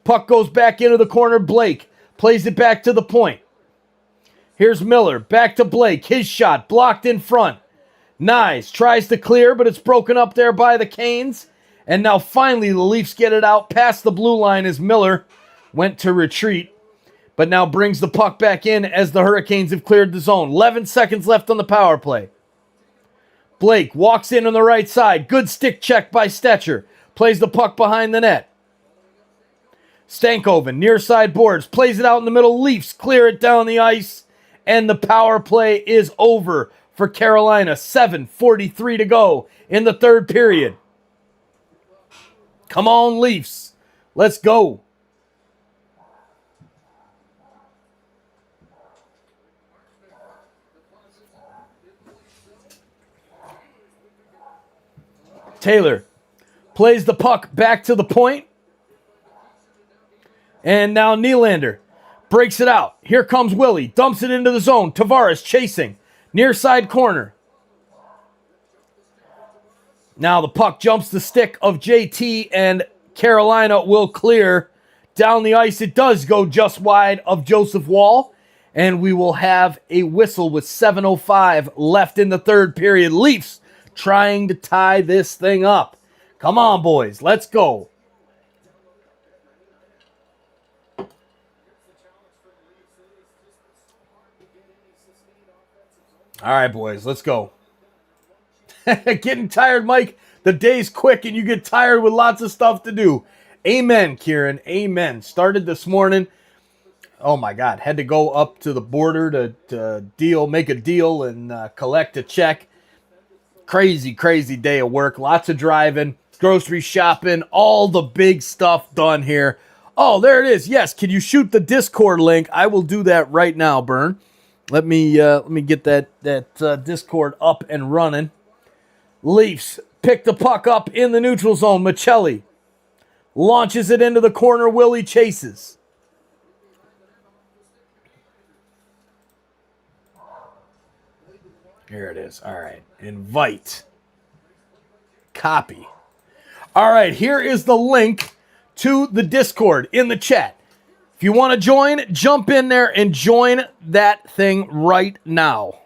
Puck goes back into the corner. Blake plays it back to the point. Here's Miller. Back to Blake. His shot. Blocked in front. Nyes tries to clear, but it's broken up there by the Canes. And now finally the Leafs get it out past the blue line as Miller went to retreat. But now brings the puck back in as the Hurricanes have cleared the zone. 11 seconds left on the power play. Blake walks in on the right side. Good stick check by Stetcher. Plays the puck behind the net. Stankoven, near side boards. Plays it out in the middle. Leafs clear it down the ice. And the power play is over for Carolina. 7:43 to go in the third period. Come on, Leafs. Let's go. Taylor plays the puck back to the point. And now Nylander breaks it out. Here comes Willie. Dumps it into the zone. Tavares chasing. Near side corner. Now the puck jumps the stick of JT and Carolina will clear down the ice. It does go just wide of Joseph Wall. And we will have a whistle with 7:05 left in the third period. Leafs trying to tie this thing up. Come on, boys. Let's go. All right, boys. Let's go. Getting tired, Mike. The day's quick and you get tired with lots of stuff to do. Amen, Kieran. Amen. Started this morning. Oh, my God. Had to go up to the border to make a deal and collect a check. Crazy, crazy day of work. Lots of driving, grocery shopping, all the big stuff done here. Oh, there it is. Yes, can you shoot the Discord link? I will do that right now, Bern. Let me get that Discord up and running. Leafs pick the puck up in the neutral zone. Michelli launches it into the corner. Willie chases. Here it is. All right. Invite. Copy. All right. Here is the link to the Discord in the chat. If you want to join, jump in there and join that thing right now.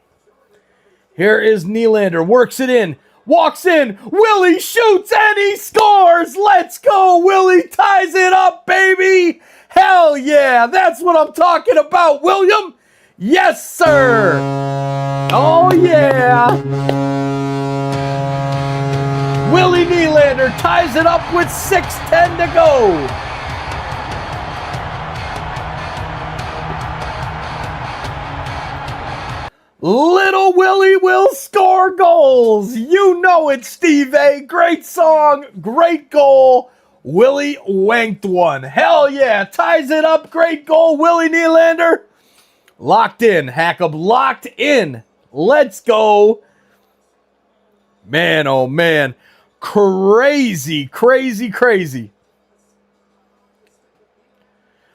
Here is Nylander. Works it in. Walks in. Willie shoots and he scores. Let's go. Willie ties it up, baby. Hell yeah. That's what I'm talking about, William. Yes, sir. Oh, yeah. Willie Nylander ties it up with 6:10 to go. Little Willie will score goals. You know it, Steve A. Great song, great goal. Willie wanked one. Hell yeah, ties it up. Great goal, Willie Nylander. Locked in, Hack'em, locked in. Let's go. Man, oh man. Crazy, crazy, crazy.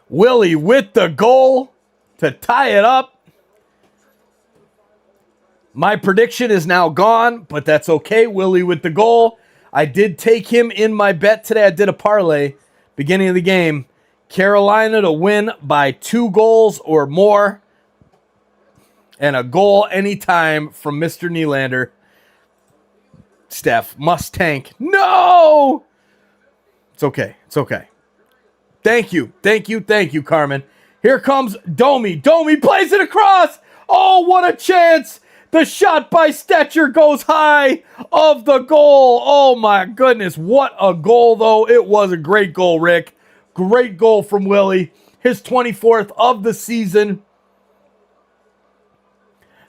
Willie with the goal to tie it up. My prediction is now gone, but that's okay. Willie with the goal. I did take him in my bet today. I did a parlay beginning of the game. Carolina to win by 2 goals or more. And a goal anytime from Mr. Nylander. Steph must tank. No! It's okay. It's okay. Thank you. Thank you. Thank you, Carmen. Here comes Domi. Domi plays it across. Oh, what a chance. The shot by Stetcher goes high of the goal. Oh, my goodness. What a goal, though. It was a great goal, Rick. Great goal from Willie. His 24th of the season.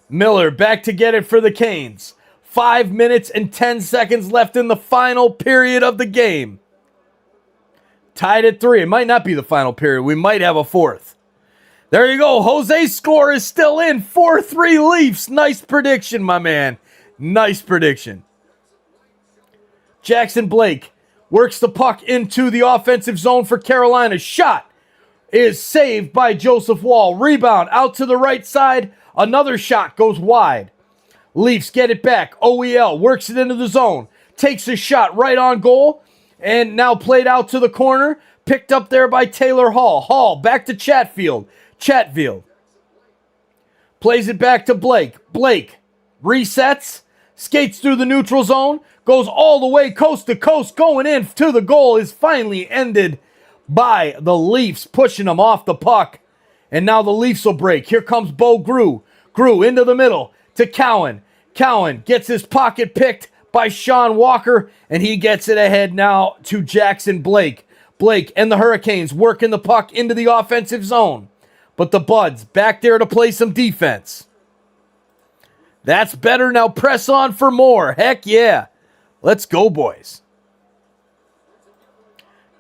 Miller back to get it for the Canes. 5 minutes and 10 seconds left in the final period of the game. Tied at 3. It might not be the final period. We might have a fourth. There you go. Jose's score is still in. 4-3 Leafs. Nice prediction, my man. Nice prediction. Jackson Blake works the puck into the offensive zone for Carolina. Shot is saved by Joseph Wall. Rebound out to the right side. Another shot goes wide. Leafs get it back. OEL works it into the zone. Takes a shot right on goal. And now played out to the corner. Picked up there by Taylor Hall. Hall back to Chatfield. Chatfield plays it back to Blake. Blake resets. Skates through the neutral zone. Goes all the way coast to coast. Going in to the goal is finally ended by the Leafs. Pushing them off the puck. And now the Leafs will break. Here comes Bo Grew. Grew into the middle to Cowan. Cowan gets his pocket picked by Sean Walker, and he gets it ahead now to Jackson Blake. Blake and the Hurricanes working the puck into the offensive zone. But the Buds back there to play some defense. That's better. Now press on for more. Heck yeah. Let's go, boys.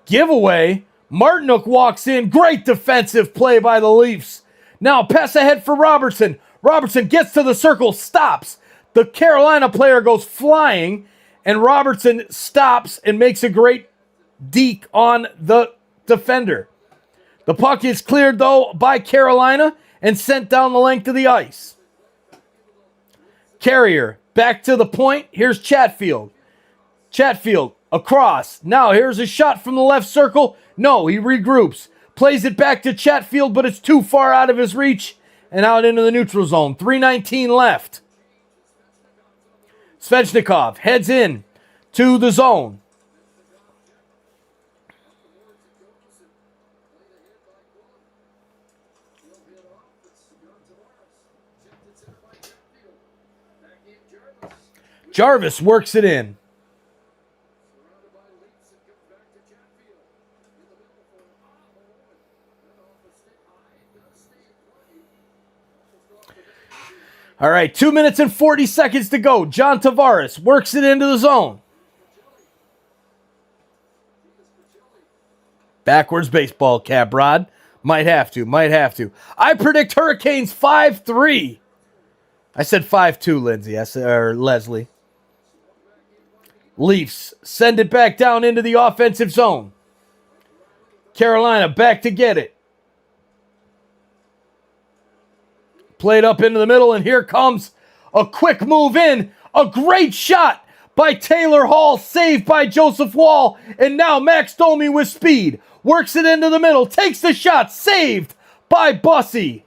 Giveaway. Martinook walks in. Great defensive play by the Leafs. Now pass ahead for Robertson. Robertson gets to the circle, stops. The Carolina player goes flying, and Robertson stops and makes a great deke on the defender. The puck is cleared, though, by Carolina and sent down the length of the ice. Carrier back to the point. Here's Chatfield. Chatfield across. Now here's a shot from the left circle. No, he regroups. Plays it back to Chatfield, but it's too far out of his reach and out into the neutral zone. 3:19 left. Svechnikov heads in to the zone. Jarvis works it in. All right, 2 minutes and 40 seconds to go. John Tavares works it into the zone. Backwards baseball cap, Rod. Might have to. I predict Hurricanes 5-3. I said 5-2, Lindsay. Or Leslie. Leafs send it back down into the offensive zone. Carolina back to get it. Played up into the middle, and here comes a quick move in. A great shot by Taylor Hall, saved by Joseph Wall. And now Max Domi with speed. Works it into the middle, takes the shot, saved by Bussy.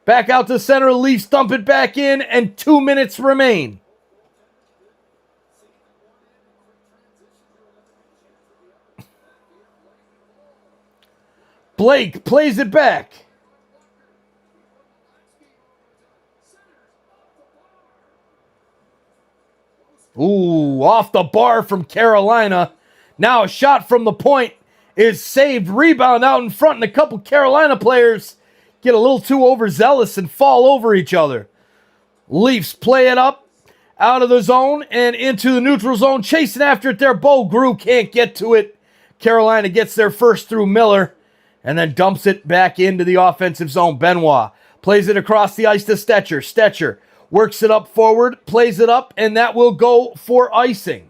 Back out to center, Leafs dump it back in, and 2 minutes remain. Blake plays it back. Ooh, off the bar from Carolina. Now a shot from the point is saved. Rebound out in front, and a couple Carolina players get a little too overzealous and fall over each other. Leafs play it up out of the zone and into the neutral zone, chasing after it there. Bo Grew can't get to it. Carolina gets there first through Miller and then dumps it back into the offensive zone. Benoit plays it across the ice to Stetcher. Stetcher works it up forward, plays it up, and that will go for icing.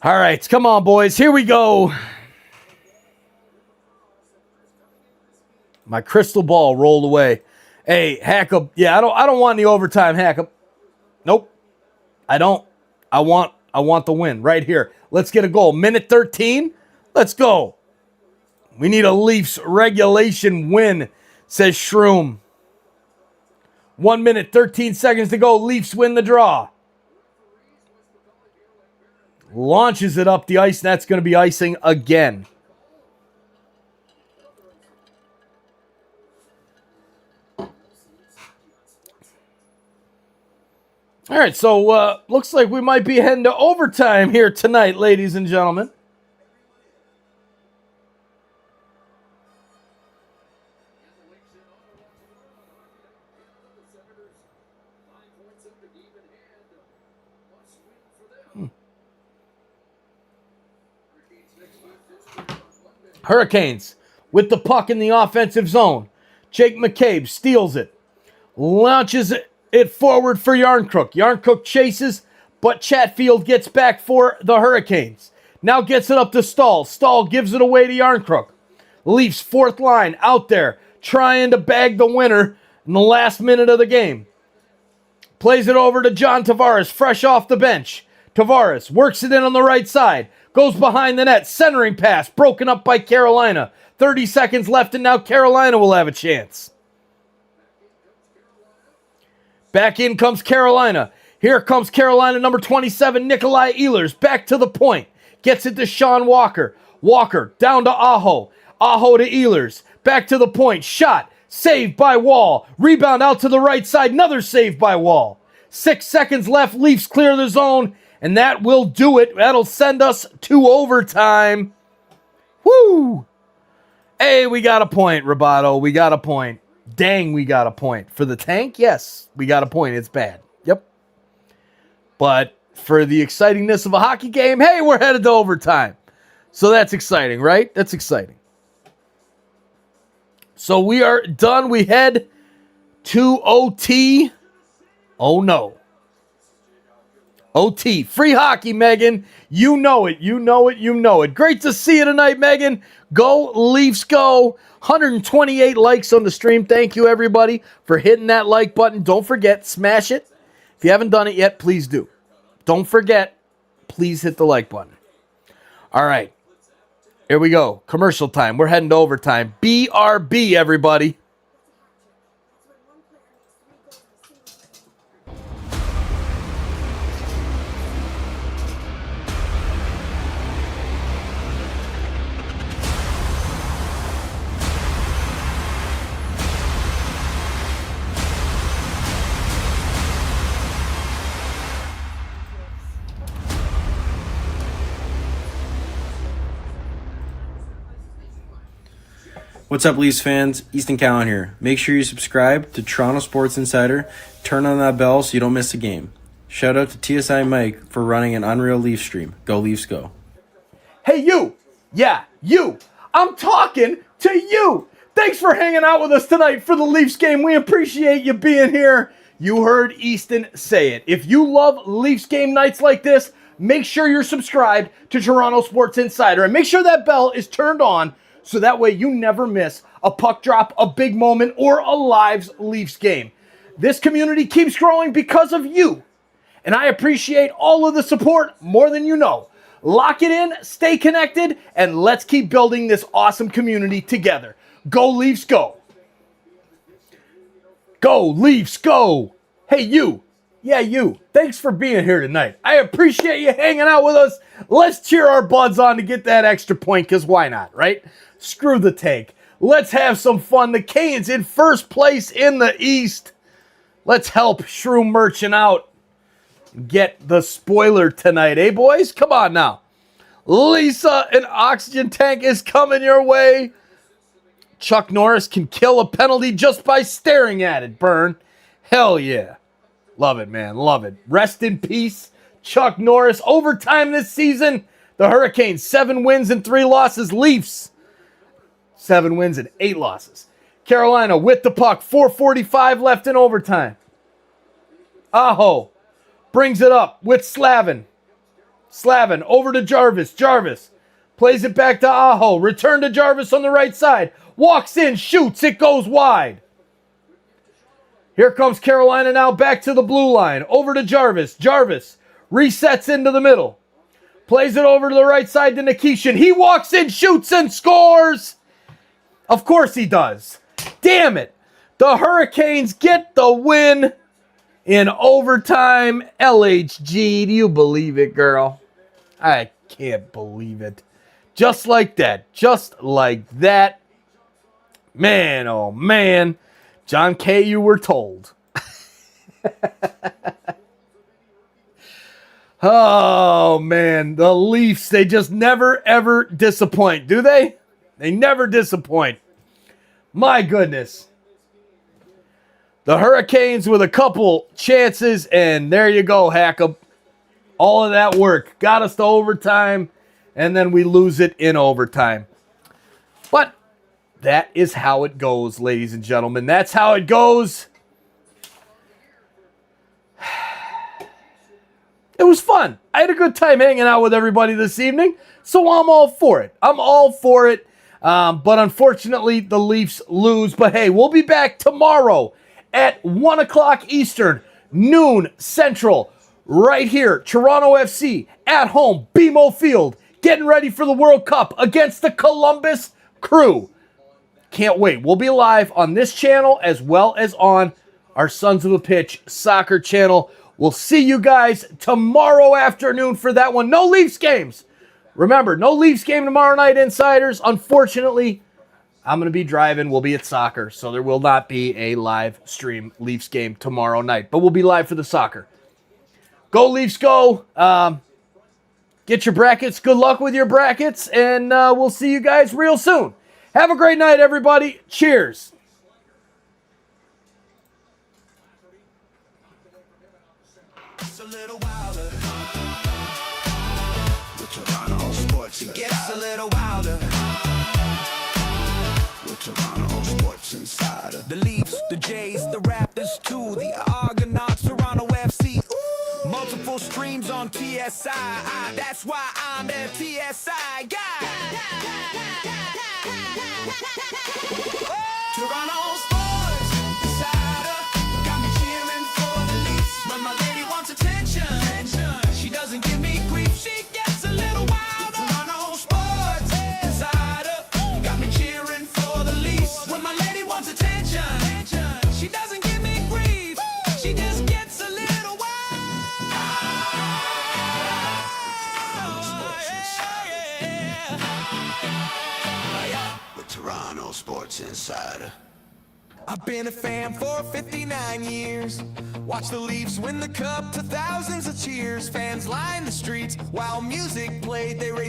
All right, come on, boys. Here we go. My crystal ball rolled away. Hey, Hackup. Yeah, I don't want the overtime, Hackup. Nope. I don't. I want the win right here. Let's get a goal. Minute 13. Let's go. We need a Leafs regulation win, says Shroom. 1 minute, 13 seconds to go. Leafs win the draw. Launches it up the ice, and that's going to be icing again. All right, so looks like we might be heading to overtime here tonight, ladies and gentlemen. Hurricanes with the puck in the offensive zone. Jake McCabe steals it. Launches it forward for Yarncrook. Yarncrook chases, but Chatfield gets back for the Hurricanes. Now gets it up to Stahl. Stahl gives it away to Yarncrook. Leafs fourth line out there trying to bag the winner in the last minute of the game. Plays it over to John Tavares, fresh off the bench. Tavares works it in on the right side. Goes behind the net. Centering pass. Broken up by Carolina. 30 seconds left, and now Carolina will have a chance. Back in comes Carolina. Here comes Carolina, number 27, Nikolai Ehlers. Back to the point. Gets it to Sean Walker. Walker down to Aho. Aho to Ehlers. Back to the point. Shot. Saved by Wall. Rebound out to the right side. Another save by Wall. 6 seconds left. Leafs clear the zone. And that will do it. That'll send us to overtime. Woo! Hey, we got a point, Roboto. We got a point. Dang, we got a point. For the tank, yes, we got a point. It's bad. Yep. But for the excitingness of a hockey game, hey, we're headed to overtime. So that's exciting, right? That's exciting. So we are done. We head to OT. Oh, no. OT. Free hockey, Megan. You know it. You know it. You know it. Great to see you tonight, Megan. Go Leafs, go. 128 likes on the stream. Thank you, everybody, for hitting that like button. Don't forget, smash it. If you haven't done it yet, please do. Don't forget, please hit the like button. All right. Here we go. Commercial time. We're heading to overtime. BRB, everybody. What's up, Leafs fans? Easton Cowan here. Make sure you subscribe to Toronto Sports Insider. Turn on that bell so you don't miss a game. Shout out to TSI Mike for running an unreal Leaf stream. Go Leafs, go. Hey, you. Yeah, you. I'm talking to you. Thanks for hanging out with us tonight for the Leafs game. We appreciate you being here. You heard Easton say it. If you love Leafs game nights like this, make sure you're subscribed to Toronto Sports Insider. And make sure that bell is turned on so that way you never miss a puck drop, a big moment, or a live Leafs game. This community keeps growing because of you. And I appreciate all of the support more than you know. Lock it in, stay connected, and let's keep building this awesome community together. Go Leafs, go. Go, Leafs, go! Hey, you. Yeah, you. Thanks for being here tonight. I appreciate you hanging out with us. Let's cheer our buds on to get that extra point, because why not, right? Screw the tank. Let's have some fun. The Canes in first place in the East. Let's help Shroom Merchant out. Get the spoiler tonight, eh, boys? Come on now. Lisa, an oxygen tank is coming your way. Chuck Norris can kill a penalty just by staring at it, Burn. Hell yeah. Love it, man. Love it. Rest in peace, Chuck Norris. Overtime this season, the Hurricanes, 7 wins and 3 losses. Leafs, 7 wins and 8 losses. Carolina with the puck, 4:45 left in overtime. Aho brings it up with Slavin. Slavin over to Jarvis. Jarvis plays it back to Aho. Return to Jarvis on the right side. Walks in, shoots, it goes wide. Here comes Carolina now back to the blue line. Over to Jarvis. Jarvis resets into the middle. Plays it over to the right side to Nikishin. He walks in, shoots, and scores. Of course he does. Damn it. The Hurricanes get the win in overtime. LHG, do you believe it, girl? I can't believe it. Just like that. Just like that. Man, oh man. John K., you were told. Oh, man. The Leafs, they just never, ever disappoint, do they? They never disappoint. My goodness. The Hurricanes with a couple chances, and there you go, Hackup. All of that work got us to overtime, and then we lose it in overtime. But that is how it goes, ladies and gentlemen. That's how it goes. It was fun. I had a good time hanging out with everybody this evening, so I'm all for it. I'm all for it. But unfortunately, the Leafs lose. But hey, we'll be back tomorrow at 1 o'clock Eastern, noon Central, right here. Toronto FC at home, BMO Field, getting ready for the World Cup against the Columbus Crew. Can't wait. We'll be live on this channel as well as on our Sons of the Pitch soccer channel. We'll see you guys tomorrow afternoon for that one. No Leafs games. Remember, no Leafs game tomorrow night, Insiders. Unfortunately, I'm going to be driving. We'll be at soccer, so there will not be a live stream Leafs game tomorrow night. But we'll be live for the soccer. Go Leafs, go. Get your brackets. Good luck with your brackets, and we'll see you guys real soon. Have a great night, everybody. Cheers. A little wilder. With Toronto Sports, it gets a little wilder. With Toronto Sports Insider. The Leafs, the Jays, the Raptors too, the Argonauts, Toronto FC. Multiple streams on TSI. That's why I'm their TSI guy. Toronto Sports Insider got me cheering for the Leafs. When my lady wants attention, she doesn't give me grief. She gets a little wild. Toronto Sports Insider got me cheering for the Leafs. When my lady wants attention, she doesn't give me grief. She just gets a little wild. With Toronto Sports Insider. I've been a fan for 59 years. Watch the Leafs win the cup to thousands of cheers. Fans line the streets while music played. They raise